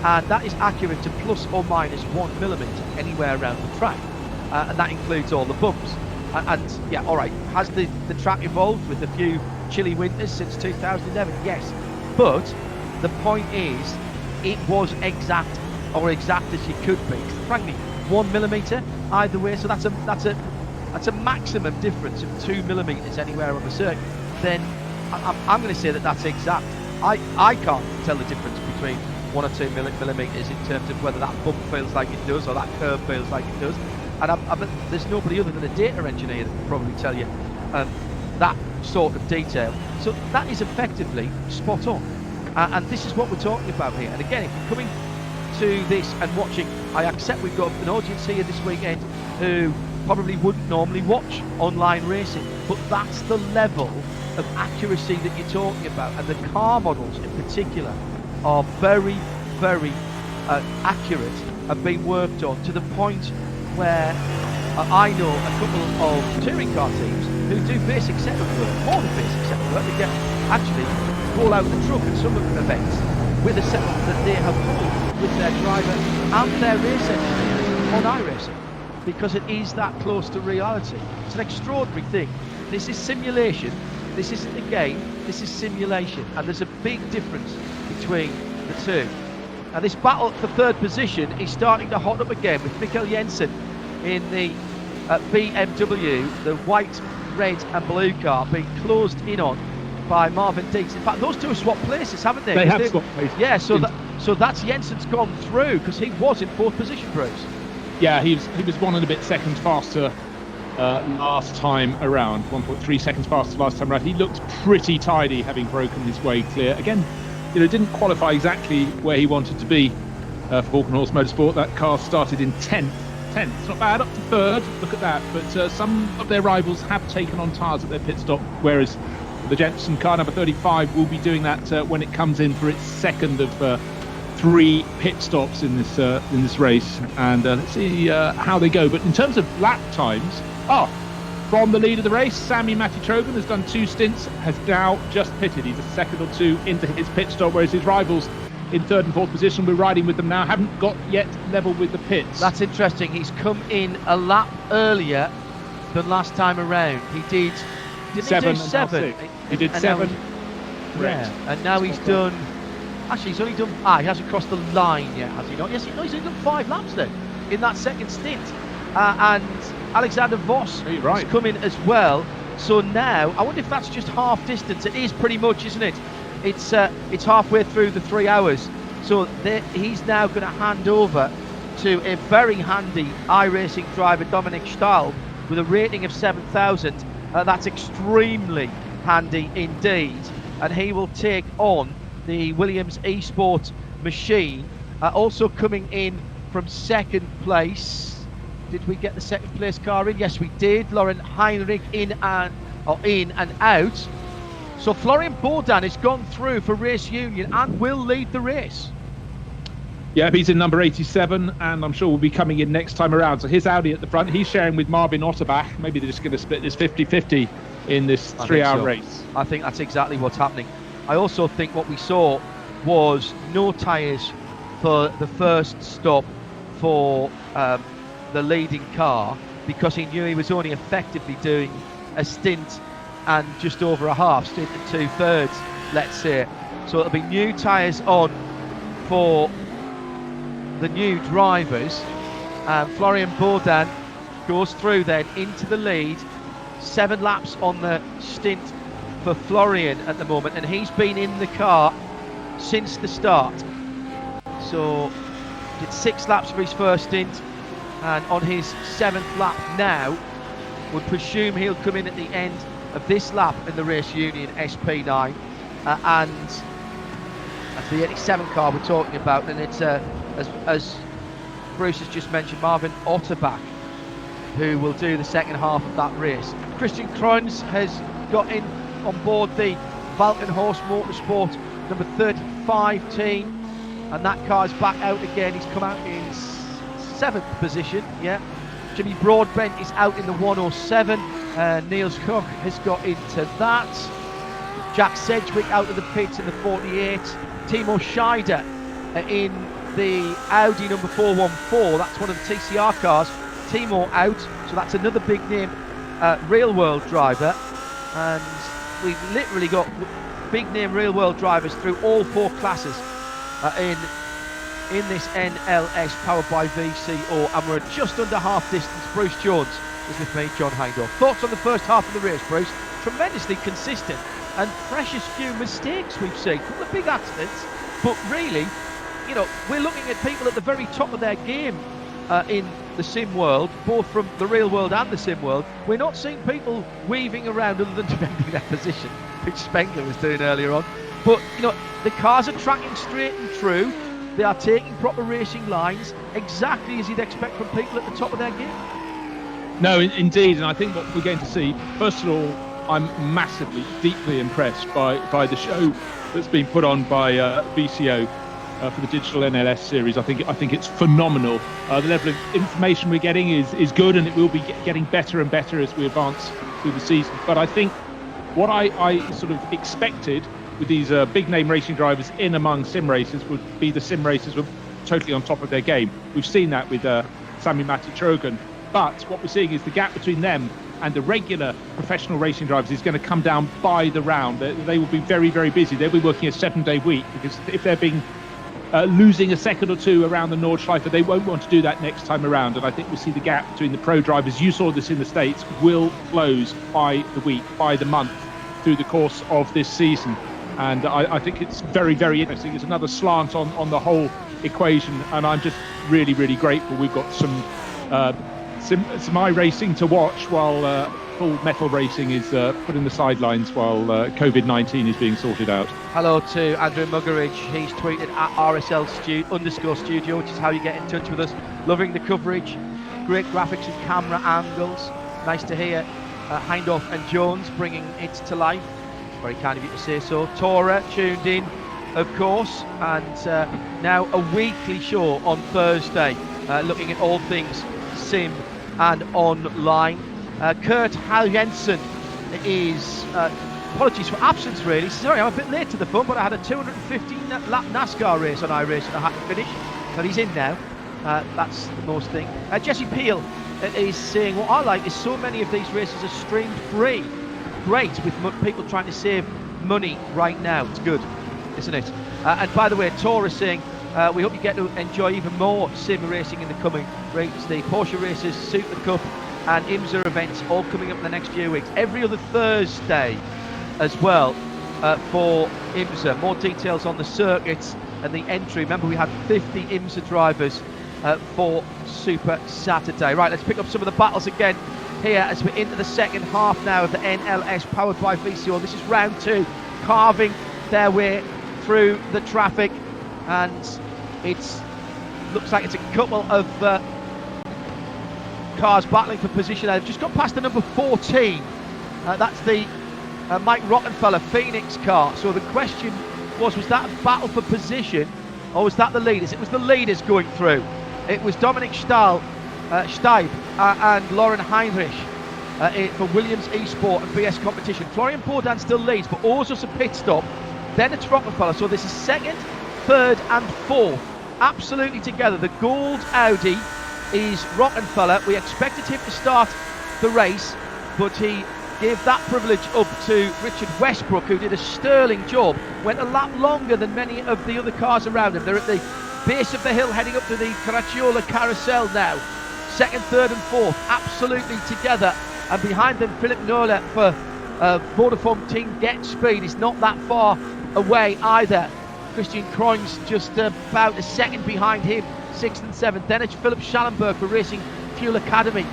and that is accurate to plus or minus 1 millimetre anywhere around the track, and that includes all the bumps. And yeah, all right, has the track evolved with a few chilly winters since 2011? Yes, but the point is, it was exact or exact as you could be. Frankly, 1 millimetre either way, so that's a maximum difference of 2 millimetres anywhere on the circuit. Then I'm going to say that that's exact. I can't tell the difference between 1 or 2 millimetres in terms of whether that bump feels like it does or that curve feels like it does. And there's nobody other than a data engineer that can probably tell you that sort of detail. So that is effectively spot on. And this is what we're talking about here. And again, if you're coming to this and watching, I accept we've got an audience here this weekend who probably wouldn't normally watch online racing, but that's the level of accuracy that you're talking about. And the car models in particular are very, very accurate, have been worked on to the point where I know a couple of touring car teams who do basic setup work, more than basic setup work. They get actually roll out the truck at some events with a setup that they have pulled with their driver and their race engineers on iRacing, because it is that close to reality. It's an extraordinary thing. This is simulation. This isn't a game. This is simulation, and there's a big difference between the two. Now this battle for third position is starting to hot up again with Mikkel Jensen in the BMW, the white, red and blue car, being closed in on by Marvin Dietz. In fact, those two have swapped places, haven't they? They have swapped places. Yeah, so that's Jensen's gone through because he was in fourth position, Bruce. Yeah, he was 1 and a bit seconds faster last time around, 1.3 seconds faster last time around. He looked pretty tidy, having broken his way clear. Again, didn't qualify exactly where he wanted to be for Walkenhorst Motorsport. That car started in 10th. It's not bad, up to third, look at that. But some of their rivals have taken on tyres at their pit stop, whereas the Jensen car number 35 will be doing that when it comes in for its second of 3 pit stops in this race. And let's see how they go. But in terms of lap times, from the lead of the race, Sami Matti-Trogen has done 2 stints, has now just pitted. He's a second or 2 into his pit stop, whereas his rivals in third and fourth position, we're riding with them now, haven't got yet level with the pits. That's interesting. He's come in a lap earlier than last time around. He did 7. He did 7. And now he's done. Actually, he's only done. He hasn't crossed the line yet, has he not? Yes, he's only done 5 laps then in that second stint. And Alexander Voss has come in as well. So now, I wonder if that's just half distance. It is pretty much, isn't it? It's halfway through the 3 hours. So he's now going to hand over to a very handy iRacing driver, Dominik Stahl, with a rating of 7,000. That's extremely handy indeed. And he will take on the Williams eSport machine. Also coming in from second place. Did we get the second place car in? Yes, we did. Lauren Heinrich in and out. So Florian Bourdan has gone through for Race Union and will lead the race. Yeah, he's in number 87, and I'm sure will be coming in next time around. So his Audi at the front. He's sharing with Marvin Otterbach. Maybe they're just going to split this 50-50 in this 3-hour race. I think that's exactly what's happening. I also think what we saw was no tyres for the first stop for the leading car, because he knew he was only effectively doing a stint and just over a half stint and 2/3, let's say. So it'll be new tyres on for the new drivers. Florian Bourdan goes through then into the lead. 7 laps on the stint for Florian at the moment, and he's been in the car since the start. So did 6 laps for his first stint, and on his 7th lap now, would presume he'll come in at the end of this lap in the Race Union SP9, and that's the 87 car we're talking about. And it's as Bruce has just mentioned, Marvin Otterbach, who will do the second half of that race. Christian Kreuz has got in on board the Walkenhorst Motorsport number 35 team, and that car's back out again. He's come out in 7th position. Jimmy Broadbent is out in the 107. Niels Koch has got into that. Jack Sedgwick out of the pits in the 48. Timo Scheider in the Audi number 414. That's one of the TCR cars. Timo out, so that's another big name real world driver. And we've literally got big name real world drivers through all 4 classes in this NLS powered by VCO, and we're just under half distance. Bruce Jones is with me, John Hindhaugh. Thoughts on the first half of the race, Bruce? Tremendously consistent and precious few mistakes we've seen. A couple of big accidents, but really, you know, we're looking at people at the very top of their game in the sim world, both from the real world and the sim world. We're not seeing people weaving around other than defending their position, which Spengler was doing earlier on. But, you know, the cars are tracking straight and true. They are taking proper racing lines, exactly as you'd expect from people at the top of their game. No, indeed, and I think what we're going to see, first of all, I'm massively, deeply impressed by the show that's been put on by VCO for the digital NLS series. I think it's phenomenal. The level of information we're getting is good, and it will be getting better and better as we advance through the season. But I think what I sort of expected with these big name racing drivers in among sim racers would be the sim racers were totally on top of their game. We've seen that with Sami Matitrogan. But what we're seeing is the gap between them and the regular professional racing drivers is going to come down by the round. They will be very, very busy. They'll be working a 7-day week, because if they're being losing a second or two around the Nordschleife, they won't want to do that next time around. And I think we'll see the gap between the pro drivers, you saw this in the States, will close by the week, by the month, through the course of this season. And I think it's very, very interesting. It's another slant on the whole equation, and I'm just really, really grateful we've got some racing to watch while full metal racing is put in the sidelines while COVID-19 is being sorted out. Hello to Andrew Muggeridge. He's tweeted at RSL_studio, which is how you get in touch with us. Loving the coverage, great graphics and camera angles. Nice to hear Hindhaugh and Jones bringing it to life. Very kind of you to say so. Tora tuned in, of course, and now a weekly show on Thursday, looking at all things sim and online. Kurt Haljensen is, apologies for absence really, sorry I'm a bit late to the fun, but I had a 215 lap NASCAR race on iRacing I had to finish, but he's in now. That's the most thing. Jesse Peel is saying, what I like is so many of these races are streamed free. Great, with people trying to save money right now. It's good, isn't it? And by the way, Tor is saying, we hope you get to enjoy even more sim racing in the coming weeks. The Porsche races, Super Cup and IMSA events all coming up in the next few weeks. Every other Thursday as well for IMSA. More details on the circuits and the entry. Remember, we had 50 IMSA drivers for Super Saturday. Right, let's pick up some of the battles again here as we're into the second half now of the NLS powered by VCO. This is round 2, carving their way through the traffic, and looks like it's a couple of cars battling for position. They've just got past the number 14. That's the Mike Rockenfeller Phoenix car. So the question was that a battle for position, or was that the leaders? It was the leaders going through. It was Dominic Steib and Lauren Heinrich for Williams eSport and BS competition. Florian Bourdin still leads, but Ozus a pit stop. Then it's Rockenfeller. So this is second, third and fourth, absolutely together. The gold Audi is Rockenfeller. We expected him to start the race, but he gave that privilege up to Richard Westbrook, who did a sterling job. Went a lap longer than many of the other cars around him. They're at the base of the hill heading up to the Caracciola Carousel now. Second, third and fourth, absolutely together. And behind them, Philip Nola for Vodafone Team Get Speed is not that far away either. Christian Kroins just about a second behind him, 6th and 7th. Then it's Philip Schallenberg for Racing Fuel Academy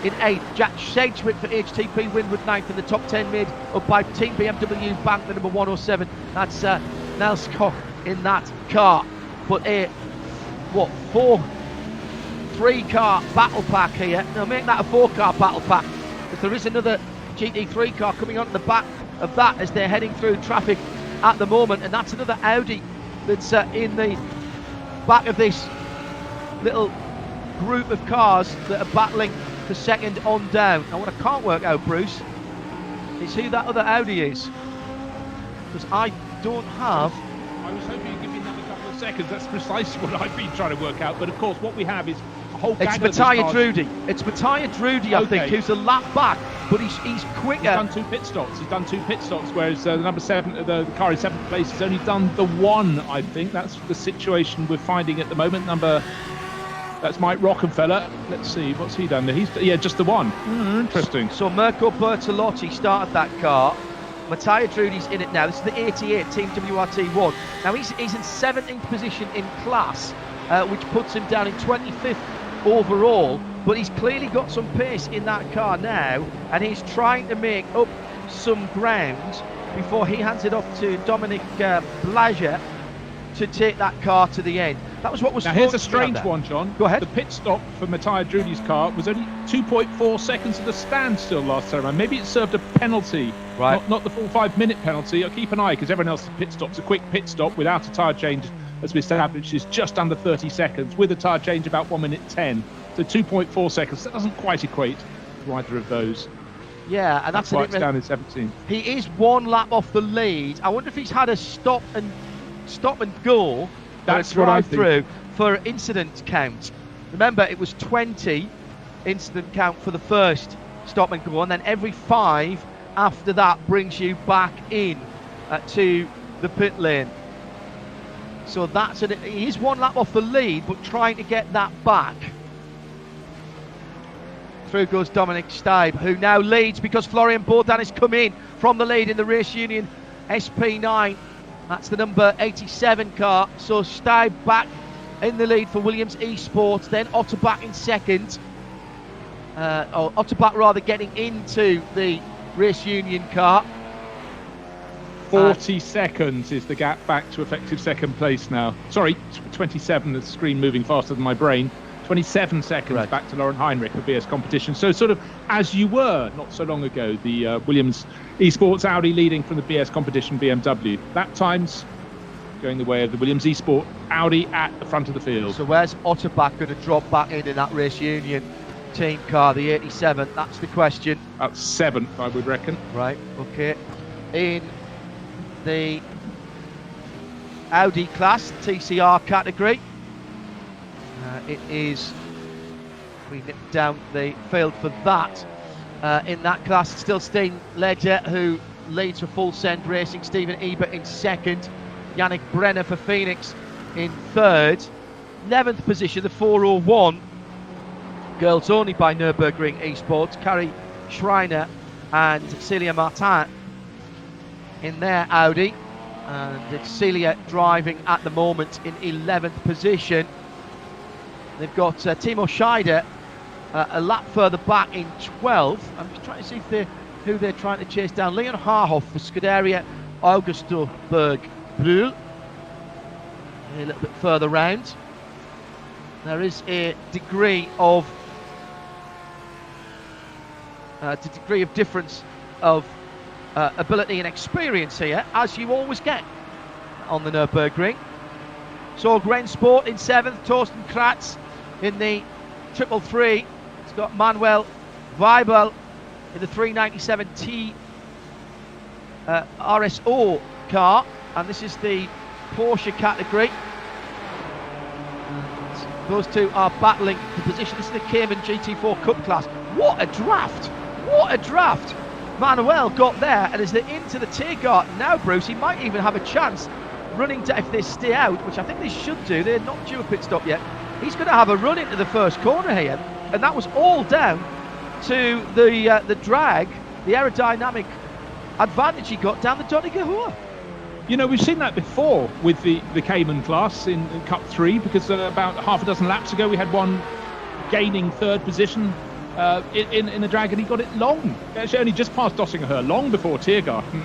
in 8th. Jack Sedgwick for HTP Windward 9th, in the top 10 made up by Team BMW Bank, the number 107. That's Nels Koch in that car. But a 3-car battle pack here. Now make that a 4-car battle pack, because there is another GT3 car coming on the back of that as they're heading through traffic at the moment, and that's another Audi that's in the back of this little group of cars that are battling for second on down. Now what I can't work out, Bruce, is who that other Audi is, because I don't have. I was hoping you'd give me another couple of seconds. That's precisely what I've been trying to work out. But of course, what we have is a whole gang It's Matthias Drudy. It's Matthias Drudy, I think, who's a lap back but he's quicker. He's done 2 pit stops. Whereas the number 7, the car in 7th place, has only done the 1. I think that's the situation we're finding at the moment. That's Mike Rockefeller. Let's see, what's he done? Just the 1. Interesting. So Mirko Bertolotti started that car. Matteo Drudi's in it now. This is the 88 Team WRT1. Now he's in 17th position in class, which puts him down in 25th overall. But he's clearly got some pace in that car now, and he's trying to make up some ground before he hands it off to Dominic Blager to take that car to the end. That was what was. Now here's a strange one, John. Go ahead. The pit stop for Matteo Drudi's car was only 2.4 seconds at a standstill last time around. Maybe it served a penalty, right? Not the full 5-minute penalty. I'll keep an eye, because everyone else's pit stop's a quick pit stop without a tyre change, as we established, is just under 30 seconds. With a tyre change, about 1 minute 10. So 2.4 seconds. That doesn't quite equate to either of those. Yeah, and that's why it's down in 17. He is 1 lap off the lead. I wonder if he's had a stop and go. That's what I think. Through for incident count. Remember, it was 20 incident count for the first stop and go, and then every 5 after that brings you back in to the pit lane. So he is 1 lap off the lead, but trying to get that back. Through goes Dominic Steib, who now leads because Florian Bourdin has come in from the lead in the Race Union SP9. That's the number 87 car. So Steib back in the lead for Williams Esports. Then Otterbach in second. Otterbach rather getting into the Race Union car. 40 seconds is the gap back to effective second place now. Sorry, 27, the screen moving faster than my brain. 27 seconds back to Lauren Heinrich of BS Competition. So sort of as you were not so long ago, the Williams Esports Audi leading from the BS Competition BMW. Lap times going the way of the Williams Esport Audi at the front of the field. So where's Otterbach going to drop back in that Race Union team car, the 87? That's the question. That's 7th, I would reckon. Right, okay. In the Audi class, TCR category, it is, we nip down the field for that. In that class, still Steen Ledger, who leads for Full Send Racing. Stephen Ebert in second. Yannick Brenner for Phoenix in third. 11th position, the 401. Girls only by Nürburgring Esports. Carrie Schreiner and Celia Martin in their Audi. And it's Celia driving at the moment in 11th position. They've got Timo Scheider a lap further back in 12th. I'm just trying to see who they're trying to chase down. Leon Harhoff for Scuderia Augustoberg Brühl. A little bit further round. There is a degree of difference of ability and experience here, as you always get on the Nürburgring. So Rennsport in 7th, Torsten Kratz in the 333. It's got Manuel Weibel in the 397T RSO car, and this is the Porsche category. Those two are battling the position. This is the Cayman GT4 Cup class. What a draft! What a draft! Manuel got there, and as they're into the Tiergarten now, Bruce, he might even have a chance running to, if they stay out, which I think they should do. They're not due a pit stop yet. He's going to have a run into the first corner here, and that was all down to the drag, the aerodynamic advantage he got down the Donegal. You know, we've seen that before with the Cayman class in Cup 3, because about half a dozen laps ago we had one gaining third position in the drag, and he got it long. Actually, only just past Dossingerhöhe, long before Tiergarten.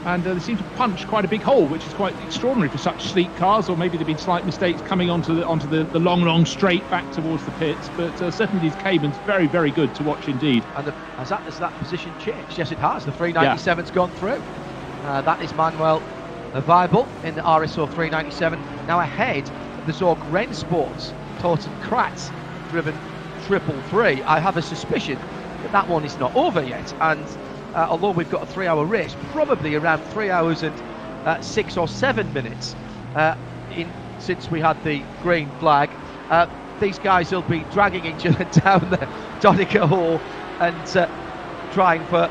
And they seem to punch quite a big hole, which is quite extraordinary for such sleek cars, or maybe there have been slight mistakes coming onto the long straight back towards the pits. But certainly these Caymans, very, very good to watch indeed. And has that position changed? Yes, it has. The 397's gone through. That is Manuel Weibel in the RSO 397, now ahead of the Zorg Rennsports Torsten Kratz driven 333. I have a suspicion that one is not over yet, and although we've got a 3-hour race, probably around 3 hours and 6 or 7 minutes since we had the green flag, these guys will be dragging each other down the Donegal, and trying for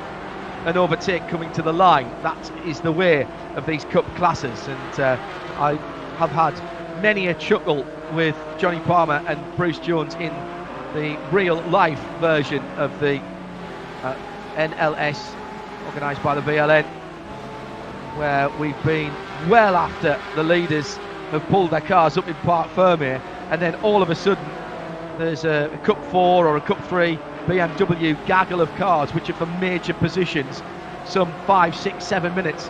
an overtake coming to the line. That is the way of these cup classes, and I have had many a chuckle with Johnny Palmer and Bruce Jones in the real life version of the NLS organised by the VLN, where we've been well after the leaders have pulled their cars up in Parc Fermé, and then all of a sudden there's a Cup 4 or a Cup 3 BMW gaggle of cars which are for major positions some 5, 6, 7 minutes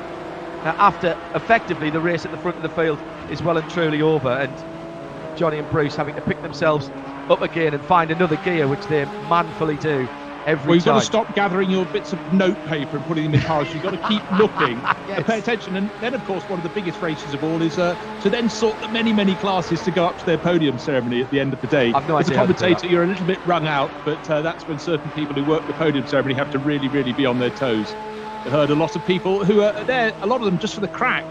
after effectively the race at the front of the field is well and truly over, and Johnny and Bruce having to pick themselves up again and find another gear, which they manfully do every Well, you've time. got to stop gathering your bits of notepaper and putting them in cars. You've got to keep looking and pay attention. And then, of course, one of the biggest races of all is to then sort the many, many classes to go up to their podium ceremony at the end of the day. I've no As a idea how to do commentator, that. you're a little bit wrung out, but that's when certain people who work the podium ceremony have to really, really be on their toes. I heard a lot of people who are there, a lot of them just for the crack,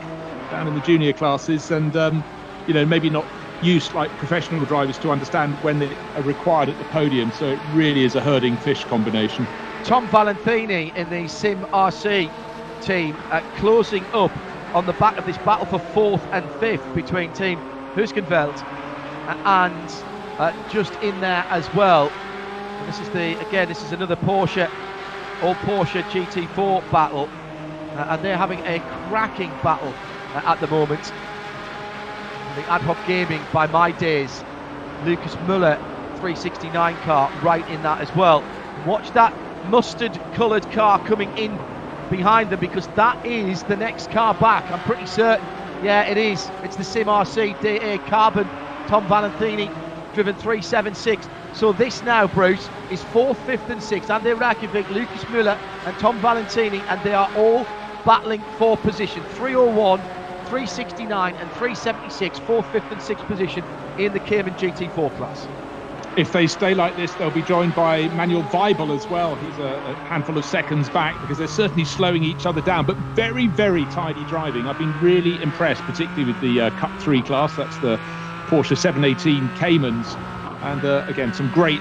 down in the junior classes, and maybe not used like professional drivers to understand when they are required at the podium. So it really is a herding fish combination. Tom Valentini in the Sim RC team closing up on the back of this battle for 4th and 5th between Team Huskenveld and just in there as well. And this is another Porsche GT4 battle, and they're having a cracking battle at the moment. The Ad Hoc Gaming by my days, Lucas Muller 369 car right in that as well. Watch that mustard coloured car coming in behind them, because that is the next car back, I'm pretty certain. Yeah, it is. It's the Sim RC DA Carbon Tom Valentini driven 376. So this now, Bruce, is 4th, 5th and 6th. Andy Rakovic, Lucas Muller and Tom Valentini, and they are all battling for position. 301, 369 and 376, 4th, 5th and 6th position in the Cayman GT4 class. If they stay like this, they'll be joined by Manuel Weibel as well. He's a handful of seconds back, because they're certainly slowing each other down, but very, very tidy driving. I've been really impressed, particularly with the Cup 3 class. That's the Porsche 718 Caymans. And again, some great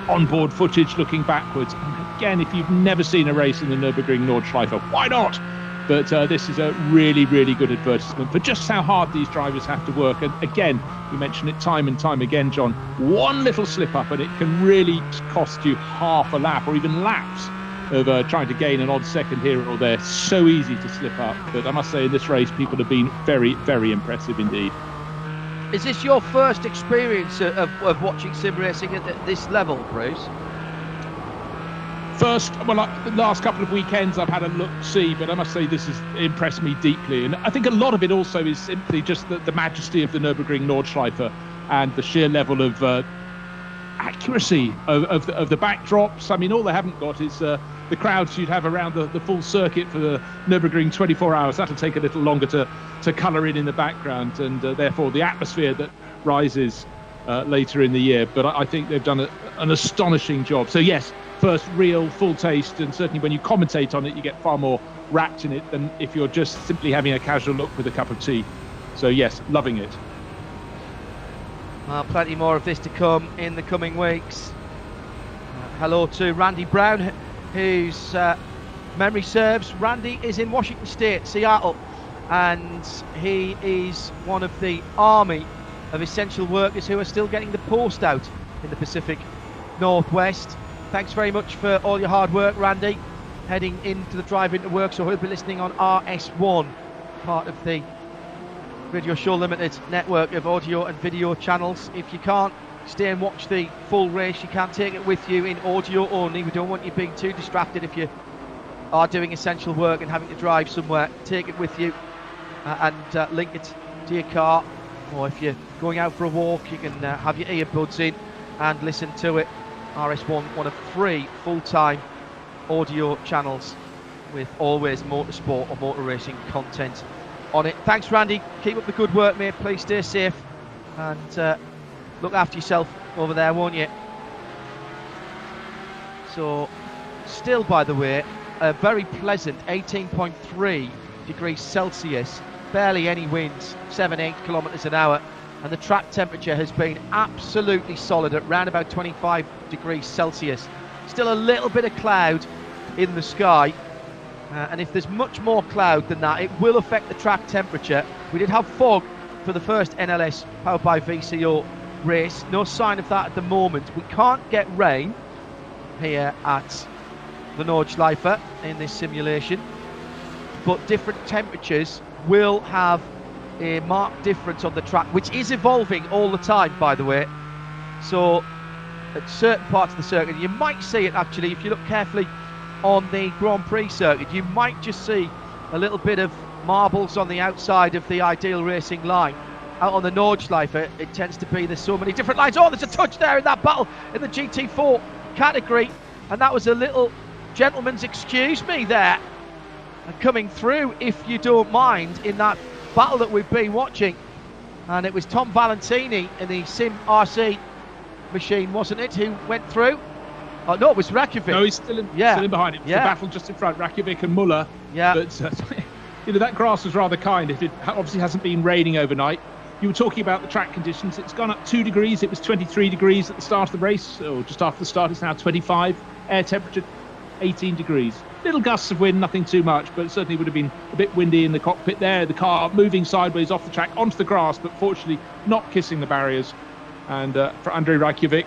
onboard footage looking backwards. And again, if you've never seen a race in the Nürburgring Nordschleife, why not? But this is a really, really good advertisement for just how hard these drivers have to work. And again, we mention it time and time again, John, one little slip up and it can really cost you half a lap or even laps of trying to gain an odd second here or there. So easy to slip up. But I must say, in this race, people have been very, very impressive indeed. Is this your first experience of watching sim racing at this level, Bruce? The last couple of weekends I've had a look-see, but I must say this has impressed me deeply. And I think a lot of it also is simply just the majesty of the Nürburgring Nordschleife and the sheer level of accuracy of the backdrops. I mean, all they haven't got is the crowds you'd have around the full circuit for the Nürburgring 24 hours. That'll take a little longer to colour in the background, and therefore the atmosphere that rises later in the year. But I think they've done an astonishing job. So yes, first real full taste, and certainly when you commentate on it, you get far more wrapped in it than if you're just simply having a casual look with a cup of tea. So yes, loving it. Plenty more of this to come in the coming weeks. Hello to Randy Brown, whose memory serves, Randy is in Washington State, Seattle, and he is one of the army of essential workers who are still getting the post out in the Pacific Northwest. Thanks very much for all your hard work, Randy, heading into the drive into work. So he'll be listening on RS1, part of the Radio Show Limited network of audio and video channels. If you can't stay and watch the full race, you can take it with you in audio only. We don't want you being too distracted if you are doing essential work and having to drive somewhere. Take it with you and link it to your car, or if you're going out for a walk, you can have your earbuds in and listen to it. RS1, one of 3 full-time audio channels with always motorsport or motor racing content on it. Thanks, Randy. Keep up the good work, mate. Please stay safe and look after yourself over there, won't you? So, still, by the way, a very pleasant 18.3 degrees Celsius, barely any winds, 7-8 kilometres an hour, and the track temperature has been absolutely solid at around about 25 degrees Celsius. Still a little bit of cloud in the sky. And if there's much more cloud than that, it will affect the track temperature. We did have fog for the first NLS powered by VCO race. No sign of that at the moment. We can't get rain here at the Nordschleife in this simulation, but different temperatures will have a marked difference on the track, which is evolving all the time, by the way. So at certain parts of the circuit, you might see it actually, if you look carefully on the Grand Prix circuit, you might just see a little bit of marbles on the outside of the ideal racing line. Out on the Nordschleife, it tends to be, there's so many different lines. Oh, there's a touch there in that battle in the GT4 category, and that was a little gentleman's excuse me there coming through, if you don't mind, in that battle that we've been watching. And it was Tom Valentini in the Sim RC machine, wasn't it, who went through? Oh no, it was Rakovic. No, he's still in behind him. The battle just in front, Rakovic and Muller. Yeah. But that grass was rather kind. It obviously hasn't been raining overnight. You were talking about the track conditions. It's gone up 2 degrees. It was 23 degrees at the start of the race, or just after the start. It's now 25. Air temperature 18 degrees. Little gusts of wind, nothing too much, but it certainly would have been a bit windy in the cockpit there. The car moving sideways off the track onto the grass, but fortunately not kissing the barriers. And for Andrej Rakovic,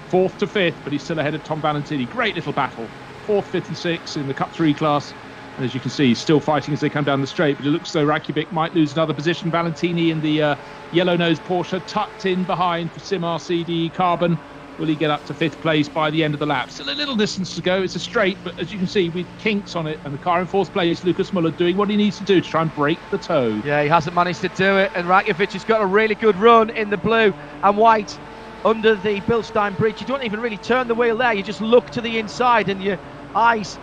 4th to 5th, but he's still ahead of Tom Valentini. Great little battle. 4th, 5th and 6th in the Cup 3 class. And as you can see, he's still fighting as they come down the straight, but it looks as though Rakovic might lose another position. Valentini in the yellow-nosed Porsche tucked in behind for Sim RCD Carbon. Will he get up to 5th place by the end of the lap? Still a little distance to go. It's a straight, but as you can see, with kinks on it, and the car in 4th place, Lucas Muller doing what he needs to do to try and break the toe. Yeah, he hasn't managed to do it, and Rakovic has got a really good run in the blue and white under the Bilstein Bridge. You don't even really turn the wheel there, you just look to the inside and your eyes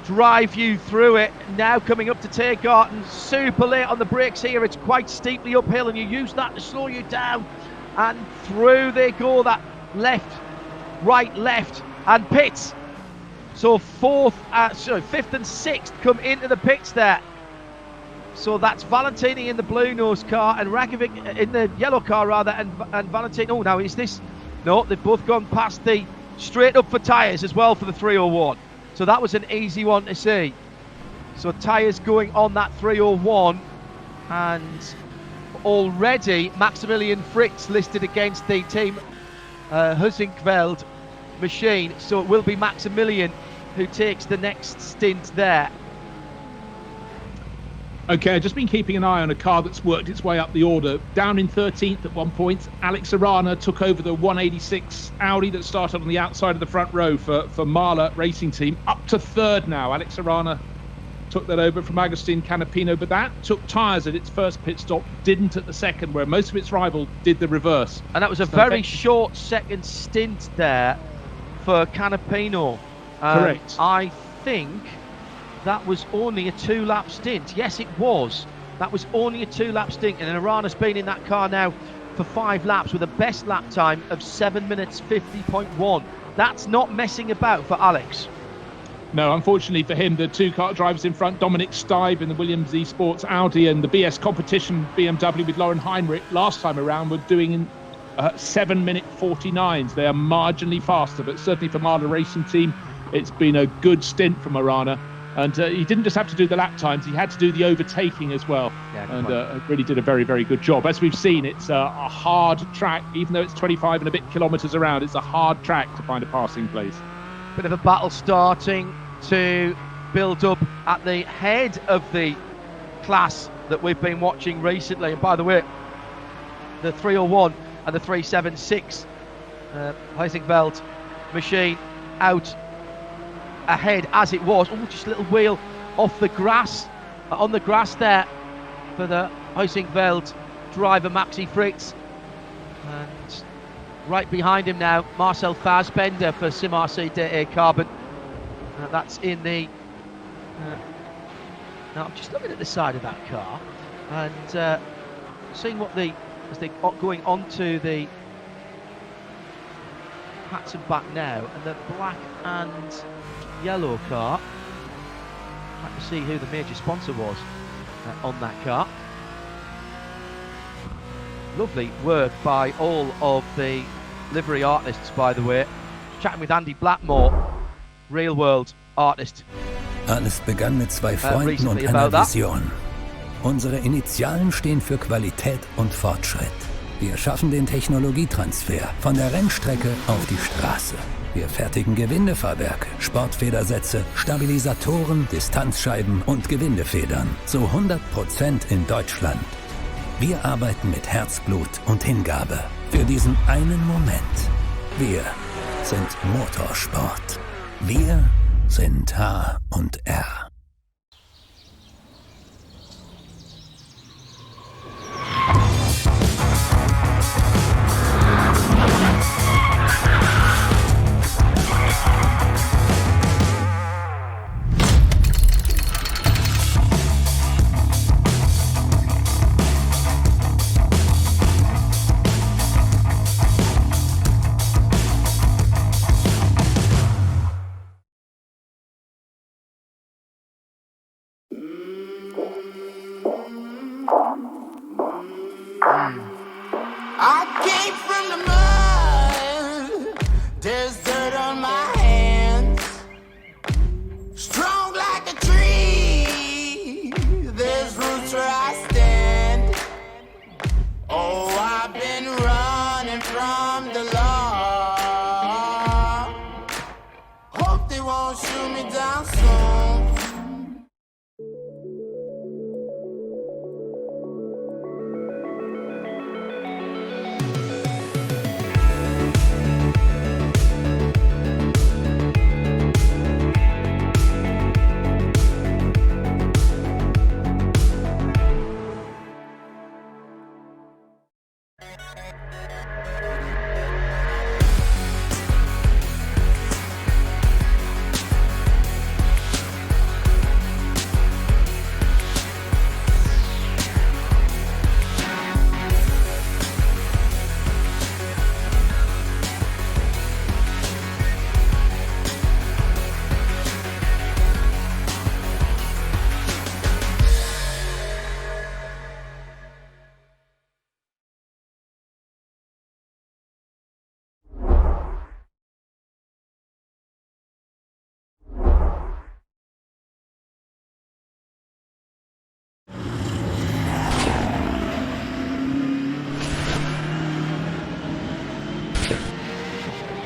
drive you through it. Now coming up to Tiergarten, super late on the brakes here. It's quite steeply uphill, and you use that to slow you down, and through they go, that left, right, left, and pits. So 5th and 6th come into the pits there. So that's Valentini in the blue nose car and Rakovic in the yellow car rather, and Valentini. Oh, now is this? No, they've both gone past the straight up for tyres as well for the 301. So that was an easy one to see. So tyres going on that 301, and already Maximilian Fritz listed against the team Husinkveld machine. So it will be Maximilian who takes the next stint there. Okay, I've just been keeping an eye on a car that's worked its way up the order. Down in 13th at one point, Alex Arana took over the 186 Audi that started on the outside of the front row for Mahler Racing Team. Up to 3rd now. Alex Arana took that over from Agustin Canapino, but that took tyres at its first pit stop, didn't at the second, where most of its rival did the reverse. And that was a very short second stint there for Canapino. Correct. I think that was only a 2-lap stint. Yes, it was. That was only a 2-lap stint, and Arana's been in that car now for 5 laps with a best lap time of 7 minutes 50.1. That's not messing about for Alex. No, unfortunately for him, the 2 car drivers in front, Dominic Steib in the Williams eSports Audi and the BS Competition BMW with Lauren Heinrich last time around were doing 7 minute 49s. They are marginally faster, but certainly for Mahler Racing Team, it's been a good stint from Arana. And he didn't just have to do the lap times, he had to do the overtaking as well. Yeah, and really did a very, very good job. As we've seen, it's a hard track, even though it's 25 and a bit kilometres around, it's a hard track to find a passing place. Bit of a battle starting to build up at the head of the class that we've been watching recently. And by the way, the 301 and the 376 Heisingveld machine out ahead as it was. Oh, just a little wheel off the grass, on the grass there for the Heisingveld driver Maxi Fritz. And right behind him now, Marcel Fassbender for Sim RC Carbon. That's in the... now I'm just looking at the side of that car and seeing what as they going onto the hats and back now, and the black and yellow car. Trying to see who the major sponsor was on that car. Lovely work by all of the livery artists, by the way. Chatting with Andy Blackmore real world artist. Alles begann mit zwei Freunden und einer Vision. Unsere Initialen stehen für Qualität und Fortschritt. Wir schaffen den Technologietransfer von der Rennstrecke auf die Straße. Wir fertigen Gewindefahrwerke, Sportfedersätze, Stabilisatoren, Distanzscheiben und Gewindefedern zu 100% in Deutschland. Wir arbeiten mit Herzblut und Hingabe für diesen einen Moment. Wir sind Motorsport. Wir sind H&R. I came from the mud. There's dirt on my hands. Strong like a tree. There's roots where I stand. Oh, I've been running from the law. Hope they won't shoot me down soon.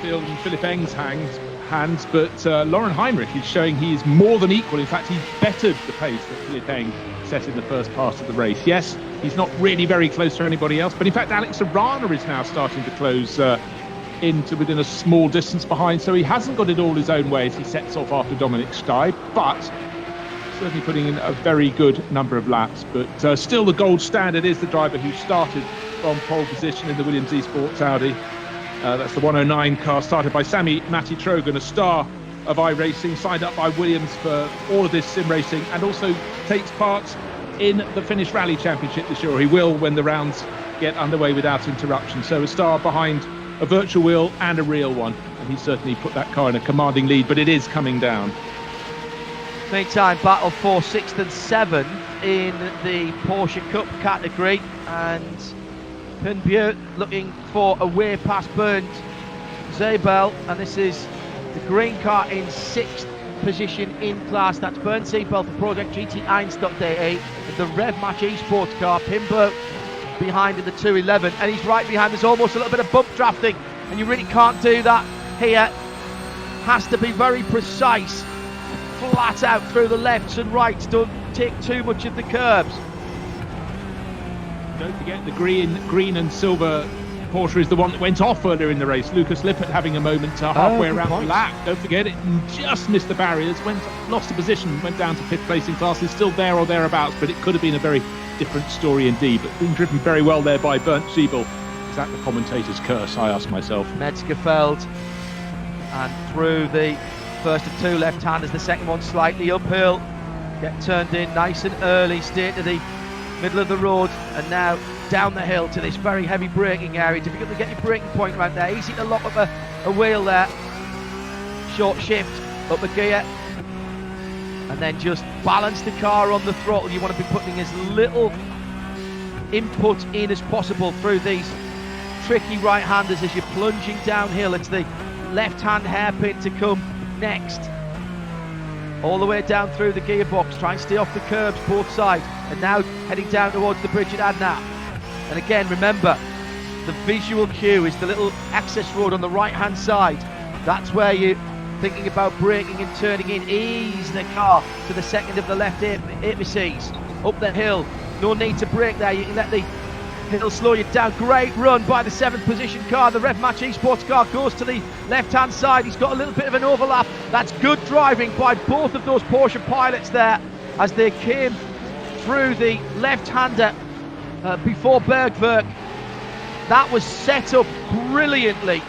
In Philipp Eng's hands, but Lauren Heinrich is showing he is more than equal. In fact, he's bettered the pace that Philipp Eng set in the first part of the race. Yes, he's not really very close to anybody else, but in fact, Alex Arana is now starting to close into within a small distance behind, so he hasn't got it all his own way as he sets off after Dominic Sky, but certainly putting in a very good number of laps. But still the gold standard is the driver who started from pole position in the Williams eSports Audi. That's the 109 car started by Sammy Matty Trogan, a star of iRacing, signed up by Williams for all of this sim racing, and also takes part in the Finnish Rally Championship this year. He will when the rounds get underway without interruption. So a star behind a virtual wheel and a real one, and he certainly put that car in a commanding lead, but it is coming down. Meantime, battle for 6th and 7th in the Porsche Cup category, and Pinbjörn looking for a way past Bernd Zabel, and this is the green car in 6th position in class. That's Bernd Zabel for Project GT1.de, the Rev Match eSports car. Pinbjörn behind in the 211, and he's right behind. There's almost a little bit of bump drafting, and you really can't do that here. Has to be very precise, flat out through the lefts and rights, don't take too much of the curbs. Don't forget the green and silver Porsche is the one that went off earlier in the race. Lucas Lippert having a moment halfway around the lap. Don't forget it, just missed the barriers, lost the position, went down to fifth placing class. Is still there or thereabouts, but it could have been a very different story indeed. But being driven very well there by Bernd Zabel. Is that the commentator's curse, I ask myself? Metzgerfeld, and through the first of two left-handers, the second one slightly uphill. Get turned in nice and early, stay to the middle of the road, and now down the hill to this very heavy braking area. Difficult to get your braking point right there. Easy to lock up a wheel there. Short shift, up a gear, and then just balance the car on the throttle. You want to be putting as little input in as possible through these tricky right-handers as you're plunging downhill. It's the left-hand hairpin to come next. All the way down through the gearbox, try and stay off the curbs both sides, and now heading down towards the bridge at Adenauer. And again, remember, the visual cue is the little access road on the right hand side. That's where you're thinking about braking and turning in, ease the car to the second of the left apices, up the hill. No need to brake there, you can let the hill slow you down. Great run by the 7th position car. The Rev Match Esports car goes to the left hand side. He's got a little bit of an overlap. That's good driving by both of those Porsche pilots there as they came through the left-hander before Bergwerk. That was set up brilliantly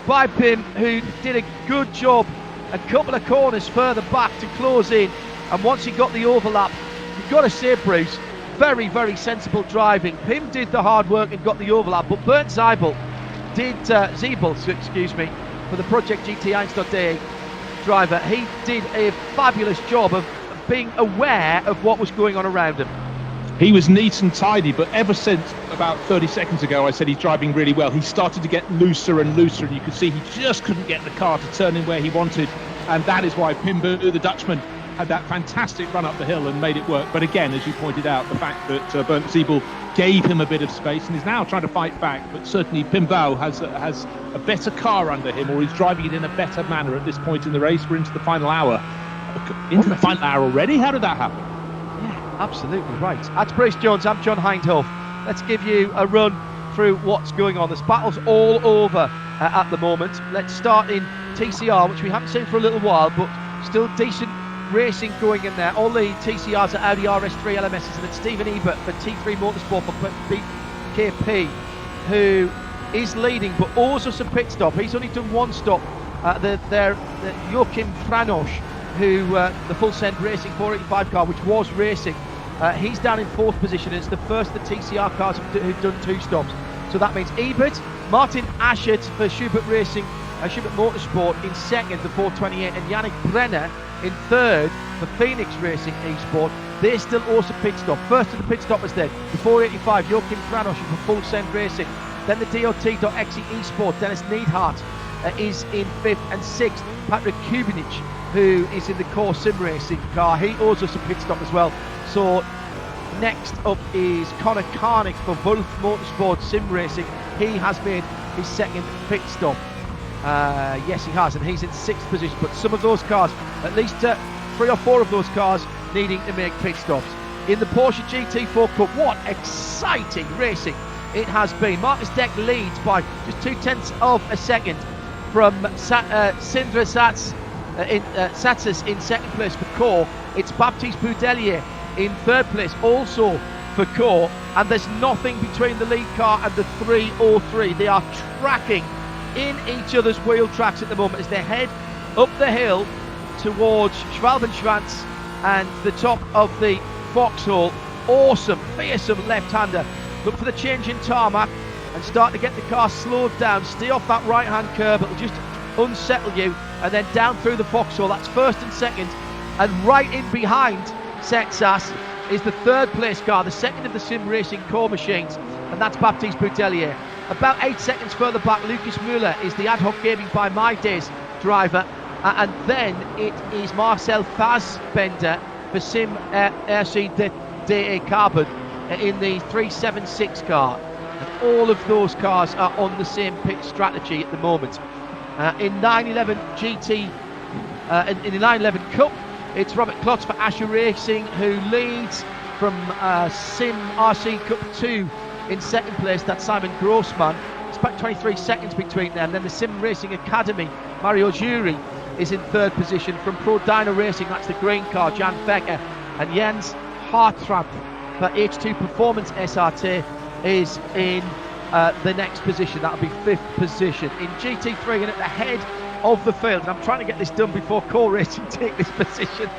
by Pim, who did a good job a couple of corners further back to close in, and once he got the overlap, you've got to say, Bruce, very, very sensible driving. Pim did the hard work and got the overlap, but Bernd Zeibel did, for the Project GT 1.de driver, he did a fabulous job of being aware of what was going on around him. He was neat and tidy, but ever since about 30 seconds ago I said he's driving really well, he started to get looser and looser, and you could see he just couldn't get the car to turn in where he wanted, and that is why Pim Boo, the Dutchman, had that fantastic run up the hill and made it work. But again, as you pointed out, the fact that Bernd Zeibel gave him a bit of space and is now trying to fight back, but certainly Pim Boo has a better car under him, or he's driving it in a better manner at this point in the race. We're into the final hour. Into the final hour already? How did that happen? Yeah, absolutely right. That's Brace Jones, I'm John Hindhoff. Let's give you a run through what's going on. This battle's all over at the moment. Let's start in TCR, which we haven't seen for a little while, but still decent racing going in there. All the TCRs are Audi RS3 LMSs, and then Stephen Ebert for T3 Motorsport for BKP, who is leading, but also a pit stop. He's only done one stop. The Joachim Franosch, who the Full Send Racing 485 car, which was racing, he's down in 4th position. It's the first of the TCR cars who've done 2 stops. So that means Ebert, Martin Aschert for Schubert Racing, Schubert Motorsport in 2nd, the 428, and Yannick Brenner in 3rd for Phoenix Racing Esport. They still also pit stop. First of the pit stoppers then, the 485, Joachim Franosch for Full Send Racing. Then the DOT.exe Esport, Dennis Neidhart is in 5th, and 6th, Patrick Kubinic, who is in the Core Sim Racing car. He owes us a pit stop as well. So next up is Connor Carnick for Wolf Motorsport Sim Racing. He has made his 2nd pit stop. Yes, he has, and he's in 6th position. But some of those cars, at least 3 or 4 of those cars, needing to make pit stops. In the Porsche GT4 Cup, what exciting racing it has been. Marcus Deck leads by just 0.2 of a second from Sindre Satzis in 2nd place for Core. It's Baptiste Boudelier in 3rd place also for Core, and there's nothing between the lead car and the 303. They are tracking in each other's wheel tracks at the moment as they head up the hill towards Schwalbenschwanz and the top of the Vauxhall. Awesome, fearsome left-hander. Look for the change in tarmac and start to get the car slowed down. Stay off that right-hand curb, it'll just unsettle you, and then down through the Vauxhall. That's 1st and 2nd, and right in behind Setsas is the 3rd place car, the 2nd of the Sim Racing Core machines, and that's Baptiste Boudelier. About 8 seconds further back, Lucas Müller is the Ad Hoc Gaming by My Days driver, and then it is Marcel Fassbender for Sim RCD Carbon in the 376 car. And all of those cars are on the same pit strategy at the moment. In 911 GT, in the 911 Cup, it's Robert Klotz for Asher Racing, who leads from Sim RC Cup 2 in 2nd place. That's Simon Grossman. It's about 23 seconds between them. Then the Sim Racing Academy, Mario Jury, is in 3rd position. From Pro Dyno Racing, that's the green car, Jan Becker. And Jens Hartramp for H2 Performance SRT is in the next position. That'll be 5th position. In GT3 and at the head of the field, and I'm trying to get this done before Core Racing take this position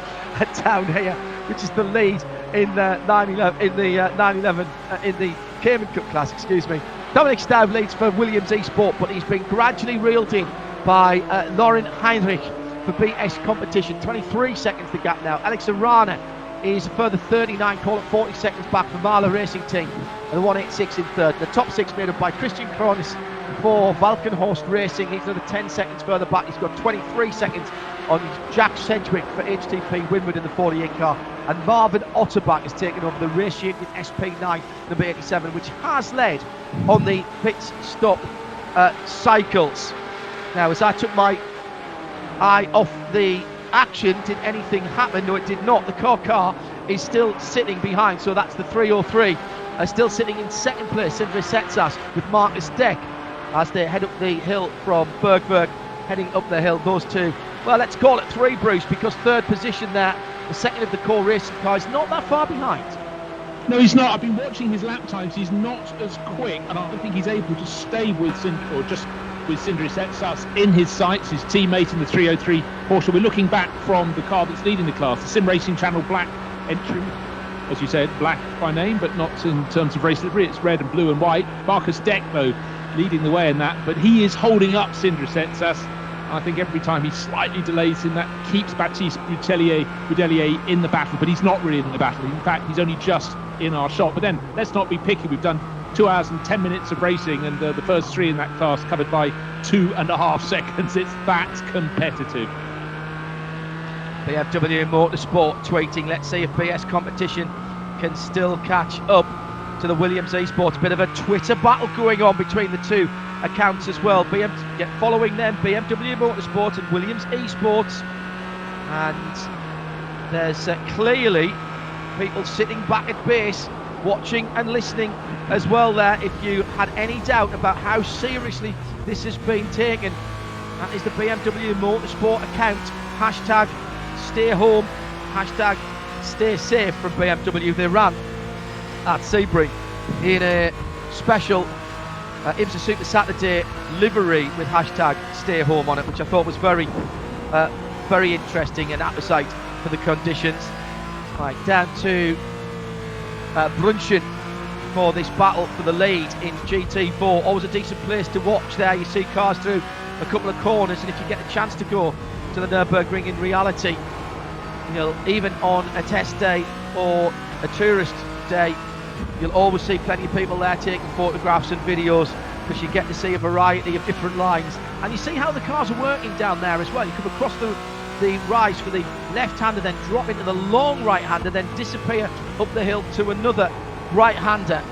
down here, which is the lead in the 911 in the Cayman Cup class, excuse me. Dominic Staub leads for Williams Esport, but he's been gradually reeled in by Lauren Heinrich for BS Competition. 23 seconds the gap now. Alex Arana is a further 39, call it 40 seconds back for Marla Racing Team, and the 186 in 3rd. The top 6 made up by Christian Kronis for Valkenhorst Racing. He's another 10 seconds further back. He's got 23 seconds on Jack Sedgwick for HTP Winwood in the 48 car, and Marvin Otterbach has taken over the race unit SP9 number 87, which has led on the pit stop cycles. Now, as I took my eye off the action, did anything happen? No, it did not. The car is still sitting behind, so that's the 303. Still sitting in second place, Sindre Setsas with Marcus Deck as they head up the hill from Bergwerk, heading up the hill. Those two, well, let's call it three, Bruce, because third position there, the second of the core racing car, is not that far behind. No, he's not. I've been watching his lap times. He's not as quick, and I don't think he's able to stay with Sindre, or just with Sindre Setsas in his sights, his teammate in the 303 Porsche. We're looking back from the car that's leading the class, the Sim Racing Channel Black entry. As you said, black by name, but not in terms of race livery. It's red and blue and white. Marcus Deck, though, leading the way in that, but he is holding up Sindre Setsas. I think every time he slightly delays him, that keeps Baptiste Boudelier in the battle, but he's not really in the battle. In fact, he's only just in our shot. But then, let's not be picky. We've done 2 hours and 10 minutes of racing, and the first three in that class covered by 2.5 seconds. It's that competitive. BMW Motorsport tweeting, let's see if BS Competition can still catch up to the Williams Esports. Bit of a Twitter battle going on between the two accounts as well. Following them, BMW Motorsport and Williams Esports. And there's clearly people sitting back at base watching and listening as well there. If you had any doubt about how seriously this has been taken, that is the BMW Motorsport account. Hashtag stay home, hashtag stay safe from BMW. They ran at Sebring in a special IMSA Super Saturday livery with hashtag stay home on it, which I thought was very interesting and appetite for the conditions. Right, down to Brunchen for this battle for the lead in GT4. Always a decent place to watch there. You see cars through a couple of corners, and if you get a chance to go to the Nürburgring in reality, even on a test day or a tourist day, you'll always see plenty of people there taking photographs and videos, because you get to see a variety of different lines, and you see how the cars are working down there as well. You come across the rise for the left-hander, then drop into the long right-hander, then disappear up the hill to another right-hander.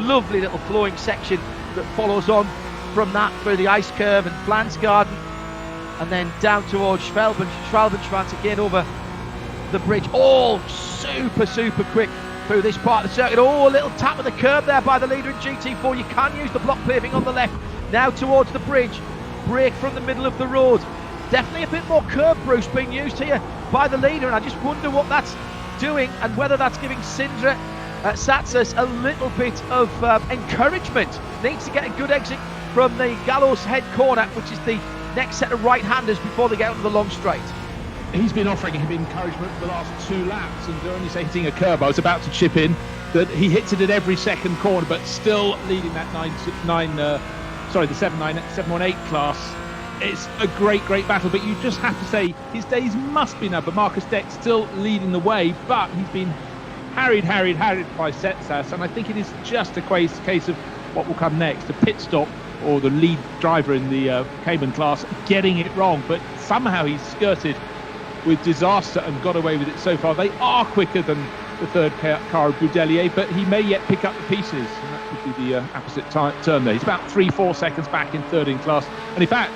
Lovely little flowing section that follows on from that through the ice curve and Flansgarden, and then down towards Schwalbenschwanz again over the bridge. All super quick through this part of the circuit. Oh, a little tap of the curb there by the leader in GT4. You can use the block paving on the left. Now towards the bridge. Brake from the middle of the road. Definitely a bit more curb, Bruce, being used here by the leader, and I just wonder what that's doing and whether that's giving Sindre Setsas a little bit of encouragement. Needs to get a good exit from the Gallows Head corner, which is the next set of right-handers before they get onto the long straight. He's been offering him encouragement for the last 2 laps, and they're only hitting a curb. I was about to chip in that he hits it at every second corner, but still leading that the 718 class. It's a great battle, but you just have to say his days must be numbered. Marcus Deck still leading the way, but he's been harried by Setsas, and I think it is just a case of what will come next, the pit stop, or the lead driver in the Cayman class getting it wrong, but somehow he's skirted with disaster and got away with it so far. They are quicker than the third car of Boudelier, but he may yet pick up the pieces, and that could be the opposite term there. He's about 3-4 seconds back in third in class, and in fact,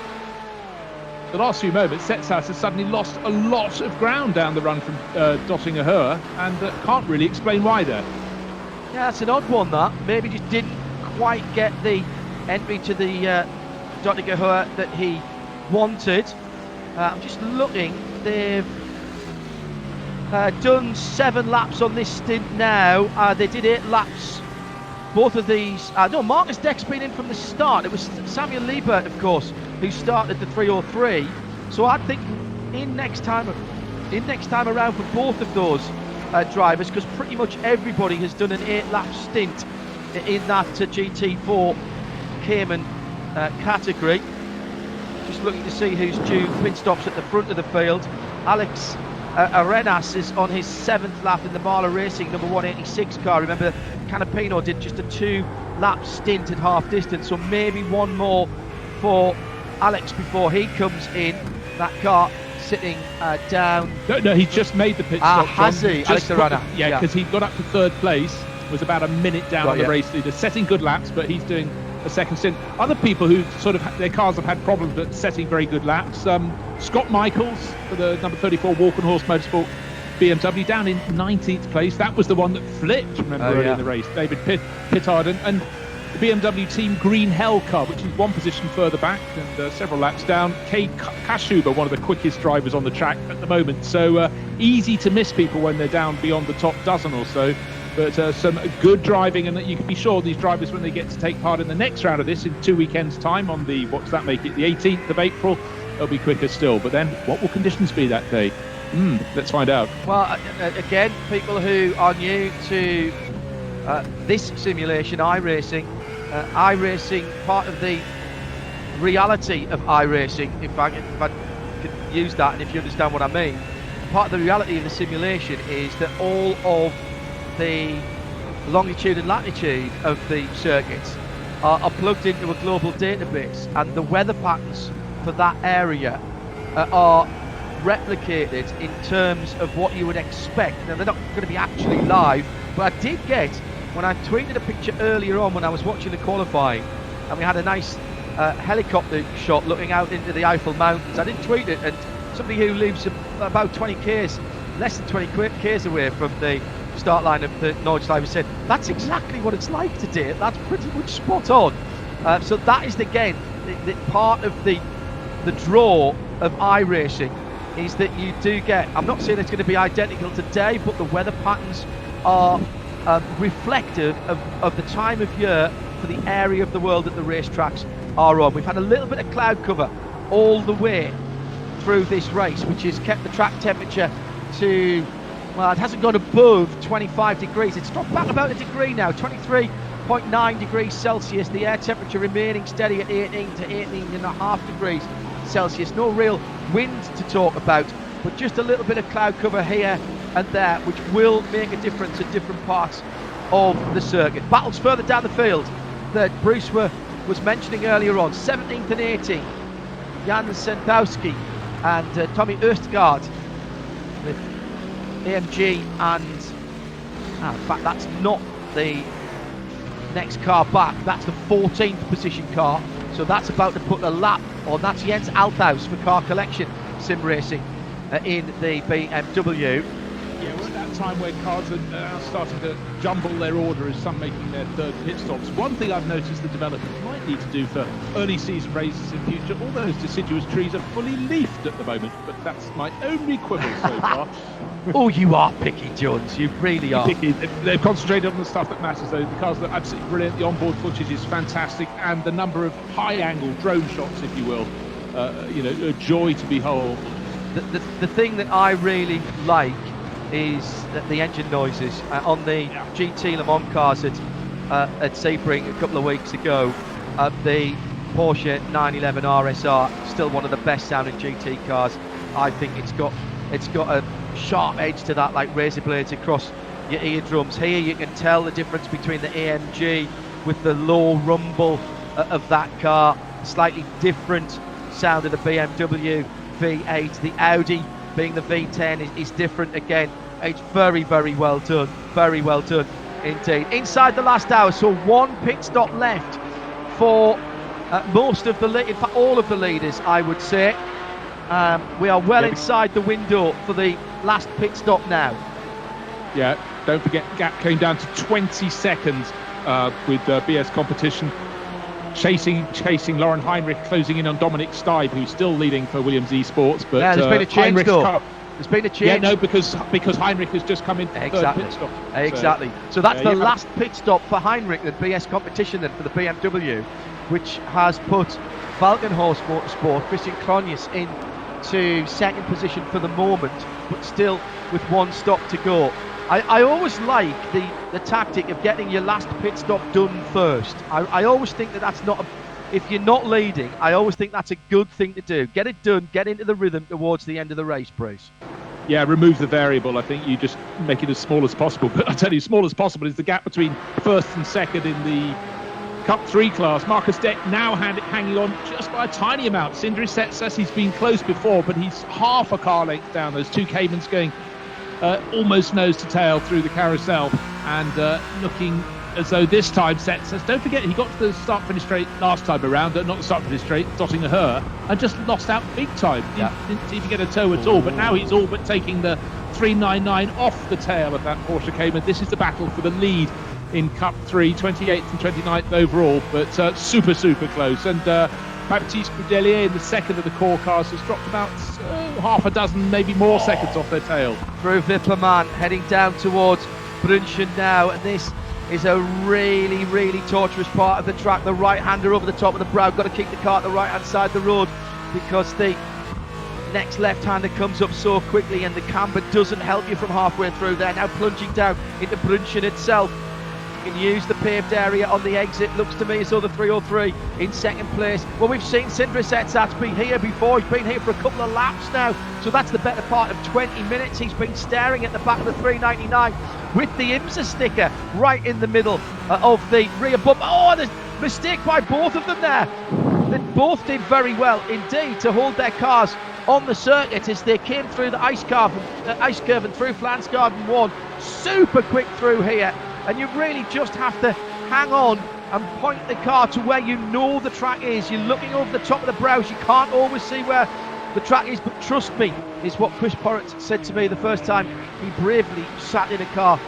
the last few moments, Setsas has suddenly lost a lot of ground down the run from Dottinger-Höhe, and can't really explain why there. Yeah, that's an odd one, that. Maybe just didn't quite get the entry to the Dottinger-Höhe that he wanted. I'm just looking. They've done 7 laps on this stint now. They did 8 laps. Both of these... no, Marcus Deck's been in from the start. It was Samuel Liebert, of course, who started the 303. So I think in next time around for both of those drivers, because pretty much everybody has done an 8-lap stint in that GT4 Cayman category. Just looking to see who's due pit stops at the front of the field. Alex Arenas is on his 7th lap in the Marla Racing number 186 car. Remember, Canapino did just a 2-lap stint at half distance, so maybe one more for Alex before he comes in. That car sitting down. No, he just made the pit stop. Has he? Alex Arana. Yeah, because he got up to third place, was about a minute down on the race leader, setting good laps, but he's doing a second stint. Other people who sort of, their cars have had problems but setting very good laps. Scott Michaels for the number 34 Walkenhorst Motorsport BMW down in 19th place. That was the one that flipped, remember, earlier in the race. David Pittard and the BMW team Green Hell car, which is one position further back and several laps down. Kay Kashuba, one of the quickest drivers on the track at the moment. So easy to miss people when they're down beyond the top dozen or so. But some good driving, and you can be sure these drivers, when they get to take part in the next round of this in 2 weekends' time on the, what does that make it, the 18th of April, they'll be quicker still. But then, what will conditions be that day? Let's find out. Well, again, people who are new to this simulation, iRacing, part of the reality of iRacing, if I could use that, and if you understand what I mean, part of the reality of the simulation is that all of the longitude and latitude of the circuits are plugged into a global database, and the weather patterns for that area are replicated in terms of what you would expect. Now, they're not going to be actually live, but I did get, when I tweeted a picture earlier on when I was watching the qualifying, and we had a nice helicopter shot looking out into the Eiffel Mountains. I didn't tweet it, and somebody who lives about 20 k's, less than 20 k's away from the start line of the Nordschleife said, that's exactly what it's like today. That's pretty much spot on. So that is, again, the part of the draw of iRacing is that you do get, I'm not saying it's going to be identical today, but the weather patterns are reflective of the time of year for the area of the world that the racetracks are on. We've had a little bit of cloud cover all the way through this race, which has kept the track temperature to, well, it hasn't gone above 25 degrees. It's dropped back about a degree now, 23.9 degrees Celsius. The air temperature remaining steady at 18 to 18.5 degrees Celsius. No real wind to talk about, but just a little bit of cloud cover here and there, which will make a difference at different parts of the circuit. Battles further down the field that Bruce was mentioning earlier on. 17th and 18th, Jan Sendowski and Tommy Østgaard with AMG, and in fact that's not the next car back, that's the 14th position car, so that's about to put a lap on. That's Jens Althaus for Car Collection Sim Racing in the BMW. Yeah, we're at that time where cars are starting to jumble their order as some making their third pit stops. One thing I've noticed the developers might need to do for early season races in future, all those deciduous trees are fully leafed at the moment, but that's my only quibble so far. Oh, you are picky, Jones, you really are. Picky. They've concentrated on the stuff that matters, though. The cars are absolutely brilliant, the onboard footage is fantastic, and the number of high-angle drone shots, if you will, a joy to behold. The thing that I really like is the engine noises. On the GT Le Mans cars at Sebring a couple of weeks ago, the Porsche 911 RSR, still one of the best sounding GT cars. I think it's got a sharp edge to that, like razor blades across your eardrums. Here you can tell the difference between the AMG with the low rumble of that car, slightly different sound of the BMW V8. The Audi, being the V10, is different again. It's very, very well done. Very well done indeed. Inside the last hour, so one pit stop left for most of the, in fact all of the leaders, I would say. We are well inside the window for the last pit stop now. Yeah, don't forget, gap came down to 20 seconds with BS competition. Chasing Lauren Heinrich, closing in on Dominic Steib, who's still leading for Williams Esports. But there's been a change though. There's been a change. Yeah, no, because Heinrich has just come in for third pit stop. Exactly. So that's the last pit stop for Heinrich in BS competition then for the BMW, which has put Falkenhorst Motorsport, Christian Cronjes, into second position for the moment, but still with one stop to go. I always like the tactic of getting your last pit stop done first. I always think that's not if you're not leading, I always think that's a good thing to do. Get it done, get into the rhythm towards the end of the race, Bruce. Yeah, remove the variable. I think you just make it as small as possible. But I tell you, small as possible is the gap between first and second in the Cup 3 class. Marcus Deck now hanging on just by a tiny amount. Sindri says he's been close before, but he's half a car length down. Those two Caymans going almost nose to tail through the carousel, and looking as though this time Set says, don't forget, he got to the start-finish straight last time around, not the start-finish straight, dotting a her, and just lost out big time. Didn't even get a toe at all, but now he's all but taking the 399 off the tail of that Porsche Cayman. This is the battle for the lead in Cup 3, 28th and 29th overall, but super close. And Baptiste Boudelier in the second of the core cars has dropped about half a dozen, maybe more seconds off their tail. Through Wipperman, heading down towards Brunchen now, and this is a really torturous part of the track. The right-hander over the top of the brow, got to keep the car at the right-hand side of the road, because the next left-hander comes up so quickly, and the camber doesn't help you from halfway through there. Now plunging down into Brunchen itself. You can use the paved area on the exit. Looks to me as though the 303 in second place. Well, we've seen Sindri Setsat's been here before. He's been here for a couple of laps now, so that's the better part of 20 minutes. He's been staring at the back of the 399 with the IMSA sticker right in the middle of the rear bumper. Oh, there's a mistake by both of them there. They both did very well indeed to hold their cars on the circuit as they came through the ice curve and through Flansgarden 1. Super quick through here, and you really just have to hang on and point the car to where you know the track is. You're looking over the top of the brows, you can't always see where the track is, but trust me, is what Chris Porritt said to me the first time he bravely sat in a car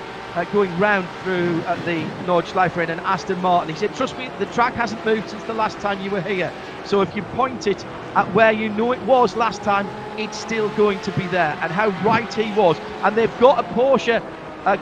going round through the Nordschleife in an Aston Martin. He said, trust me, the track hasn't moved since the last time you were here, so if you point it at where you know it was last time, it's still going to be there. And how right he was. And they've got a Porsche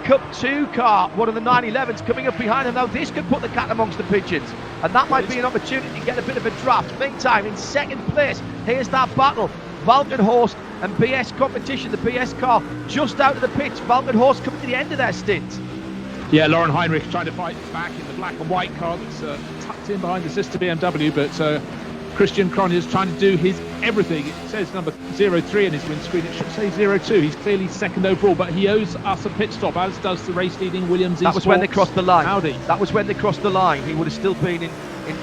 Cup 2 car, one of the 911s, coming up behind them. Now this could put the cat amongst the pigeons, and that might be an opportunity to get a bit of a draft. Meantime, in second place, here's that battle. Valkenhorst and BS competition. The BS car just out of the pits. Valkenhorst coming to the end of their stint. Yeah, Lauren Heinrich trying to fight back in the black and white car that's tucked in behind the sister BMW, but Christian Cronje trying to do his everything. It says number 03 in his windscreen. It should say 02. He's clearly second overall, but he owes us a pit stop, as does the race-leading Williams. That was when they crossed the line. Audi. That was when they crossed the line. He would have still been in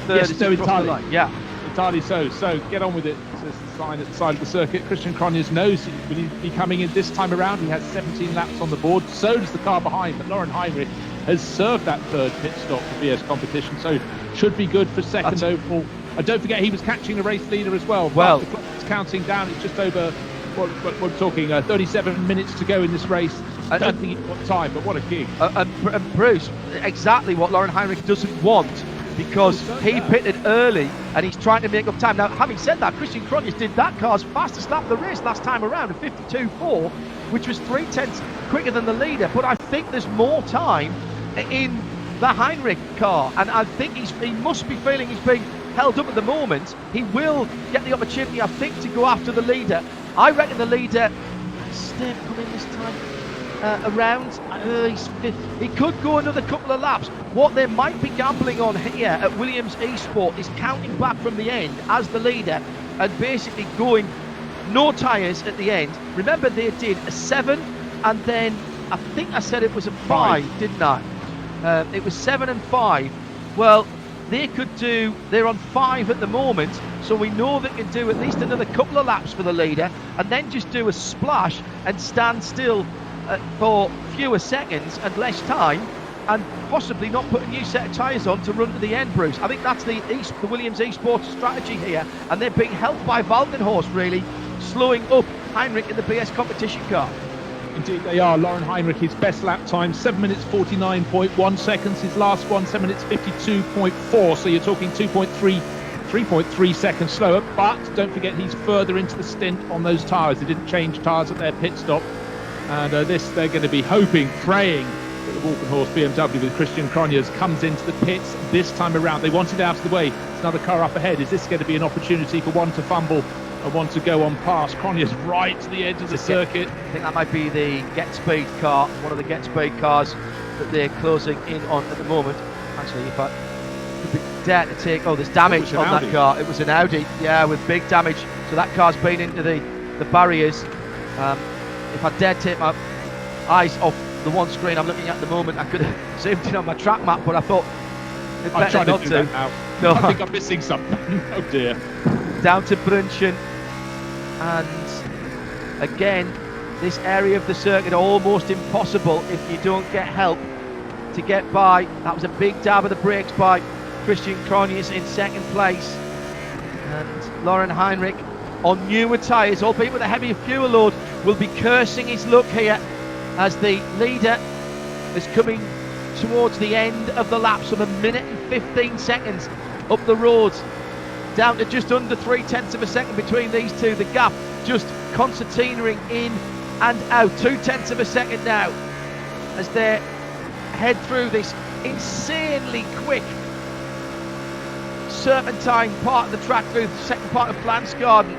third. Yes, so entirely. Yeah, entirely so. So get on with it. Says the sign at the side of the circuit. Christian Cronje knows will he be coming in this time around. He has 17 laps on the board. So does the car behind. But Lauren Heinrich has served that third pit stop for BS competition, so should be good for second overall. And don't forget, he was catching the race leader as well. Well, the clock is counting down. It's just over, what we're talking, 37 minutes to go in this race. I don't think he's got time, but what a gig. And Bruce, exactly what Lauren Heinrich doesn't want, because he pitted early and he's trying to make up time. Now, having said that, Christian Cronje did that car's fastest lap of the race last time around, a 52.4, which was 0.3 quicker than the leader. But I think there's more time in the Heinrich car, and I think he must be feeling he's being held up at the moment. He will get the opportunity, I think, to go after the leader. I reckon the leader Steve come in this time around. He's fifth. He could go another couple of laps. What they might be gambling on here at Williams Esport is counting back from the end as the leader and basically going no tyres at the end. Remember, they did a 7 and then I think I said it was a 5, didn't I? It was 7 and 5. Well, they're on 5 at the moment, so we know they can do at least another couple of laps for the leader and then just do a splash and stand still for fewer seconds and less time, and possibly not put a new set of tyres on to run to the end, Bruce. I think that's the Williams Esports strategy here, and they're being helped by Valkenhorst really slowing up Heinrich in the BS competition car. Indeed they are. Lauren Heinrich, his best lap time, 7 minutes 49.1 seconds. His last one, 7 minutes 52.4. So you're talking 3.3 seconds slower. But don't forget, he's further into the stint on those tyres. They didn't change tyres at their pit stop. And they're going to be hoping, praying that the Valkenhorst BMW with Christian Cronje comes into the pits this time around. They want it out of the way. There's another car up ahead. Is this going to be an opportunity for one to fumble? I want to go on past. Cronje's right to the edge of the circuit. I think that might be the Get Speed car, one of the Get Speed cars that they're closing in on at the moment. Actually, if I could dare to take, there's damage on that car. It was an Audi, yeah, with big damage. So that car's been into the barriers. If I dare take my eyes off the one screen I'm looking at the moment, I could have zoomed in on my track map, but I thought It's I'm better trying to not do to. that now. No. I think I'm missing something. Oh dear. Down to Brunchen, and again, this area of the circuit almost impossible if you don't get help to get by. That was a big dab of the brakes by Christian Cronjes in second place, and Lauren Heinrich on newer tyres, albeit with a heavier fuel load, will be cursing his luck here as the leader is coming towards the end of the lap. So 1 minute and 15 seconds up the road, down to just under 0.3 of a second between these two. The gap just concertinaing in and out. 0.2 of a second now as they head through this insanely quick serpentine part of the track through the second part of Flansgarden.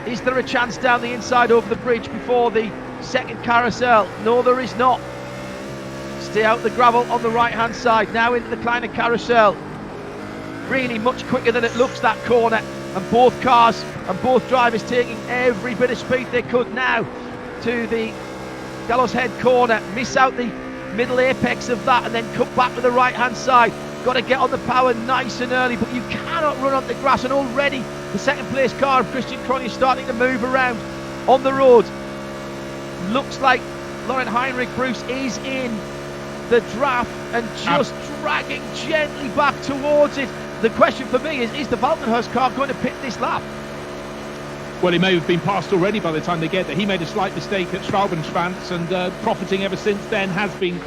Is there a chance down the inside over the bridge before the second carousel? No, there is not. Stay out the gravel on the right hand side, now into the Kleiner carousel. Really much quicker than it looks, that corner, and both cars and both drivers taking every bit of speed they could now to the Gallows Head corner. Miss out the middle apex of that and then cut back to the right hand side. Got to get on the power nice and early, but you cannot run on the grass, and already the second place car of Christian Cronje starting to move around on the road. Looks like Lauren Heinrich, Bruce, is in the draft and just dragging gently back towards it. The question for me is the Valkenhurst car going to pit this lap? Well, he may have been passed already by the time they get there. He made a slight mistake at Schwalbenschwanz, and profiting ever since then has been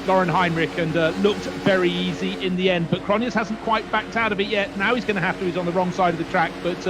Lauren Heinrich, and looked very easy in the end. But Cronjes hasn't quite backed out of it yet. Now he's going to have to. He's on the wrong side of the track. But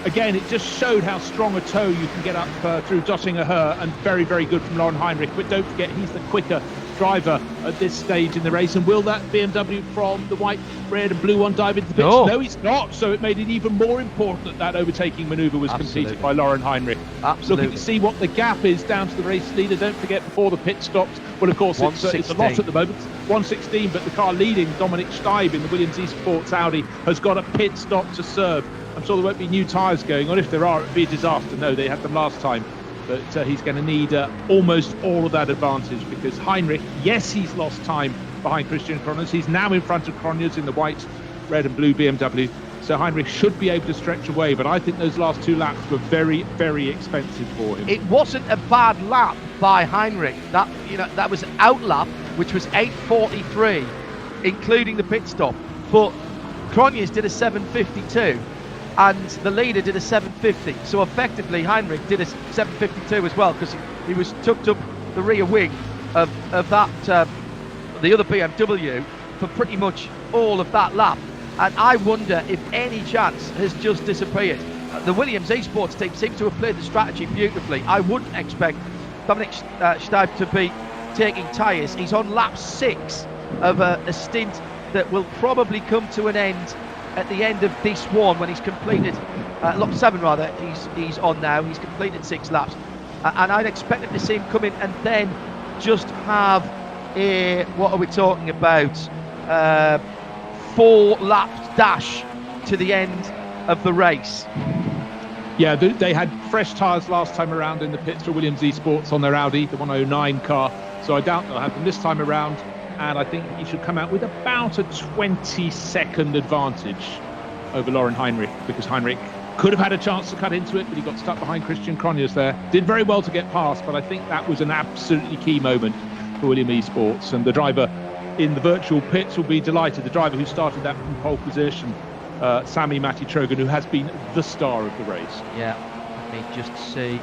again, it just showed how strong a toe you can get up through Dottinger, and very, very good from Lauren Heinrich. But don't forget, he's the quicker driver at this stage in the race. And will that BMW from the white, red and blue one dive into the pits? No, he's not. So it made it even more important that that overtaking manoeuvre was completed by Lauren Heinrich. Absolutely. Looking to see what the gap is down to the race leader. Don't forget, before the pit stops, well, of course, it's a lot at the moment. 1:16, but the car leading, Dominic Steib in the Williams eSports Audi, has got a pit stop to serve. I'm sure there won't be new tyres going on. If there are, it'd be a disaster. No, they had them last time. But he's going to need almost all of that advantage, because Heinrich, yes, he's lost time behind Christian Cronjes. He's now in front of Cronjes in the white, red and blue BMW. So Heinrich should be able to stretch away, but I think those last two laps were very, very expensive for him. It wasn't a bad lap by Heinrich. That was an out lap, which was 8:43, including the pit stop. But Cronjes did a 7:52. And the leader did a 7:50, so effectively Heinrich did a 7:52 as well, because he was tucked up the rear wing of that the other BMW for pretty much all of that lap. And I wonder if any chance has just disappeared. The Williams eSports team seems to have played the strategy beautifully. I wouldn't expect Dominic Steib to be taking tyres. He's on lap 6 of a stint that will probably come to an end at the end of this one, when he's completed lap 7 rather, he's on now. He's completed 6 laps, and I'd expect him to see him come in and then just have a, what are we talking about, 4 lap dash to the end of the race. Yeah, they had fresh tyres last time around in the pits for Williams eSports on their Audi, the 109 car, so I doubt they'll have them this time around. And I think he should come out with about a 20-second advantage over Lauren Heinrich, because Heinrich could have had a chance to cut into it, but he got stuck behind Christian Cronjes there. Did very well to get past, but I think that was an absolutely key moment for Williams eSports. And the driver in the virtual pits will be delighted. The driver who started that from pole position, Sami Matti-Trogan, who has been the star of the race. Yeah, let me just see.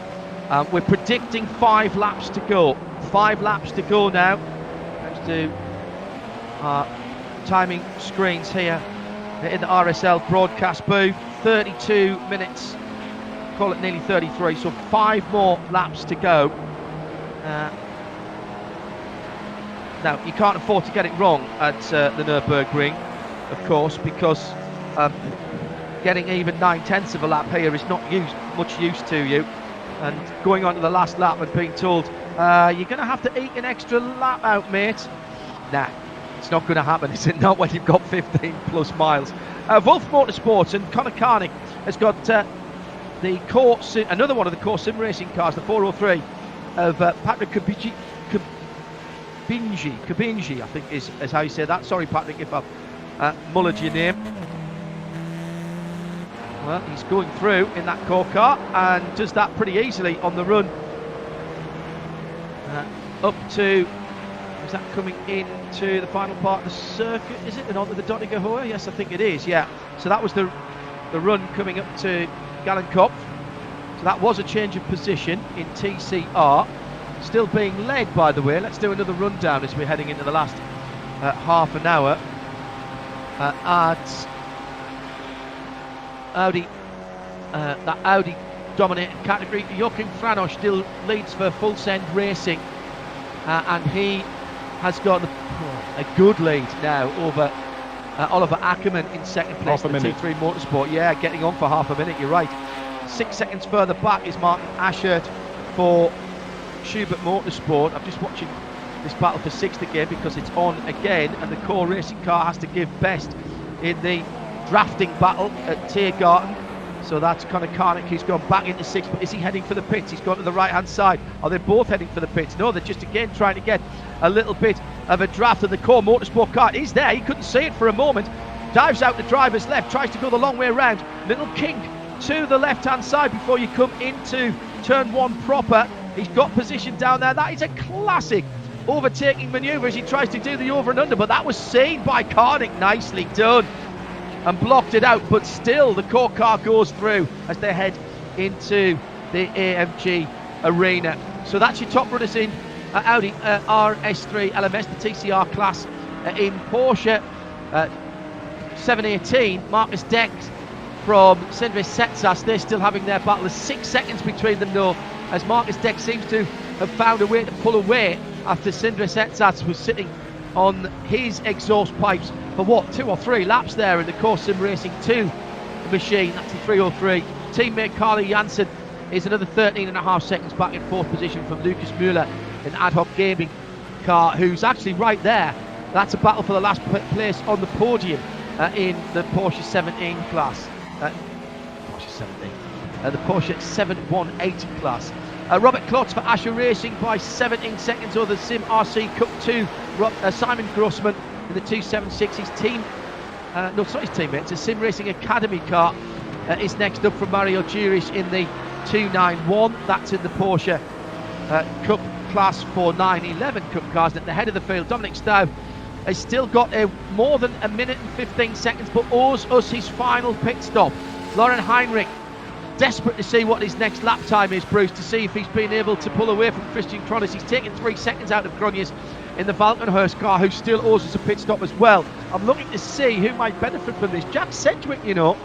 We're predicting 5 laps to go. 5 laps to go now. Let's do our timing screens here in the RSL broadcast booth. 32 minutes, call it nearly 33, so 5 more laps to go. Now, you can't afford to get it wrong at the Nürburgring, of course, because getting even 9/10 of a lap here is not much use to you. And going on to the last lap and being told, you're going to have to eke an extra lap out, mate. Nah, it's not going to happen, is it not, when you've got 15 plus miles? Wolf Motorsport and Conor Carnick has got another one of the core sim racing cars, the 403 of Patrick Kabinji, I think is how you say that. Sorry, Patrick, if I've mullered your name. Well, he's going through in that core car and does that pretty easily on the run. Up to, is that coming into the final part of the circuit, is it? And onto the Dottinger-Hohe? Yes, I think it is, yeah. So that was the run coming up to Gallenkopf. So that was a change of position in TCR. Still being led, by the way. Let's do another rundown as we're heading into the last half an hour. At Audi, that Audi dominated category. Joachim Franosch still leads for Full Send Racing, and he has got a good lead now over Oliver Ackermann in second place in the T3 Motorsport. Yeah, getting on for half a minute, you're right. 6 seconds further back is Martin Aschert for Schubert Motorsport. I'm just watching this battle for sixth again because it's on again, and the core racing car has to give best in the drafting battle at Tiergarten. So that's Conor Carnick, who's gone back into sixth, but is he heading for the pits? He's gone to the right hand side. Are they both heading for the pits? No, they're just again trying to get a little bit of a draft, and the core motorsport car is there. He couldn't see it for a moment, dives out the driver's left, tries to go the long way around, little kink to the left hand side before you come into turn one proper. He's got position down there. That is a classic overtaking manoeuvre as he tries to do the over and under, but that was seen by Carnick, nicely done, and blocked it out. But still the core car goes through as they head into the AMG arena. So that's your top runners in Audi RS3 LMS, the TCR class. In Porsche 718, Marcus Dex from Sindre Setsas, they're still having their battle. There's 6 seconds between them though, as Marcus Dex seems to have found a way to pull away after Sindre Setsas was sitting on his exhaust pipes for 2 or 3 laps there in the Core Sim Racing 2 machine. That's the 303. Teammate Carly Jansen is another 13.5 seconds back in fourth position from Lucas Müller in Ad Hoc Gaming car, who's actually right there. That's a battle for the last place on the podium in the Porsche 17 class. The Porsche 718 class. Robert Klotz for Asher Racing by 17 seconds over the Sim RC Cup 2. Simon Grossman in the 276. His team, no, it's not his teammate, it's a Sim Racing Academy car, is next up from Mario Juric in the 291. That's in the Porsche Cup class for 911 Cup cars. And at the head of the field, Dominic Staub has still got more than a minute and 15 seconds, but owes us his final pit stop. Lauren Heinrich, desperate to see what his next lap time is, Bruce, to see if he's been able to pull away from Christian Cronus. He's taken 3 seconds out of Cronus in the Valkenhurst car, who still owes us a pit stop as well. I'm looking to see who might benefit from this. Jack Sedgwick, you know,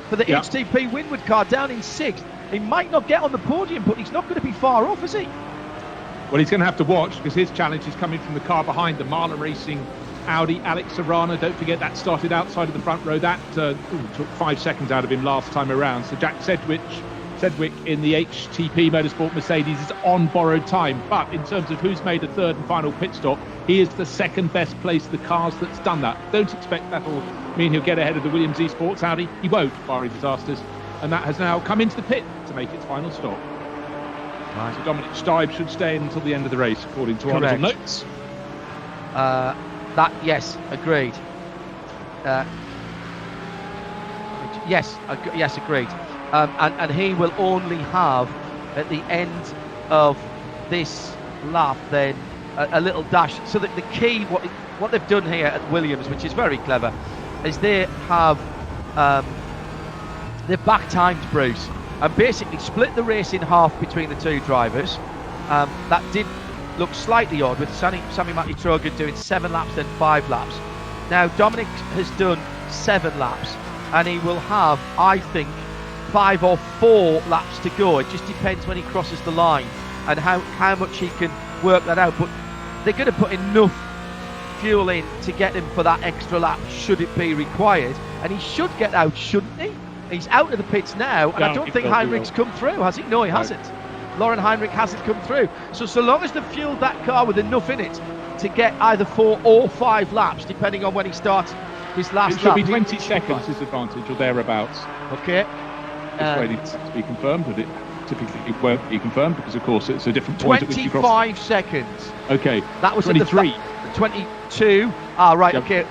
for the HTP Winwood car down in 6th. He might not get on the podium, but he's not going to be far off, is he? Well, he's going to have to watch, because his challenge is coming from the car behind the Marla Racing Audi. Alex Serrano, don't forget, that started outside of the front row. That took 5 seconds out of him last time around. So Jack Sedgwick in the HTP Motorsport Mercedes is on borrowed time. But in terms of who's made a third and final pit stop, he is the second best placed of the cars that's done that. Don't expect that'll mean he'll get ahead of the Williams eSports Audi. He won't, barring disasters. And that has now come into the pit to make its final stop. Right. So Dominic Staub should stay in until the end of the race, according to our little notes. Yes, agreed. Yes, agreed. And he will only have, at the end of this lap, then a little dash. So that the key, what they've done here at Williams, which is very clever, is they have they've back timed Bruce and basically split the race in half between the two drivers. That did look slightly odd with Sammy Matti-Trogan doing 7 laps then 5 laps. Now Dominic has done 7 laps and he will have, I think, 5 or 4 laps to go. It just depends when he crosses the line and how much he can work that out, but they're going to put enough fuel in to get him for that extra lap should it be required, and he should get out, shouldn't he? He's out of the pits now, and I don't think Heinrich's come through, has he? No, he hasn't. Lauren Heinrich hasn't come through. So long as they've fueled that car with enough in it to get either 4 or 5 laps, depending on when he starts his last lap. It should be 20 seconds his advantage or thereabouts. Okay. Just waiting to be confirmed with it. typically won't be confirmed because, of course, it's a different point at which you cross. 25 seconds. Okay. That was 23. 22. Ah, right. Yep. Okay.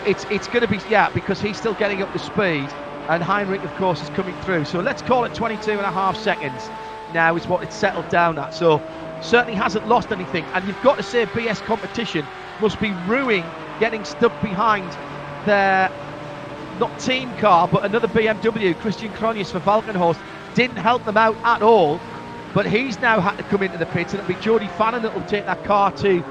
It's going to be, because he's still getting up to speed, and Heinrich, of course, is coming through. So let's call it 22.5 seconds. Now is what it's settled down at. So certainly hasn't lost anything. And you've got to say, BS Competition must be ruining getting stuck behind their, not team car, but another BMW, Christian Cronjes for Valkenhorst. Didn't help them out at all, but he's now had to come into the pits, and it'll be Jody Fannin that will take that car to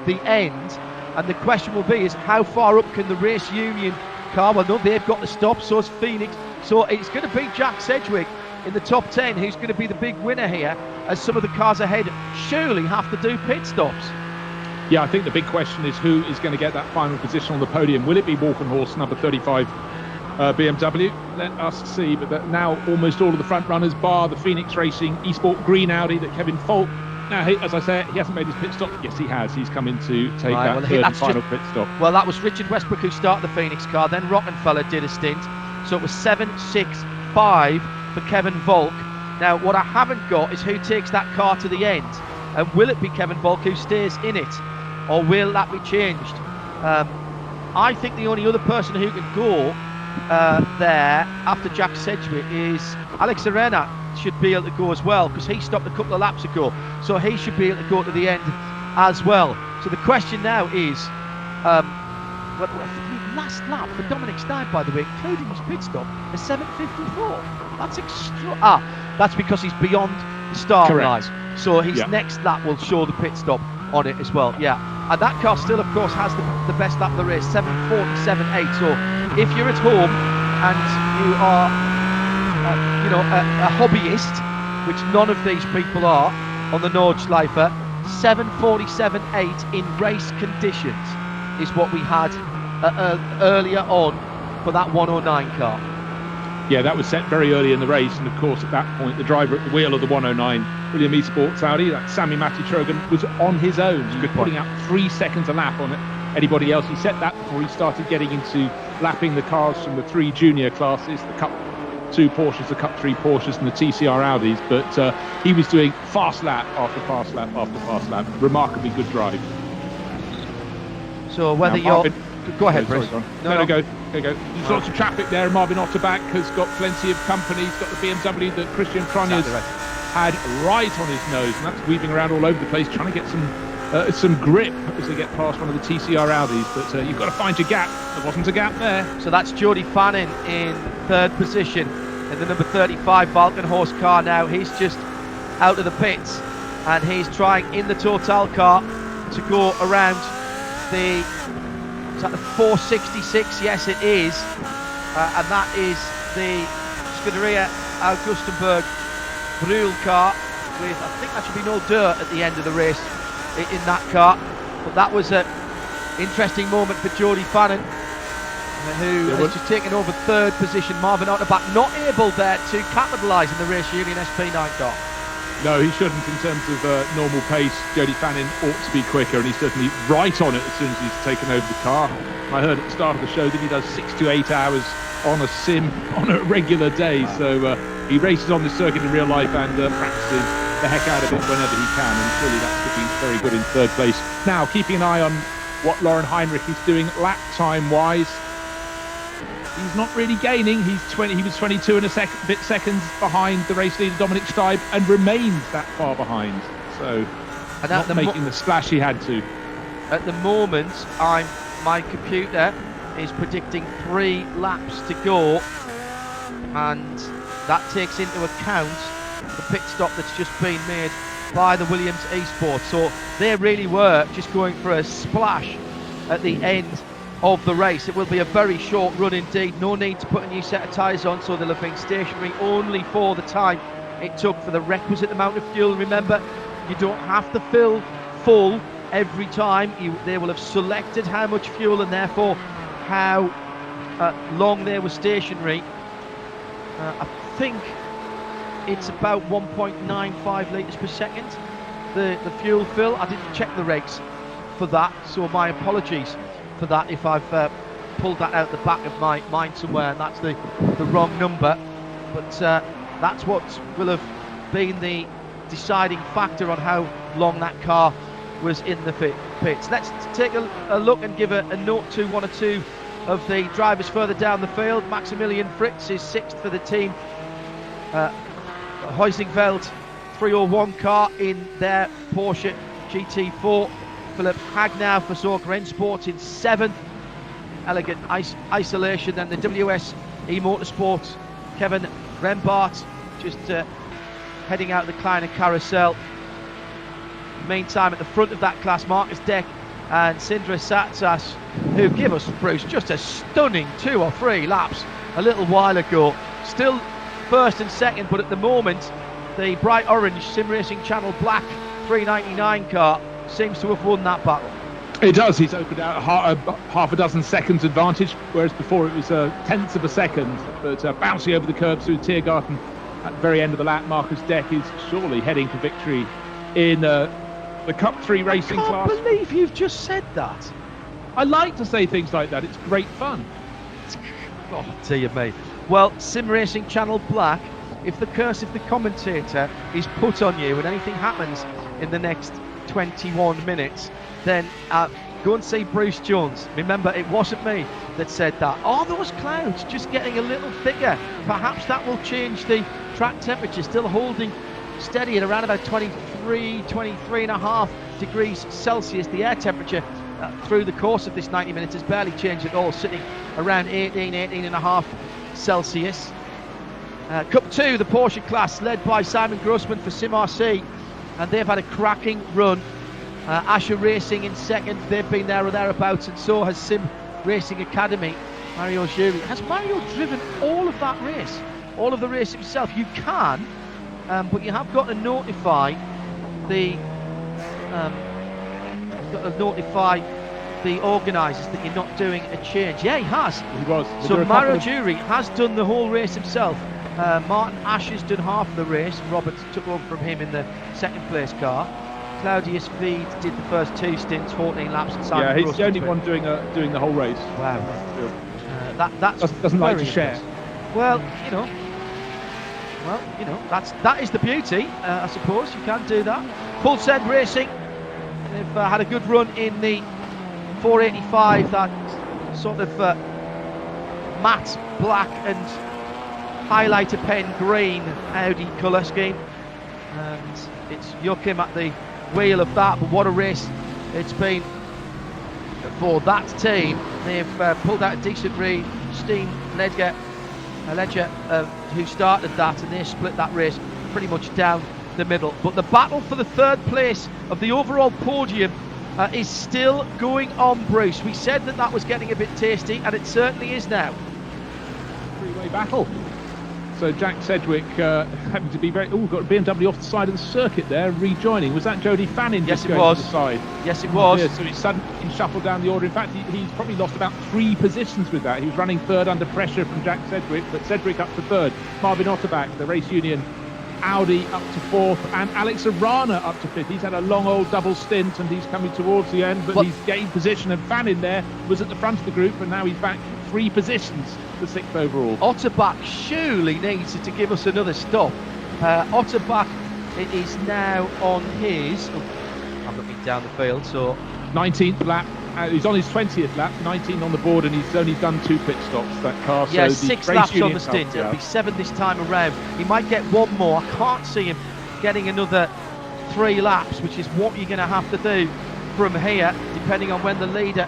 the end. And the question will be is how far up can the Race Union car? Well, no, they've got to stop, so is Phoenix. So it's going to be Jack Sedgwick in the top 10 who's going to be the big winner here, as some of the cars ahead surely have to do pit stops. Yeah, I think the big question is who is going to get that final position on the podium. Will it be Walkenhorst, number 35 BMW? Let us see. But now almost all of the front runners, bar the Phoenix Racing Esport green Audi that Kevin Folk. Now, as I say, he hasn't made his pit stop. Yes, he has. He's come in to take that third and final pit stop. Well, that was Richard Westbrook who started the Phoenix car. Then Rockenfeller did a stint. So it was 7-6-5 for Kevin Volk. Now, what I haven't got is who takes that car to the end. And will it be Kevin Volk who stays in it? Or will that be changed? I think the only other person who can go there after Jack Sedgwick is Alex Arena. Should be able to go as well, because he stopped a couple of laps ago, so he should be able to go to the end as well. So the question now is last lap for Dominic Stein, by the way, including his pit stop, a 7:54. That's extra. That's because he's beyond the start line, so his next lap will show the pit stop on it as well. And that car still, of course, has the best lap of the race, 7:47.8. So if you're at home and you are a hobbyist, which none of these people are on the Nordschleife, 7:47.8 in race conditions is what we had earlier on for that 109 car. Yeah, that was set very early in the race, and of course at that point the driver at the wheel of the 109 William Esports Audi, that Sami Matti-Trogen, was on his own. He was putting out 3 seconds a lap on anybody else. He set that before he started getting into lapping the cars from the 3 junior classes, the Cup 2 Porsches, the Cup 3 Porsches and the TCR Audis, but he was doing fast lap after fast lap after fast lap. Remarkably good drive. So whether you're... Go ahead, Bruce. No, go. There's lots of traffic there. Marvin Otterback has got plenty of company. He's got the BMW that Christian Cronjes had right on his nose, and that's weaving around all over the place, trying to get some grip as they get past one of the TCR Audis. But you've got to find your gap. There wasn't a gap there. So that's Jody Fannin in third position in the number 35 Valkenhorst car now. He's just out of the pits, and he's trying in the Total car to go around the... Is that the 466? Yes, it is. And that is the Scuderia Augustenberg Brühl car with, I think that should be no dirt at the end of the race in that car. But that was an interesting moment for Jody Fannin, who has just taken over third position. Marvin Otterback not able there to capitalise in the Race Union SP9 car. No, he shouldn't in terms of normal pace. Jody Fannin ought to be quicker, and he's certainly right on it as soon as he's taken over the car. I heard at the start of the show that he does 6 to 8 hours on a sim on a regular day. So he races on this circuit in real life and practices the heck out of it whenever he can, and clearly that's looking very good in third place. Now, keeping an eye on what Lauren Heinrich is doing lap time-wise. He's not really gaining. He was 22 and a bit seconds behind the race leader Dominic Steib, and remains that far behind. So, and not making the splash he had to. At the moment, my computer is predicting 3 laps to go, and that takes into account the pit stop that's just been made by the Williams Esports. So they really were just going for a splash at the end of the race. It will be a very short run indeed. No need to put a new set of tyres on, so they'll have been stationary only for the time it took for the requisite amount of fuel. Remember, you don't have to fill full every time. They will have selected how much fuel and therefore how long they were stationary. I think it's about 1.95 litres per second, the fuel fill. I didn't check the regs for that, so my apologies for that if I've pulled that out the back of my mind somewhere and that's the wrong number, but that's what will have been the deciding factor on how long that car was in the pits. Let's take a look and give a note to one or two of the drivers further down the field. Maximilian Fritz is 6th for the team. Huizingveld 301 car in their Porsche GT4. Philipp Hagnau for Zorg Rennsport in 7th. Elegant isolation. Then the WSE Motorsport, Kevin Rembart just heading out the Kleiner Carousel. Meantime, at the front of that class, Marcus Deck and Sindre Satsas, who give us, Bruce, just a stunning 2 or 3 laps a little while ago. Still first and second, but at the moment, the bright orange Sim Racing Channel Black 399 car seems to have won that battle. It does. He's opened out half a dozen seconds advantage, whereas before it was tenths of a second. But bouncing over the curb through Tiergarten at the very end of the lap, Marcus Deck is surely heading for victory in the Cup 3 racing class. I can't believe you've just said that. I like to say things like that. It's great fun. Oh, dear me. Well, Sim Racing Channel Black, if the curse of the commentator is put on you and anything happens in the next 21 minutes, then go and see Bruce Jones. Remember, it wasn't me that said that. Are those clouds just getting a little thicker? Perhaps that will change the track temperature, still holding steady at around about 23 and a half degrees Celsius. The air temperature through the course of this 90 minutes has barely changed at all, sitting around 18 and a half Celsius. Cup 2, the Porsche class, led by Simon Grossman for Sim RC, and they've had a cracking run. Asher Racing in second, they've been there or thereabouts, and so has Sim Racing Academy, Mario Jury. Has Mario driven all of that race? All of the race himself? You can, but you have got to notify the organisers that you're not doing a change. Yeah, he has. He was. So Mario Jury has done the whole race himself. Martin Asher's done half of the race. Robert took over from him in the second place car. Claudius Veed did the first 2 stints, 14 laps, and Simon he's the only one doing the whole race. Wow. That doesn't like to share. Impressive. Well, that is the beauty. I suppose you can do that. Full Send Racing, they've had a good run in the 485. That sort of matte black and highlighter pen green Audi colour scheme, and it's Joachim at the wheel of that. But what a race it's been for that team. They've pulled out a decent read. Steen Ledger, who started that, and they split that race pretty much down the middle. But the battle for the 3rd place of the overall podium is still going on, Bruce. We said that was getting a bit tasty, and it certainly is now. 3-way battle. So Jack Sedgwick having to be very... Oh, got a BMW off the side of the circuit there, rejoining. Was that Jody Fannin? Yes, just it going was. To the side? Yes, it was. So he's suddenly shuffled down the order. In fact, he's probably lost about 3 positions with that. He was running 3rd under pressure from Jack Sedgwick, but Sedgwick up to 3rd. Marvin Otterbach, the race union Audi, up to 4th, and Alex Arana up to 5th. He's had a long old double stint, and he's coming towards the end, but he's gained position, and Fannin there was at the front of the group, and now he's back 3 positions to 6th overall. Otterbach surely needs to give us another stop. Otterbach is now on his... I'm looking down the field, so... 19th lap. He's on his 20th lap, 19 on the board, and he's only done 2 pit stops, that car. Yeah, so 6 laps on the stint. It'll be 7 this time around. He might get 1 more. I can't see him getting another 3 laps, which is what you're going to have to do from here, depending on when the leader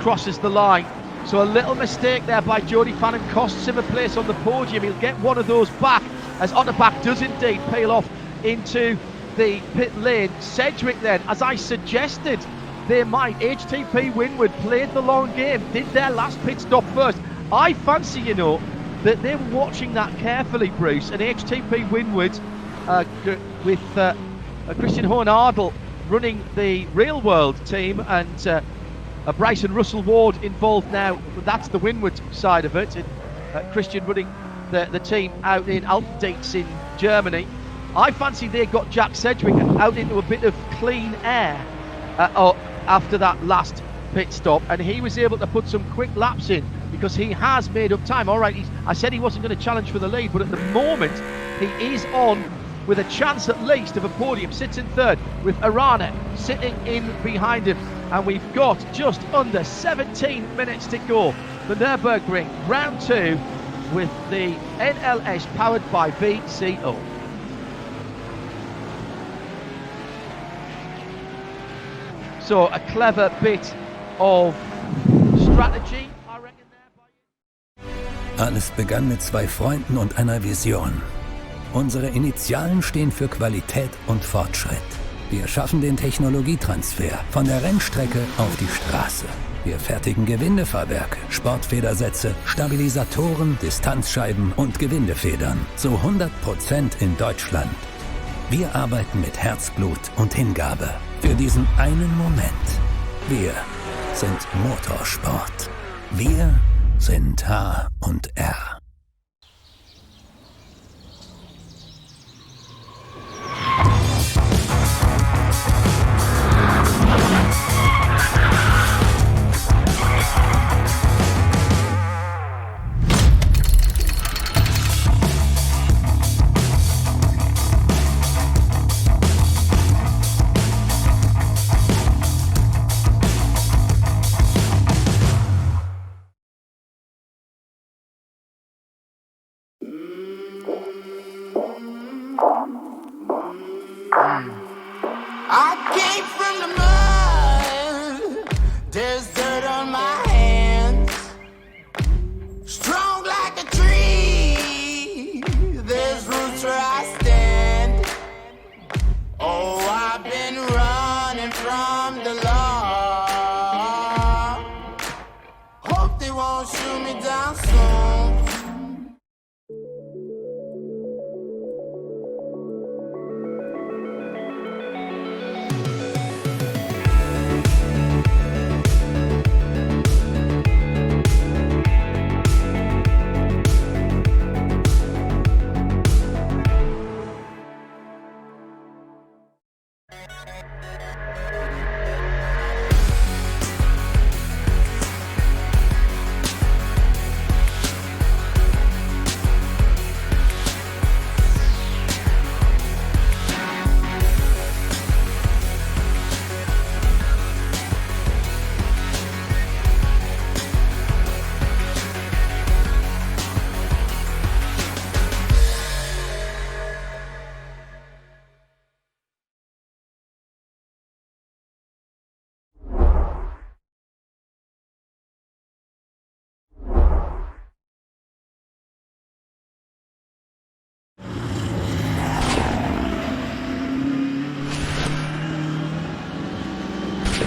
crosses the line. So a little mistake there by Jody Fannin costs him a place on the podium. He'll get one of those back, as Otterbach does indeed peel off into the pit lane. Sedgwick then, as I suggested they might, HTP Winward played the long game, did their last pit stop first. I fancy, that they were watching that carefully, Bruce, and HTP Winward with Christian Hohenadel running the real world team, and Bryson Russell Ward involved now. That's the Winward side of it. And, Christian running the team out in Alpdietz in Germany. I fancy they got Jack Sedgwick out into a bit of clean air after that last pit stop, and he was able to put some quick laps in because he has made up time. All right, I said he wasn't going to challenge for the lead, but at the moment he is on with a chance at least of a podium, sits in third, with Arana sitting in behind him. And we've got just under 17 minutes to go. The Nürburgring round 2 with the NLS powered by VCO. So a clever bit of strategy, I reckon, there. Alles begann mit 2 Freunden und einer Vision. Unsere Initialen stehen für Qualität und Fortschritt. Wir schaffen den Technologietransfer von der Rennstrecke auf die Straße. Wir fertigen Gewindefahrwerke, Sportfedersätze, Stabilisatoren, Distanzscheiben und Gewindefedern zu 100% in Deutschland. Wir arbeiten mit Herzblut und Hingabe für diesen einen Moment. Wir sind Motorsport. Wir sind H&R. I came from the mud, there's dirt on my hands. Strong like a tree, there's roots where I stand. Oh, I've been running from the law. Hope they won't shoot me down soon.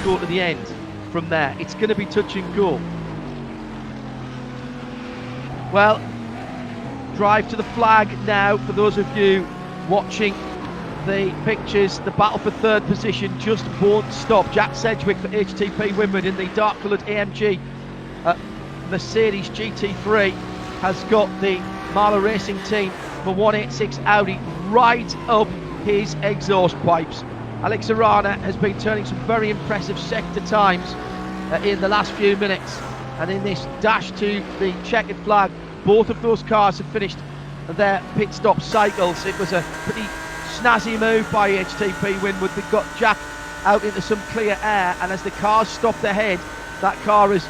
Go to the end from there. It's going to be touch and go. Well, drive to the flag now for those of you watching the pictures. The battle for third position just won't stop. Jack Sedgwick for HTP Winwood in the dark coloured AMG Mercedes GT3 has got the Marla Racing team for 186 Audi right up his exhaust pipes. Alex Arana has been turning some very impressive sector times in the last few minutes, and in this dash to the checkered flag, both of those cars have finished their pit stop cycles. It was a pretty snazzy move by HTP Winwood. They got Jack out into some clear air, and as the cars stopped ahead, that car has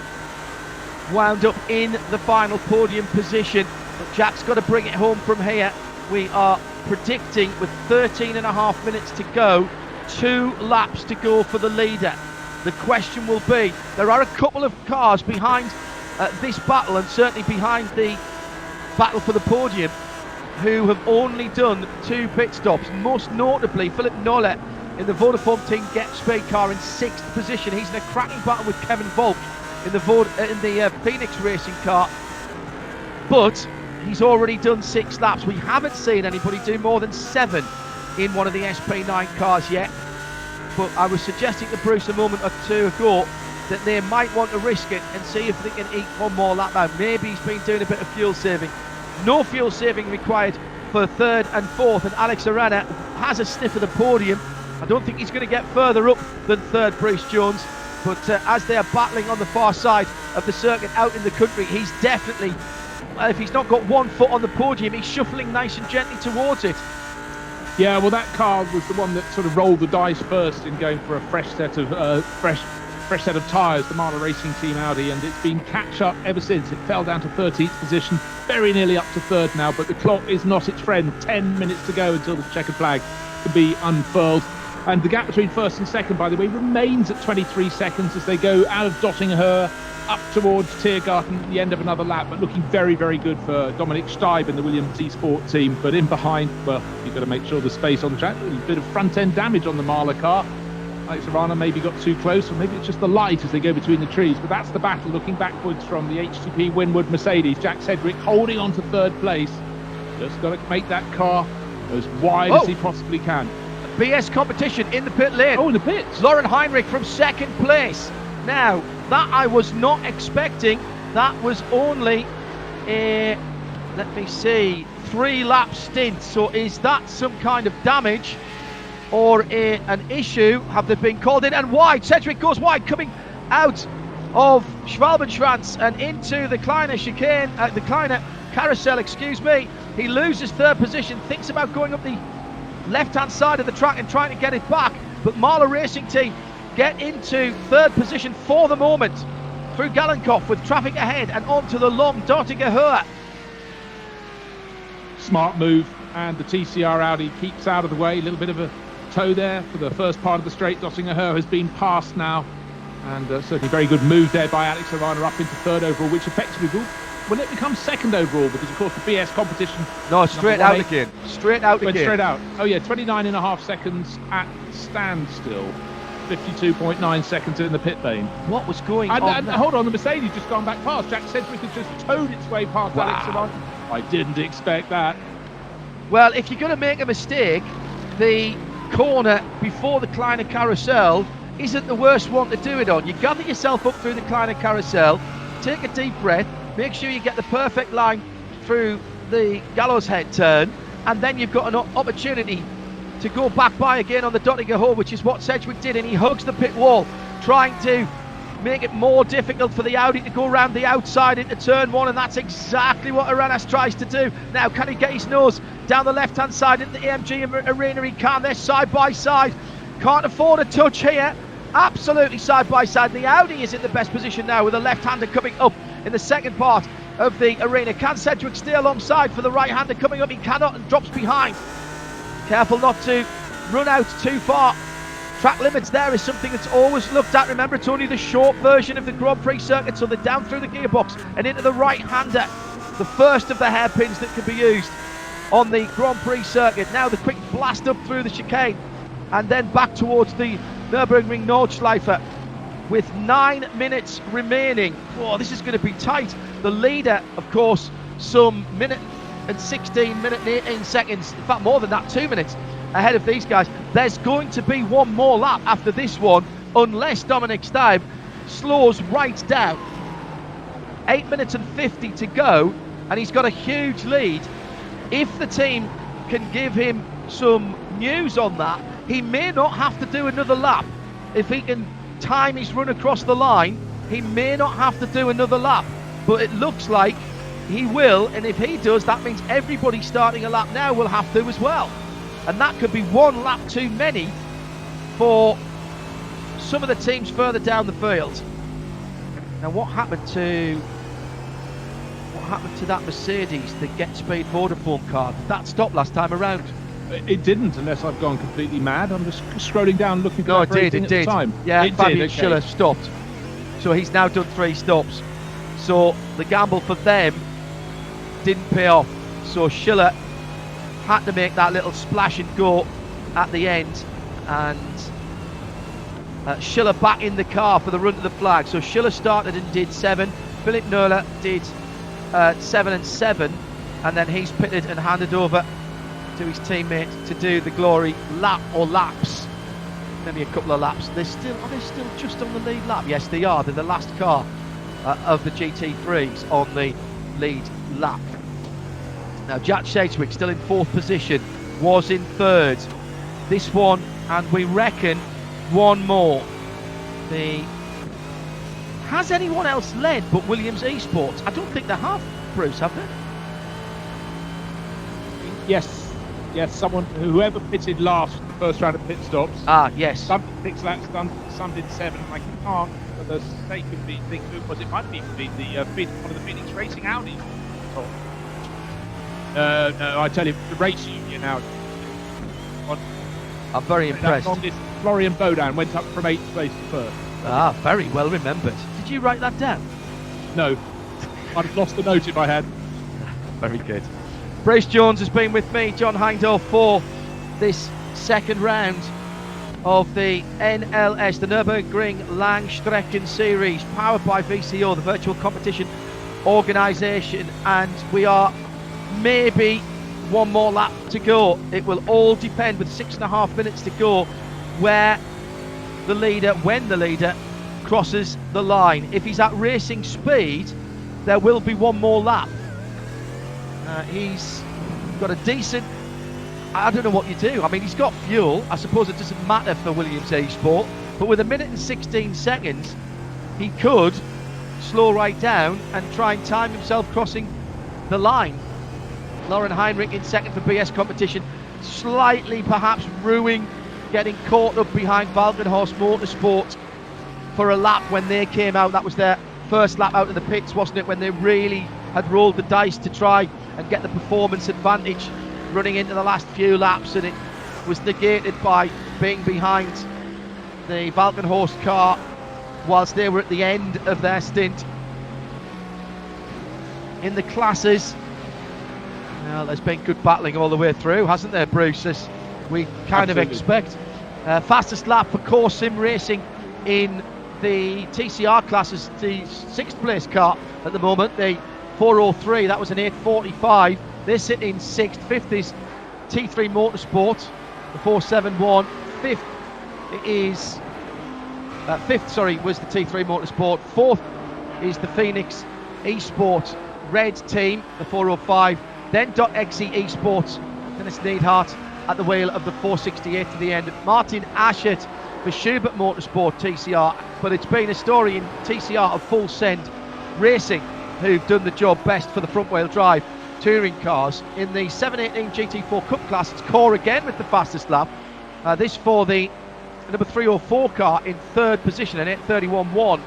wound up in the final podium position. But Jack's got to bring it home from here. We are predicting, with 13.5 minutes to go, 2 laps to go for the leader. The question will be, there are a couple of cars behind this battle, and certainly behind the battle for the podium, who have only done 2 pit stops, most notably Philip Nolle in the Vodafone Team Get Speed car in 6th position. He's in a cracking battle with Kevin Volk in the Phoenix Racing car, but he's already done 6 laps. We haven't seen anybody do more than 7 in one of the SP9 cars yet, but I was suggesting to Bruce a moment or 2 ago that they might want to risk it and see if they can eke one more lap out. Maybe he's been doing a bit of fuel saving. No fuel saving required for 3rd and 4th, and Alex Arana has a sniff of the podium. I don't think he's going to get further up than 3rd Bruce Jones, but as they are battling on the far side of the circuit out in the country, he's definitely, if he's not got 1 foot on the podium, he's shuffling nice and gently towards it. Yeah, well, that car was the one that sort of rolled the dice first in going for a fresh set of fresh set of tyres, the Mahler Racing Team Audi, and it's been catch up ever since. It fell down to 13th position, very nearly up to third now, but the clock is not its friend. 10 minutes to go until the checkered flag can be unfurled. And the gap between first and second, by the way, remains at 23 seconds as they go out of Dottingher up towards Tiergarten at the end of another lap, but looking very, very good for Dominic Steib in the Williams E-Sport team. But in behind, well, you've got to make sure the space on the track. A little bit of front-end damage on the Mahler car. Alex Arana maybe got too close, or maybe it's just the light as they go between the trees. But that's the battle looking backwards from the HTP Winwood Mercedes. Jack Sedgwick holding on to third place. Just got to make that car as wide as he possibly can. BS competition in the pit lane. Oh, in the pits. Lauren Heinrich from second place. Now, that I was not expecting. That was only a, let me see, 3-lap stint. So is that some kind of damage or an issue? Have they been called in? And wide. Sedgwick goes wide, coming out of Schwalbenschwanz and into the Kleiner chicane, the Kleiner carousel, excuse me. He loses third position, thinks about going up the left-hand side of the track and trying to get it back, but Mahler Racing Team get into third position for the moment through Gallenkopf with traffic ahead and onto the long Dottinger. Smart move, and the TCR Audi keeps out of the way. A little bit of a tow there for the first part of the straight. Dottinger has been passed now, and certainly very good move there by Alex Arana up into third overall, which effectively will it become second overall, because of course the BS competition. No, straight out again. Straight out again. Straight out. Oh yeah, 29.5 seconds at standstill. 52.9 seconds in the pit lane. What was going on? And hold on, the Mercedes just gone back past. Jack Sedgwick has just towed its way past Alex Arana. I didn't expect that. Well, if you're going to make a mistake, the corner before the Kleiner carousel isn't the worst one to do it on. You gather yourself up through the Kleiner carousel, take a deep breath, make sure you get the perfect line through the gallows head turn, and then you've got an opportunity to go back by again on the Dottinger Hole, which is what Sedgwick did, and he hugs the pit wall, trying to make it more difficult for the Audi to go around the outside into turn one, and that's exactly what Aranas tries to do. Now, can he get his nose down the left-hand side into the AMG arena? He can. They're side by side. Can't afford a touch here. Absolutely side by side. The Audi is in the best position now with a left-hander coming up in the second part of the arena. Can Sedgwick stay alongside for the right-hander coming up? He cannot, and drops behind. Careful not to run out too far. Track limits there is something that's always looked at. Remember, it's only the short version of the Grand Prix circuit, so they're down through the gearbox and into the right-hander, the first of the hairpins that can be used on the Grand Prix circuit. Now the quick blast up through the chicane and then back towards the Nürburgring Nordschleife with 9 minutes remaining. Oh, this is going to be tight. The leader, of course, some minute and 16, minute and 18 seconds, in fact more than that, 2 minutes ahead of these guys. There's going to be one more lap after this one, unless Dominic Steib slows right down. 8 minutes and 50 to go, and he's got a huge lead. If the team can give him some news on that, he may not have to do another lap. If he can time his run across the line, he may not have to do another lap, but it looks like he will, and if he does, that means everybody starting a lap now will have to as well. And that could be one lap too many for some of the teams further down the field. Now, what happened to that Mercedes, the Get Speed Vodafone car? Did that stop last time around? It didn't, unless I've gone completely mad. I'm just scrolling down looking for it did. the time. Yeah, it Fabian did, okay. Schiller stopped. So he's now done 3 stops. So the gamble for them didn't pay off. So Schiller had to make that little splash and go at the end, and Schiller back in the car for the run to the flag. So Schiller started and did 7. Philip Noehler did 7 and 7, and then he's pitted and handed over to his teammate to do the glory lap or laps. Maybe a couple of laps. Are they still just on the lead lap? Yes, they are. They're the last car of the GT3s on the lead lap. Now, Jack Sedgwick still in 4th position, was in 3rd. This one, and we reckon one more. Has anyone else led but Williams Esports? I don't think they have, Bruce, have they? Yes, Yes, whoever pitted last first round of pit stops. Yes. Some did 6 laps, some did 7. I can't, for the sake of being think who was it? Might have even been one of the Phoenix Racing Audi. No, I tell you, the race union now. I'm very impressed. Florian Bodan went up from 8th place to 1st. Very well remembered. Did you write that down? No, I'd have lost the note if I had. Very good. Bruce Jones has been with me, John Heindel, for this second round of the NLS, the Nürburgring Langstrecken Series, powered by VCO, the virtual competition organisation, and we are maybe one more lap to go. It will all depend, with 6.5 minutes to go, when the leader crosses the line. If he's at racing speed, there will be one more lap. He's got a decent, I don't know what you do. I mean, he's got fuel. I suppose it doesn't matter for Williams eSport, but with 1 minute and 16 seconds, he could slow right down and try and time himself crossing the line. Lauren Heinrich in second for BS competition, slightly perhaps ruining, getting caught up behind Valkenhorst Motorsport for a lap when they came out. That was their first lap out of the pits, wasn't it, when they really had rolled the dice to try and get the performance advantage running into the last few laps, and it was negated by being behind the Valkenhorst car whilst they were at the end of their stint in the classes. Well, there's been good battling all the way through, hasn't there, Bruce, as we kind of expect. Fastest lap for Core Sim Racing in the TCR classes, the 6th place car at the moment, the 403, that was an 8:45. They sit in 6th. 5th is T3 Motorsport, the 471. 5th was the T3 Motorsport. 4th is the Phoenix eSport Red team, the 405. Then .exe eSports, Dennis Neidhart at the wheel of the 468 to the end. Martin Aschert for Schubert Motorsport TCR, but it's been a story in TCR of Full Send Racing, who've done the job best for the front wheel drive touring cars. In the 718 GT4 Cup class, it's Core again with the fastest lap. This for the number 304 car in 3rd position, an 8:31.1.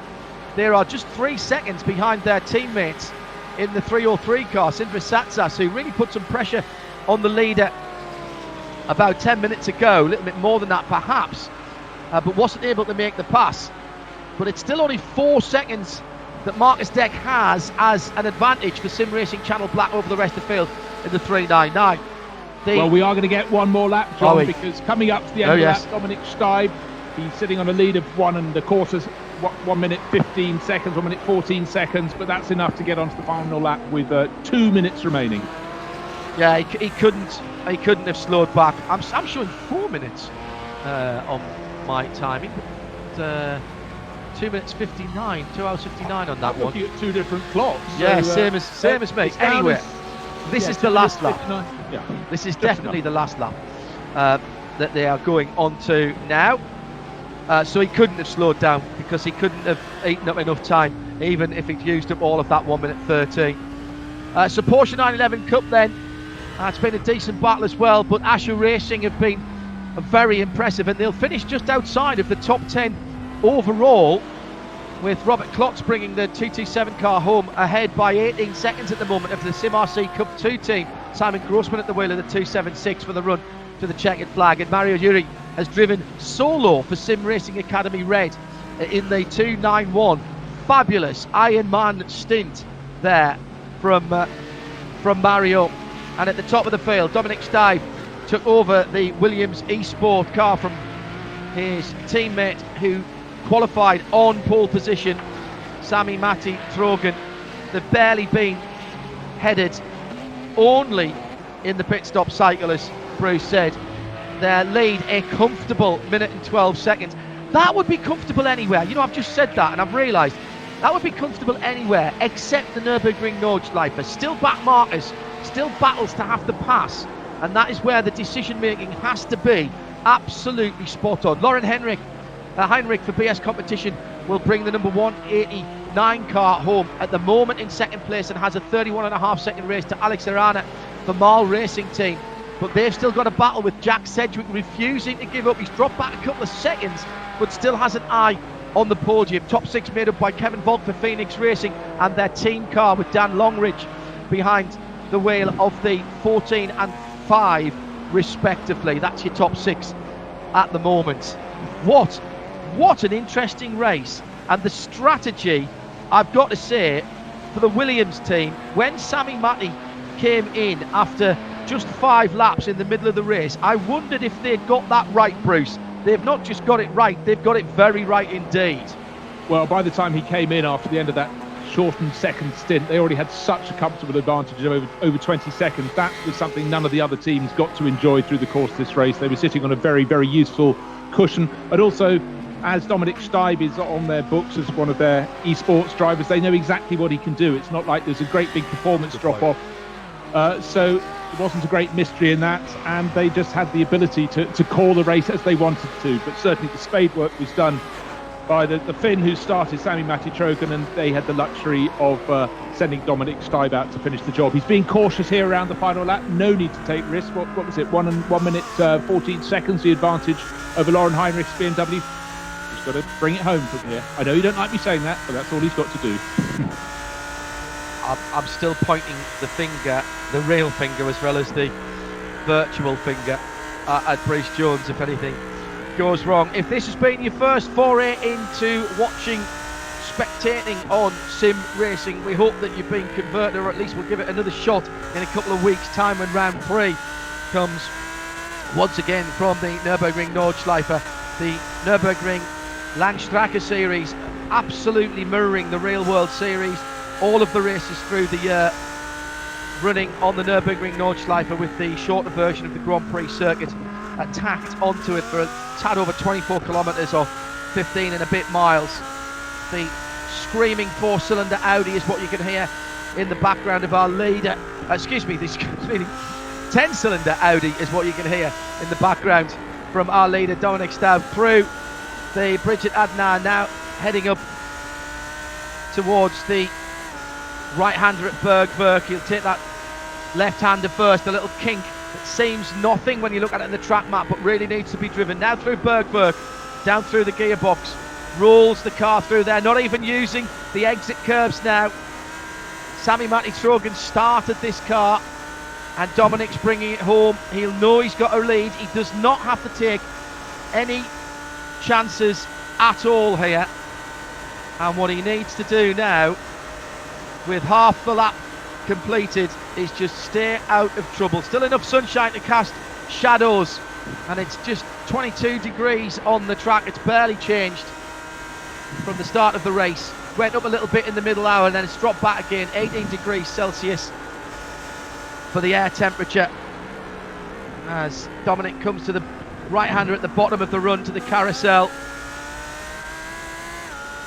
They are just 3 seconds behind their teammates in the 303 car, Sindre Satsas, who really put some pressure on the leader about 10 minutes ago, a little bit more than that perhaps, but wasn't able to make the pass. But it's still only 4 seconds that Marcus Deck has as an advantage for Sim Racing Channel Black over the rest of the field in the 399. Well, we are going to get one more lap, John, because coming up to the end of the lap, Dominic Steib, he's sitting on a lead of 1.25 1 minute 15 seconds, 1 minute 14 seconds, but that's enough to get onto the final lap with 2 minutes remaining. Yeah, he couldn't have slowed back. I'm showing 4 minutes on my timing, but 2 minutes 59, 2 hours 59 on that one. Looking at 2 different clocks. Yeah, so, same as me. Anyway, this is the last lap. Yeah, this is definitely the last lap that they are going on to now. So he couldn't have slowed down because he couldn't have eaten up enough time, even if he'd used up all of that 1 minute 13. So Porsche 911 Cup then, it's been a decent battle as well, but Asher Racing have been very impressive, and they'll finish just outside of the top 10 overall, with Robert Klotz bringing the 227 car home ahead by 18 seconds at the moment of the Sim RC Cup 2 team. Simon Grossman at the wheel of the 276 for the run to the checkered flag, and Mario Yuri has driven solo for Sim Racing Academy Red in the 291. Fabulous Ironman stint there from Mario. And at the top of the field, Dominic Steib took over the Williams eSport car from his teammate who qualified on pole position, Sami Matti Trogen. They've barely been headed, only in the pit stop cycle, as Bruce said. Their lead a comfortable minute and 12 seconds. That would be comfortable anywhere. You know, I've just said that and I've realised that would be comfortable anywhere except the Nürburgring Nordschleife. Still back markers, still battles to have to pass, and that is where the decision making has to be absolutely spot on. Lauren Heinrich for BS competition will bring the number 189 car home at the moment in second place, and has a 31.5 second race to Alex Arana for Marl Racing Team but they've still got a battle with Jack Sedgwick refusing to give up. He's dropped back a couple of seconds, but still has an eye on the podium. Top 6 made up by Kevin Volk for Phoenix Racing and their team car with Dan Longridge behind the wheel of the 14 and 5 respectively. That's your top 6 at the moment. What an interesting race, and the strategy, I've got to say, for the Williams team, when Sammy Matty came in after just 5 laps in the middle of the race, I wondered if they'd got that right, Bruce. They've not just got it right, they've got it very right indeed. Well, by the time he came in after the end of that shortened second stint, they already had such a comfortable advantage of over 20 seconds. That was something none of the other teams got to enjoy through the course of this race. They were sitting on a very, very useful cushion. But also, as Dominic Steib is on their books as one of their esports drivers, they know exactly what he can do. It's not like there's a great big performance drop-off. So it wasn't a great mystery in that, and they just had the ability to call the race as they wanted to. But certainly the spade work was done by the Finn who started, Sammy Matty Trogan, and they had the luxury of sending Dominic Steib out to finish the job. He's being cautious here around the final lap. No need to take risks. What was it? 1 minute 14 seconds the advantage over Lauren Heinrich's BMW. He's got to bring it home from here. I know you don't like me saying that, but that's all he's got to do. I'm still pointing the finger, the real finger as well as the virtual finger, at Bruce Jones if anything goes wrong. If this has been your first foray into watching, spectating on sim racing, we hope that you've been converted, or at least we'll give it another shot in a couple of weeks' time when round 3 comes once again from the Nürburgring Nordschleife, the Nürburgring Langstreckenrennen series, absolutely mirroring the real world series. All of the races through the year running on the Nürburgring Nordschleife, with the shorter version of the Grand Prix circuit tacked onto it for a tad over 24 kilometres or 15 and a bit miles. The screaming 4-cylinder Audi is what you can hear in the background of our leader. The screaming 10-cylinder Audi is what you can hear in the background from our leader Dominic Steib through the bridge at Adenauer, now heading up towards the right-hander at Bergwerk. He'll take that left-hander first, a little kink that seems nothing when you look at it in the track map, but really needs to be driven. Now through Bergwerk, down through the gearbox, rolls the car through there, not even using the exit curbs now. Sammy Matty Trogan started this car, and Dominic's bringing it home. He'll know he's got a lead. He does not have to take any chances at all here, and what he needs to do now, with half the lap completed, is just stay out of trouble. Still enough sunshine to cast shadows, and it's just 22 degrees on the track. It's barely changed from the start of the race. Went up a little bit in the middle hour and then it's dropped back again. 18 degrees Celsius for the air temperature as Dominic comes to the right-hander at the bottom of the run to the carousel.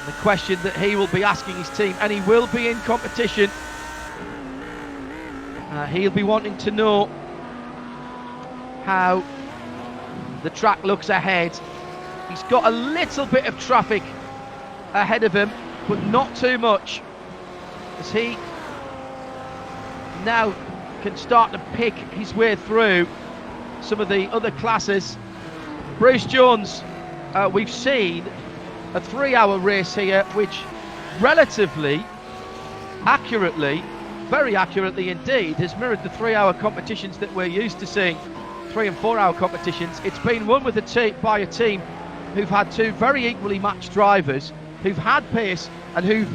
The question that he will be asking his team, and he will be in competition, he'll be wanting to know how the track looks ahead. He's got a little bit of traffic ahead of him, but not too much, as he now can start to pick his way through some of the other classes. Bruce Jones, we've seen a 3-hour race here, which relatively accurately, very accurately indeed, has mirrored the 3-hour competitions that we're used to seeing, 3 and 4 hour competitions. It's been won with by a team who've had 2 very equally matched drivers, who've had pace and who've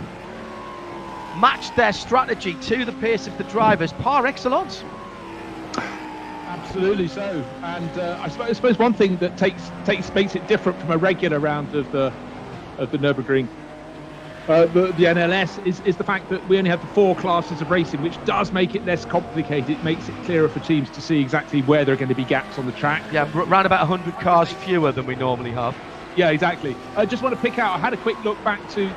matched their strategy to the pace of the drivers par excellence. Absolutely so, and I suppose one thing that makes it different from a regular round of the Nürburgring, the NLS, is the fact that we only have the 4 classes of racing, which does make it less complicated. It makes it clearer for teams to see exactly where there are going to be gaps on the track. Yeah, around about 100 cars fewer than we normally have. Yeah, exactly. I just want to pick out, I had a quick look back to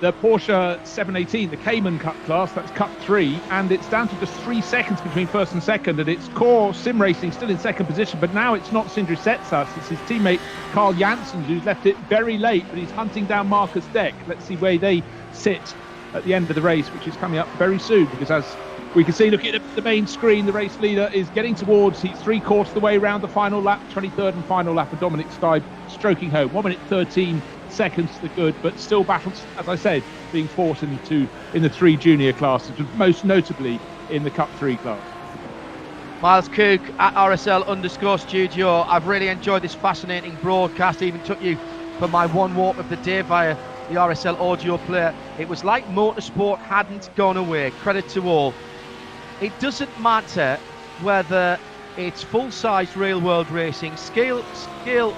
the Porsche 718, the Cayman Cup class, that's Cup 3, and it's down to just 3 seconds between first and second, and it's Core Sim Racing still in second position, but now it's not Sindre Setsas, it's his teammate Carl Janssen who's left it very late, but he's hunting down Marcus Deck. Let's see where they sit at the end of the race, which is coming up very soon, because as We can see, looking at the main screen, the race leader is getting towards, he's 3/4 of the way around the final lap, 23rd and final lap of Dominic Steib, stroking home. 1 minute 13 seconds to the good, but still battles, as I said, being fought in the 3 junior classes, most notably in the Cup 3 class. Miles Cook at RSL_studio. I've really enjoyed this fascinating broadcast. Even took you for my one walk of the day via the RSL audio player. It was like motorsport hadn't gone away. Credit to all. It doesn't matter whether it's full-size real-world racing, scale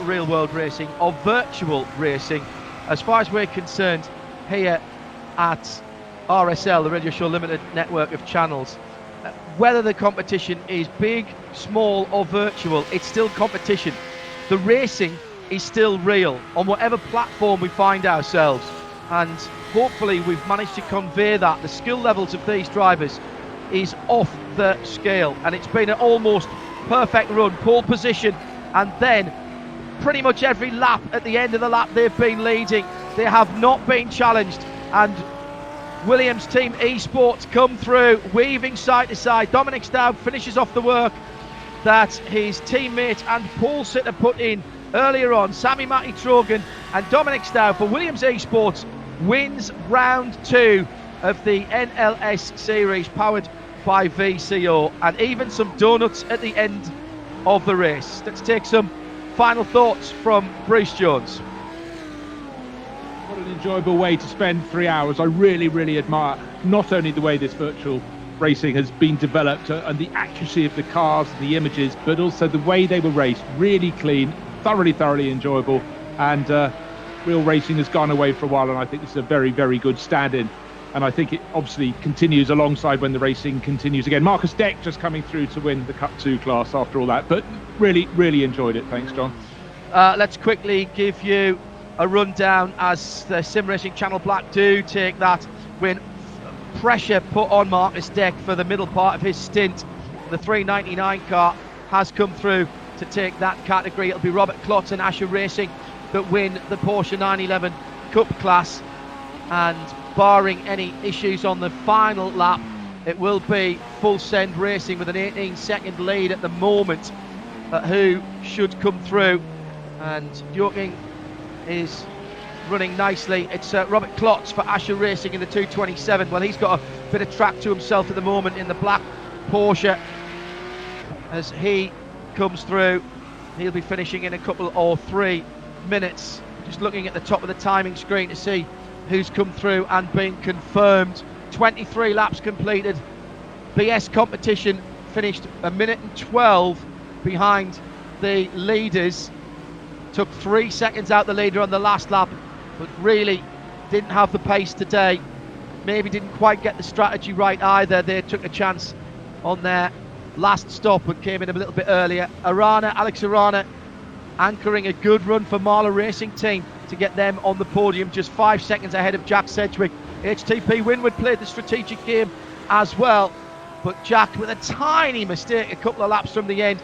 real-world racing, or virtual racing. As far as we're concerned, here at RSL, the Radio Show Limited network of channels, whether the competition is big, small, or virtual, it's still competition. The racing is still real on whatever platform we find ourselves, and hopefully we've managed to convey that. The skill levels of these drivers is off the scale, and it's been an almost perfect run, pole position, and then pretty much every lap, at the end of the lap, they've been leading. They have not been challenged, and Williams Team Esports come through, weaving side to side. Dominic Staub finishes off the work that his teammate and pole sitter put in earlier on. Sami Matti Trogan and Dominic Staub for Williams Esports wins round 2 of the NLS series, powered by VCO, and even some donuts at the end of the race. Let's take some final thoughts from Bruce Jones. What an enjoyable way to spend 3 hours. I really, really admire not only the way this virtual racing has been developed and the accuracy of the cars and the images, but also the way they were raced. Really clean, thoroughly enjoyable, and real racing has gone away for a while, and I think this is a very, very good stand-in. And I think it obviously continues alongside when the racing continues again. Marcus Deck just coming through to win the Cup 2 class after all that, but really, really enjoyed it. Thanks, John. Let's quickly give you a rundown as the Sim Racing Channel Black do take that win. Pressure put on Marcus Deck for the middle part of his stint. The 399 car has come through to take that category. It'll be Robert Klotz and Asher Racing that win the Porsche 911 Cup class, and barring any issues on the final lap, it will be Full Send Racing with an 18-second lead at the moment, who should come through. And Joking is running nicely. It's Robert Klotz for Asher Racing in the 227. Well, he's got a bit of track to himself at the moment in the black Porsche. As he comes through, he'll be finishing in a couple or 3 minutes. Just looking at the top of the timing screen to see who's come through and been confirmed. 23 laps completed. BS competition finished 1 minute and 12 behind the leaders. Took 3 seconds out the leader on the last lap, but really didn't have the pace today. Maybe didn't quite get the strategy right either. They took a chance on their last stop and came in a little bit earlier. Alex Arana anchoring a good run for Marla Racing Team to get them on the podium, just 5 seconds ahead of Jack Sedgwick. HTP Winwood played the strategic game as well, but Jack with a tiny mistake a couple of laps from the end.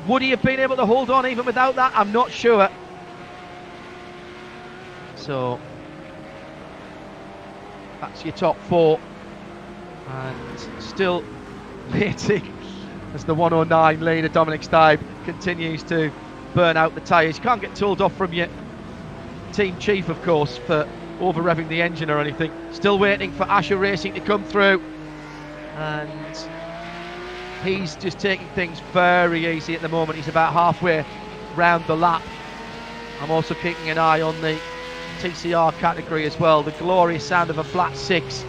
Would he have been able to hold on even without that? I'm not sure. So that's your top 4, and still waiting as the 109 leader Dominic Steib continues to burn out the tyres. You can't get told off from your team chief, of course, for over revving the engine or anything. Still waiting for Asher Racing to come through, and he's just taking things very easy at the moment. He's about halfway round the lap. I'm also keeping an eye on the TCR category as well. The glorious sound of a flat 6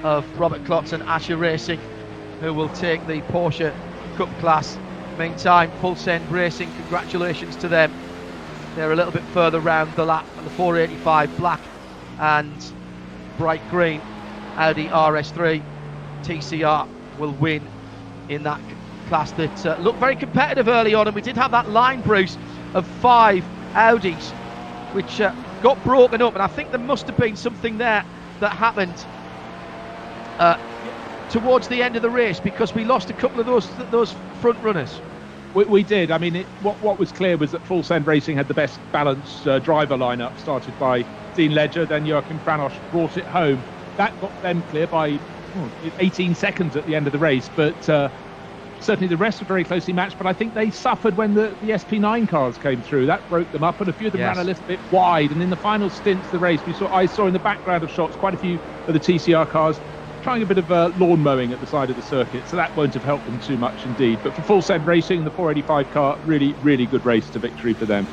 of Robert Klotz and Asher Racing, who will take the Porsche Cup class. Meantime, Full Send Racing, congratulations to them. They're a little bit further round the lap, and the 485 black and bright green Audi RS3 TCR will win in that class that looked very competitive early on. And we did have that line, Bruce, of 5 Audis which got broken up, and I think there must have been something there that happened towards the end of the race, because we lost a couple of those front runners. We did. I mean, what was clear was that Full Send Racing had the best balanced driver lineup, started by Dean Ledger, then Joachim Franosch brought it home. That got them clear by 18 seconds at the end of the race, but certainly the rest were very closely matched. But I think they suffered when the SP9 cars came through. That broke them up, and a few of them ran a little bit wide. And in the final stints of the race, I saw in the background of shots quite a few of the TCR cars trying a bit of lawn mowing at the side of the circuit, so that won't have helped them too much indeed. But for Full Send Racing, the 485 car, really, really good race to victory for them.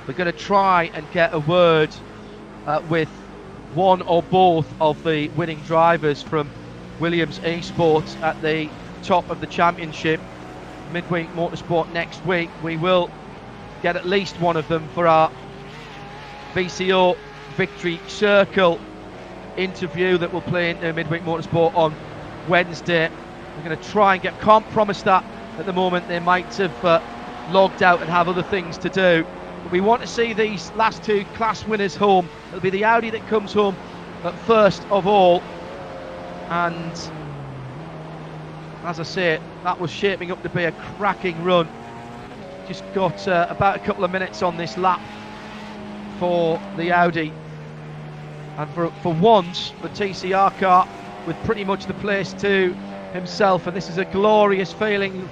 We're going to try and get a word with one or both of the winning drivers from Williams Esports at the top of the championship, Midweek Motorsport next week. We will get at least one of them for our VCO Victory Circle interview that will play into Midweek Motorsport on Wednesday. We're going to try and can't promise that at the moment. They might have logged out and have other things to do. But we want to see these last two class winners home. It'll be the Audi that comes home first of all. And as I say, that was shaping up to be a cracking run. Just got about a couple of minutes on this lap for the Audi. And for once, the TCR car with pretty much the place to himself. And this is a glorious feeling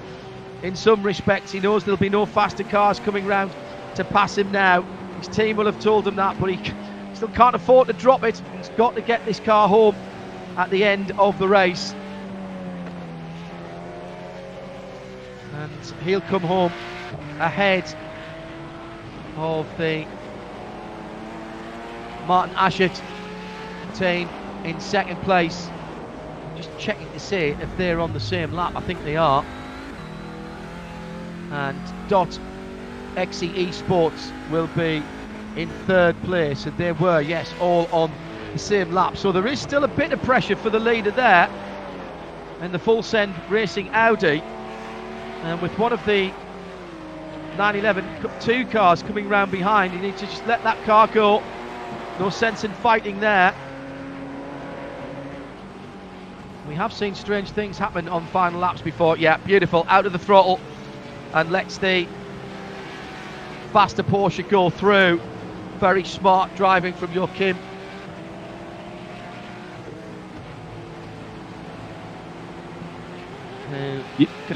in some respects. He knows there'll be no faster cars coming round to pass him now. His team will have told him that, but he still can't afford to drop it. He's got to get this car home at the end of the race. And he'll come home ahead of the Martin Ashett team in second place. Just checking to see if they're on the same lap. I think they are. And .XE Esports will be in third place, and they were, yes, all on the same lap. So there is still a bit of pressure for the leader there in the Full Send Racing Audi, and with one of the 911 2 cars coming round behind, you need to just let that car go. No sense in fighting there. We have seen strange things happen on final laps before. Yeah, beautiful, out of the throttle, and lets the faster Porsche go through. Very smart driving from Joachim.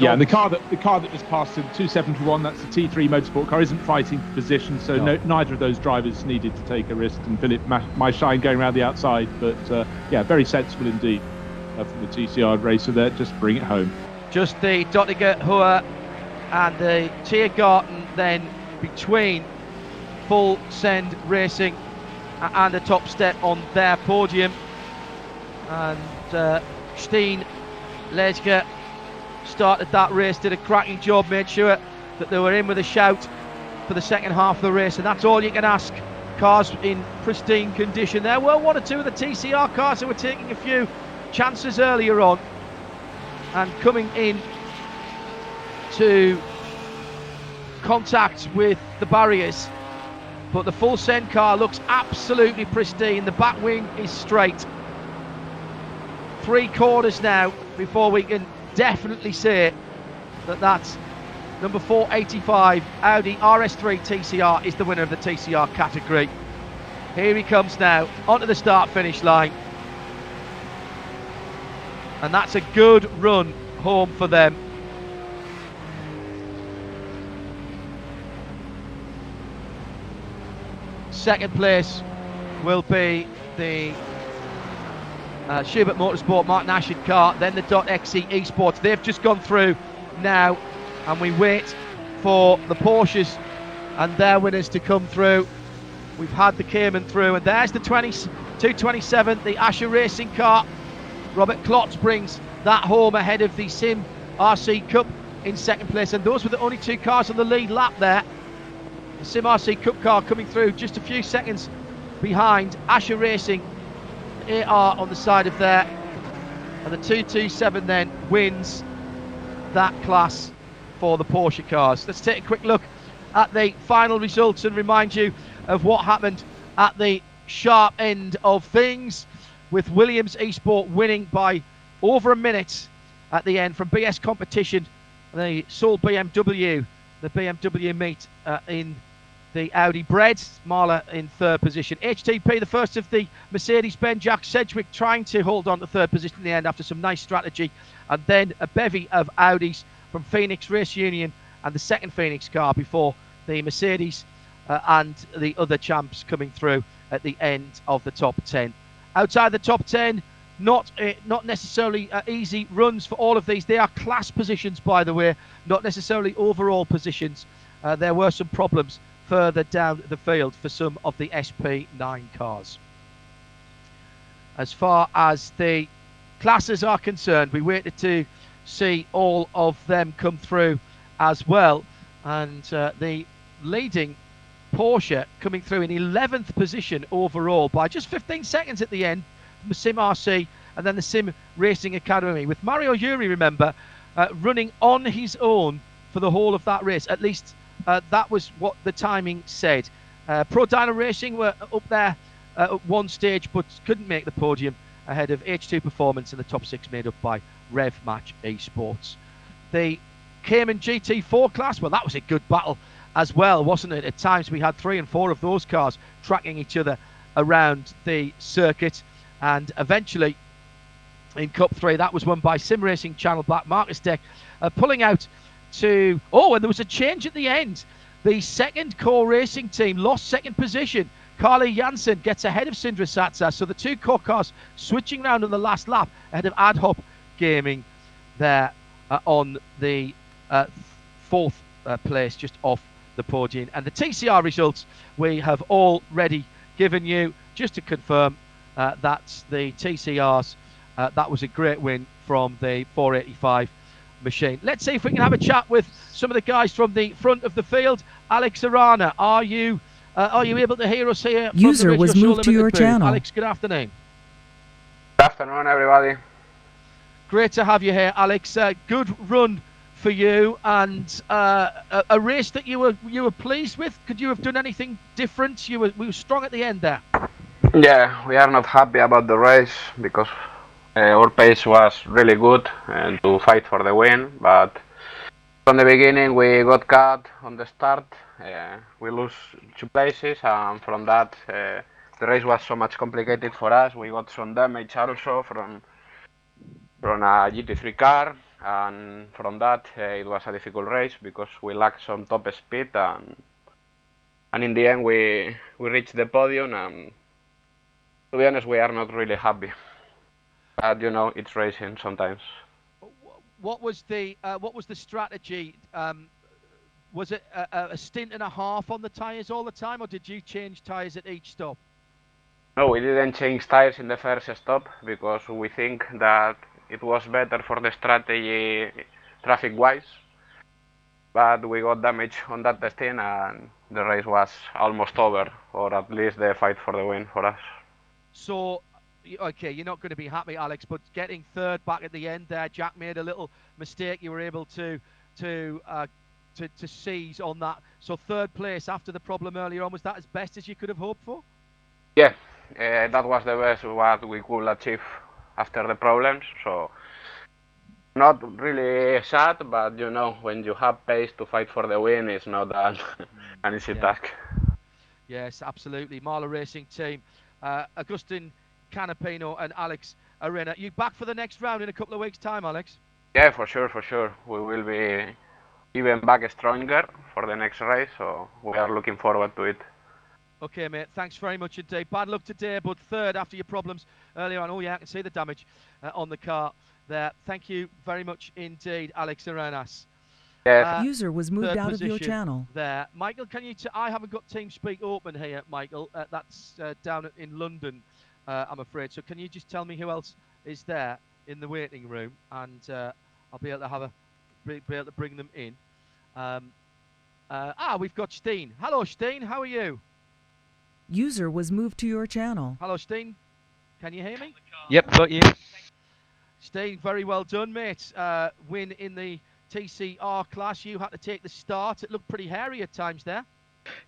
Yeah, and the car that just passed him, 271, that's the T3 Motorsport car, isn't fighting for position, so neither of those drivers needed to take a risk. And Philip Maishine going around the outside, but yeah, very sensible indeed from the TCR racer there. Just bring it home. Just the Dottinger, Hoher and the Tiergarten then between Full Send Racing and the top step on their podium. And Steen Leschke started that race, did a cracking job, made sure that they were in with a shout for the second half of the race, and that's all you can ask. Cars in pristine condition. There were one or two of the TCR cars who were taking a few chances earlier on and coming in to contact with the barriers, but the Full Send car looks absolutely pristine. The back wing is straight. 3 corners now before we can definitely say that that's number 485 Audi RS3 TCR is the winner of the TCR category. Here he comes now onto the start-finish line, and that's a good run home for them. Second place will be the Schubert Motorsport Martin Ashett car, then the .XE Esports. They've just gone through now, and we wait for the Porsches and their winners to come through. We've had the Cayman through, and there's the 227, the Asher Racing car. Robert Klotz brings that home ahead of the Sim RC Cup in second place, and those were the only 2 cars on the lead lap there. The Sim RC Cup car coming through just a few seconds behind Asher Racing, AR on the side of there, and the 227 then wins that class for the Porsche cars. Let's take a quick look at the final results and remind you of what happened at the sharp end of things, with Williams Esport winning by over a minute at the end from BS Competition, the sole BMW, the BMW meet in the Audi Bread, Marla in third position. HTP, the first of the Mercedes-Benz, Jack Sedgwick trying to hold on to third position in the end after some nice strategy. And then a bevy of Audis from Phoenix Race Union and the second Phoenix car before the Mercedes and the other champs coming through at the end of the top 10. Outside the top 10, not necessarily easy runs for all of these. They are class positions, by the way, not necessarily overall positions. There were some problems further down the field for some of the SP9 cars. As far as the classes are concerned, we waited to see all of them come through as well. And the leading Porsche coming through in 11th position overall by just 15 seconds at the end from the Sim RC and then the Sim Racing Academy, with Mario Uri, remember, running on his own for the whole of that race. At least that was what the timing said. Pro Dyno Racing were up there at one stage but couldn't make the podium ahead of H2 Performance in the top 6 made up by Rev Match Esports. The Cayman GT4 class, well, that was a good battle as well, wasn't it? At times we had 3 and 4 of those cars tracking each other around the circuit, and eventually in Cup 3 that was won by Sim Racing Channel back Marcus Deck pulling out to, and there was a change at the end. The second core racing team lost second position. Carly Jansen gets ahead of Sindra Satsa, so the two core cars switching round on the last lap ahead of Ad Hoc Gaming there on the fourth place, just off the podium. And the TCR results we have already given you, just to confirm. That's the TCRs. That was a great win from the 485 machine. Let's see if we can have a chat with some of the guys from the front of the field. Alex Arana, are you able to hear us here? User was moved to your channel. Alex, good afternoon. Good afternoon, everybody. Great to have you here, Alex. Good run for you, and a race that you were pleased with. Could you have done anything different? We were strong at the end there. Yeah, we are not happy about the race because our pace was really good and to fight for the win, but from the beginning we got caught on the start. We lose 2 places, and from that the race was so much complicated for us. We got some damage also from a GT3 car, and from that it was a difficult race because we lacked some top speed, and in the end we reached the podium, and to be honest we are not really happy, but you know, it's racing sometimes. What was the strategy? Was it a stint and a half on the tyres all the time, or did you change tyres at each stop? No, we didn't change tyres in the first stop because we think that it was better for the strategy traffic-wise, but we got damage on that stint and the race was almost over, or at least the fight for the win for us. So, okay, you're not going to be happy, Alex, but getting third back at the end there, Jack made a little mistake. You were able to seize on that. So third place after the problem earlier on, was that as best as you could have hoped for? Yeah, that was the best what we could achieve after the problems. So not really sad, but you know, when you have pace to fight for the win, it's not an easy task. Yes, absolutely. Marla Racing Team, Agustin Canapino and Alex Arena. You back for the next round in a couple of weeks' time, Alex? Yeah, for sure, for sure. We will be even back stronger for the next race, so we are looking forward to it. Okay, mate, thanks very much indeed. Bad luck today, but third after your problems earlier on. Oh, yeah, I can see the damage on the car there. Thank you very much indeed, Alex Arenas. Yes. User was moved out of your channel. There. Michael, can you... I haven't got TeamSpeak open here, Michael. That's down in London, I'm afraid. So can you just tell me who else is there in the waiting room, and I'll be able to be able to bring them in. We've got Steen. Hello, Steen. How are you? User was moved to your channel. Hello, Steen. Can you hear me? Yep, got you. Steen, very well done, mate. Win in the TCR class. You had to take the start. It looked pretty hairy at times there.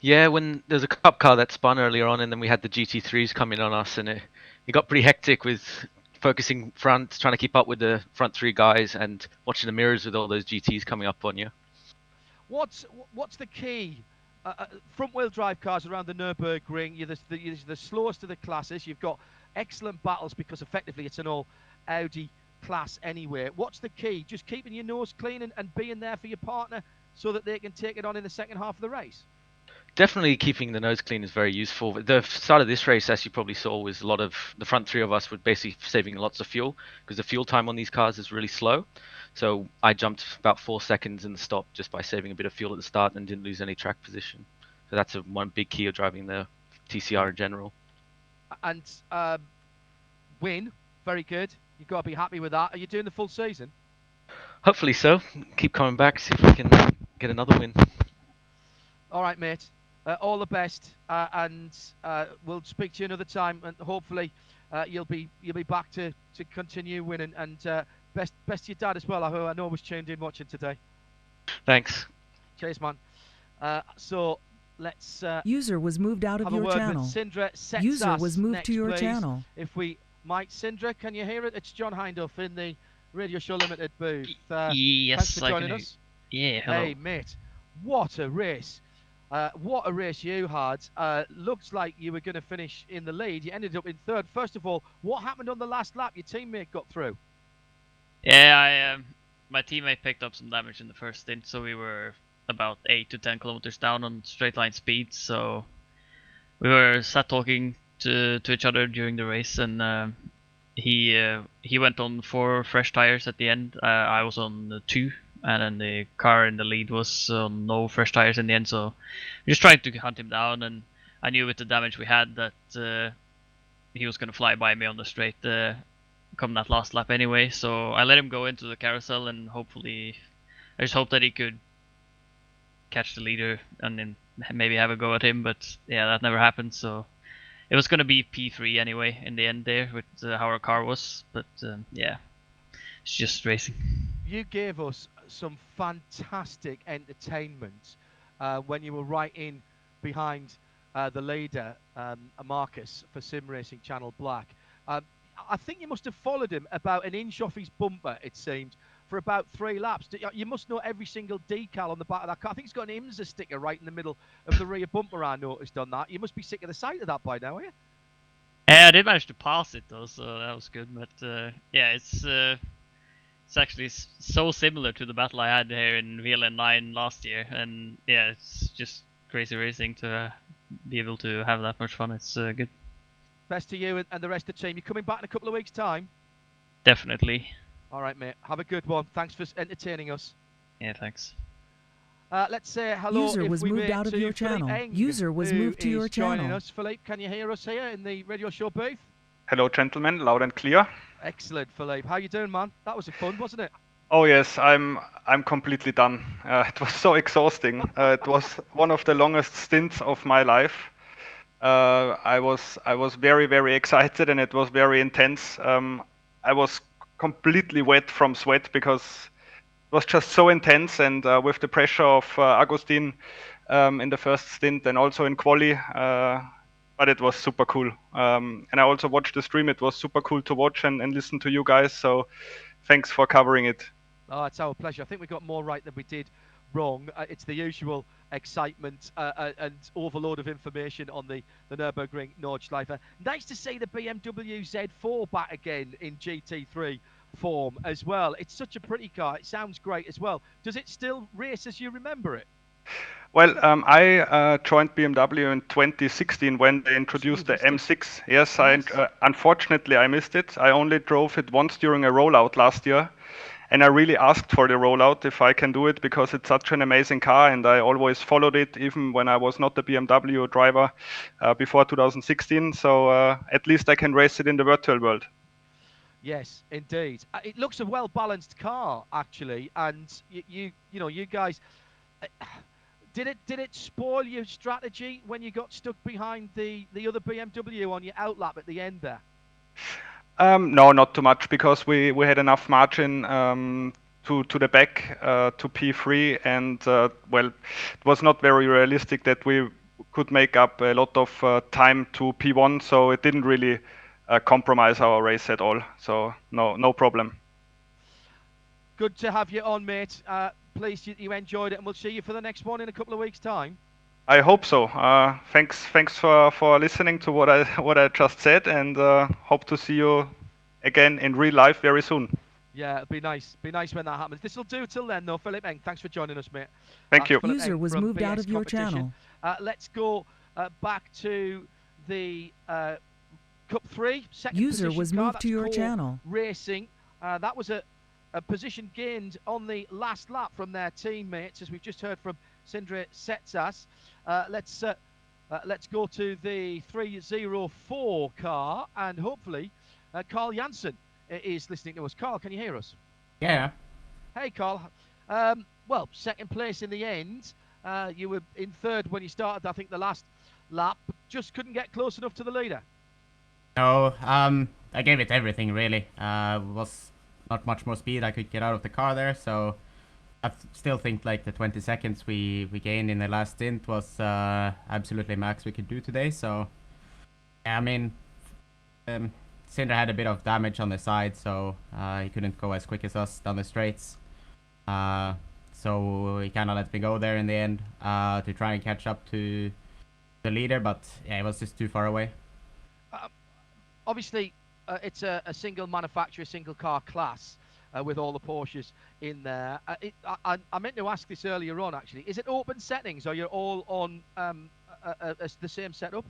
Yeah, when there's a cup car that spun earlier on, and then we had the GT3s coming on us, and it got pretty hectic with focusing front, trying to keep up with the front 3 guys, and watching the mirrors with all those GTs coming up on you. What's the key front-wheel drive cars around the Nürburgring. You're the slowest of the classes. You've got excellent battles because effectively it's an all Audi class anyway. What's the key? Just keeping your nose clean and being there for your partner so that they can take it on in the second half of the race? Definitely keeping the nose clean is very useful. The start of this race, as you probably saw, was a lot of the front three of us were basically saving lots of fuel because the fuel time on these cars is really slow. So I jumped about 4 seconds in the stop just by saving a bit of fuel at the start and didn't lose any track position. So that's one big key of driving the TCR in general. And win, very good. You've got to be happy with that. Are you doing the full season? Hopefully so. Keep coming back, see if we can get another win. All right, mate. All the best, and we'll speak to you another time, and hopefully you'll be back to continue winning. And best to your dad as well. I know was tuned in watching today. Thanks. Cheers, man. So let's User was moved out of have a your word channel. with Sindra Setsas User was moved next, to your please. channel. If we might, Sindra, can you hear it? It's John Hindhuff in the Radio Show Limited booth. Yes, thanks for joining I can us. Yeah, hello. Hey, mate, what a race. What a race you had. Looks like you were going to finish in the lead. You ended up in third. First of all, what happened on the last lap? Your teammate got through. Yeah, my teammate picked up some damage in the first stint, so we were about 8 to 10 kilometers down on straight line speed. So we were sat talking to each other during the race, and he went on 4 fresh tires at the end. I was on 2. And then the car in the lead was on no fresh tires in the end, so we're just trying to hunt him down. And I knew with the damage we had that he was going to fly by me on the straight come that last lap anyway. So I let him go into the carousel, and hopefully, I just hope that he could catch the leader and then maybe have a go at him. But yeah, that never happened. So it was going to be P3 anyway in the end there with how our car was. But yeah, it's just racing. You gave us some fantastic entertainment when you were right in behind the leader, Marcus, for Sim Racing Channel Black. I think you must have followed him about an inch off his bumper, it seemed, for about 3 laps. You must know every single decal on the back of that car. I think he's got an IMSA sticker right in the middle of the rear bumper, I noticed on that. You must be sick of the sight of that by now, are you? Yeah, I did manage to pass it though, so that was good. But yeah, it's actually so similar to the battle I had here in VLN 9 last year, and yeah, it's just crazy racing to be able to have that much fun. It's good. Best to you and the rest of the team. You're coming back in a couple of weeks' time? Definitely. All right, mate. Have a good one. Thanks for entertaining us. Yeah, thanks. Let's say hello. User was moved out of your channel. User was moved to your joining channel. us. Philippe, can you hear us here in the radio show booth? Hello, gentlemen, loud and clear. Excellent, Philippe. How you doing, man? That was fun, wasn't it? Oh yes, I'm completely done. It was so exhausting. It was one of the longest stints of my life. I was very, very excited, and it was very intense. I was completely wet from sweat because it was just so intense, and with the pressure of Agustin in the first stint and also in Quali. But it was super cool. And I also watched the stream. It was super cool to watch and listen to you guys. So thanks for covering it. Oh, it's our pleasure. I think we got more right than we did wrong. It's the usual excitement and overload of information on the Nürburgring Nordschleife. Nice to see the BMW Z4 back again in GT3 form as well. It's such a pretty car. It sounds great as well. Does it still race as you remember it? Well, I joined BMW in 2016 when they introduced the M6. Yes, unfortunately I missed it. I only drove it once during a rollout last year, and I really asked for the rollout if I can do it because it's such an amazing car, and I always followed it even when I was not the BMW driver before 2016. So at least I can race it in the virtual world. Yes, indeed. It looks a well-balanced car actually, and you guys. Did it spoil your strategy when you got stuck behind the other BMW on your outlap at the end there? No, not too much, because we had enough margin to the back to P3, and well, it was not very realistic that we could make up a lot of time to P1, so it didn't really compromise our race at all. So no problem. Good to have you on, mate. Pleased you enjoyed it, and we'll see you for the next one in a couple of weeks' time. I hope so. Thanks for listening to what I just said, and hope to see you again in real life very soon. Yeah, it'd be nice. Be nice when that happens. This will do till then, though. Philip Eng, thanks for joining us, mate. Thank you. User was moved out of your channel. Let's go back to the Cup 3. User was moved to your channel. Racing. That was a position gained on the last lap from their teammates, as we've just heard from Sindre Setsas. Let's go to the 304 car, and hopefully Carl Janssen is listening to us. Carl, can you hear us? Yeah. Hey, Carl. Well, second place in the end. You were in third when you started, I think, the last lap, but just couldn't get close enough to the leader. No, I gave it everything, really. Was not much more speed I could get out of the car there, so I still think like the 20 seconds we gained in the last stint was absolutely max we could do today. So, yeah, I mean, Sindre had a bit of damage on the side, so he couldn't go as quick as us down the straights. So he kind of let me go there in the end to try and catch up to the leader, but yeah, it was just too far away. Obviously, it's a single manufacturer, single car class with all the Porsches in there. I meant to ask this earlier on, actually. Is it open settings, or you're all on the same setup?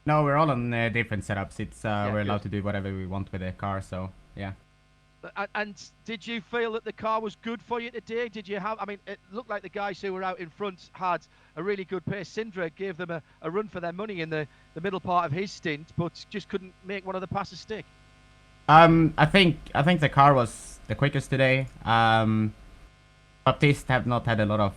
No, we're all on different setups. It's Yeah, we're good. allowed to do whatever we want with the car, so yeah. And did you feel that the car was good for you today? Did you have? I mean, it looked like the guys who were out in front had a really good pace. Sindre gave them a run for their money in the middle part of his stint, but just couldn't make one of the passes stick. I think the car was the quickest today. Baptiste have not had a lot of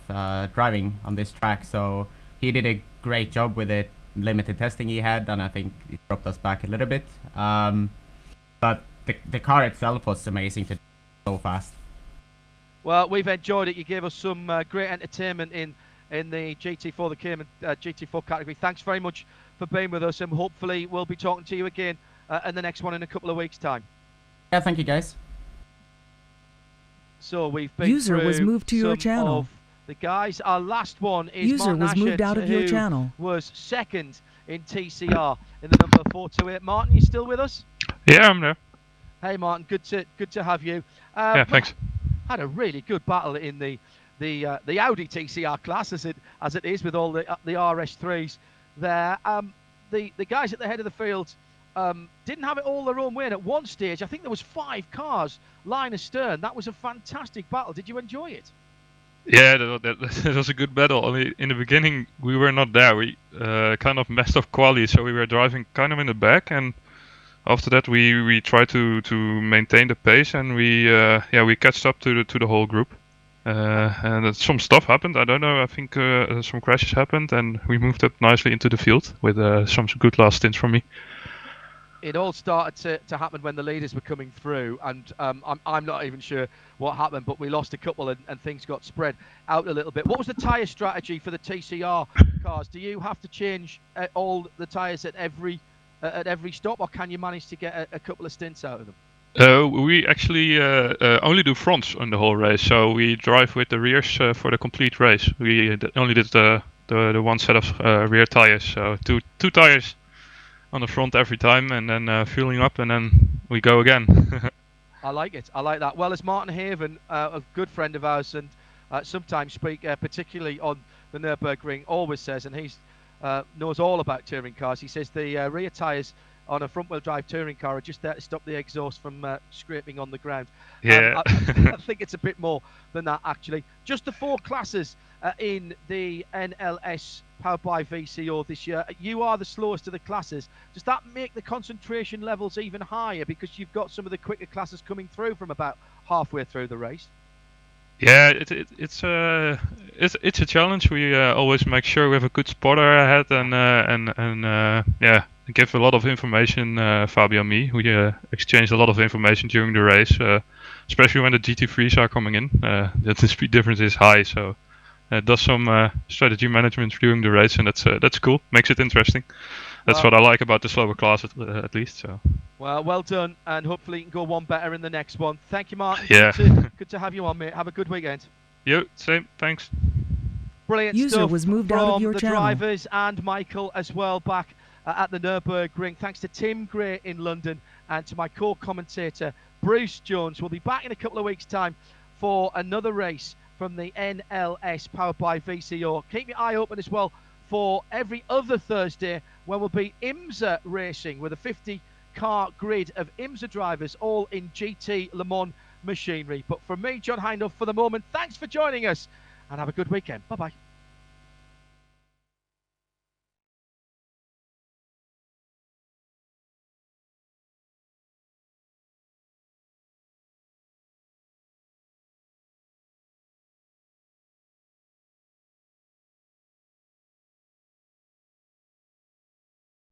driving on this track, so he did a great job with the limited testing he had, and I think it dropped us back a little bit. But the car itself was amazing to do so fast. Well, we've enjoyed it. You gave us some great entertainment in the GT4, the Cayman GT4 category. Thanks very much for being with us, and hopefully we'll be talking to you again in the next one in a couple of weeks' time. Yeah, thank you, guys. So we've been User through was moved to your some channel. of the guys. Our last one is User Martin was moved Ashett, out of your who channel. was second in TCR in the number 428. Martin, you still with us? Yeah, I'm there. Hey, Martin, good to have you. Yeah, thanks. Had a really good battle in the Audi TCR class, as it is with all the RS3s there. The guys at the head of the field didn't have it all their own way, and at one stage I think there was 5 cars line astern. That was a fantastic battle. Did you enjoy it? Yeah, that was a good battle. I mean, in the beginning we were not there. We kind of messed up Quali, so we were driving kind of in the back, and after that we tried to maintain the pace, and we catched up to the whole group. And some stuff happened. I don't know. I think some crashes happened, and we moved up nicely into the field with some good last stints from me. It all started to happen when the leaders were coming through, and I'm not even sure what happened, but we lost a couple and things got spread out a little bit. What was the tyre strategy for the TCR cars? Do you have to change all the tyres at every stop, or can you manage to get a couple of stints out of them? We actually only do fronts on the whole race, so we drive with the rears for the complete race. We only did the one set of rear tires, so two tires on the front every time, and then fueling up, and then we go again. I like it. I like that. Well, as Martin Haven, a good friend of ours, and sometimes speak particularly on the Nürburgring, always says, and he knows all about touring cars. He says the rear tyres on a front-wheel drive touring car are just there to stop the exhaust from scraping on the ground. Yeah. I think it's a bit more than that, actually. Just the 4 classes in the NLS powered by VCO this year. You are the slowest of the classes. Does that make the concentration levels even higher because you've got some of the quicker classes coming through from about halfway through the race? Yeah, it's a challenge. We always make sure we have a good spotter ahead, and give a lot of information. Fabio and me, we exchange a lot of information during the race, especially when the GT3s are coming in. The speed difference is high, so does some strategy management during the race, and that's cool. Makes it interesting. That's what I like about the slower class, at least. So. Well done, and hopefully you can go one better in the next one. Thank you, Martin. Yeah. Good to have you on, mate. Have a good weekend. Yo, same. Thanks. Brilliant User stuff was moved from out of your the channel. drivers and Michael as well back at the Nürburgring. Thanks to Tim Gray in London and to my co-commentator Bruce Jones. We'll be back in a couple of weeks' time for another race from the NLS powered by VCO. Keep your eye open as well for every other Thursday when we'll be IMSA racing with a 50-car grid of IMSA drivers, all in GT Le Mans machinery. But from me, John Hindhaugh, for the moment, thanks for joining us and have a good weekend. Bye-bye.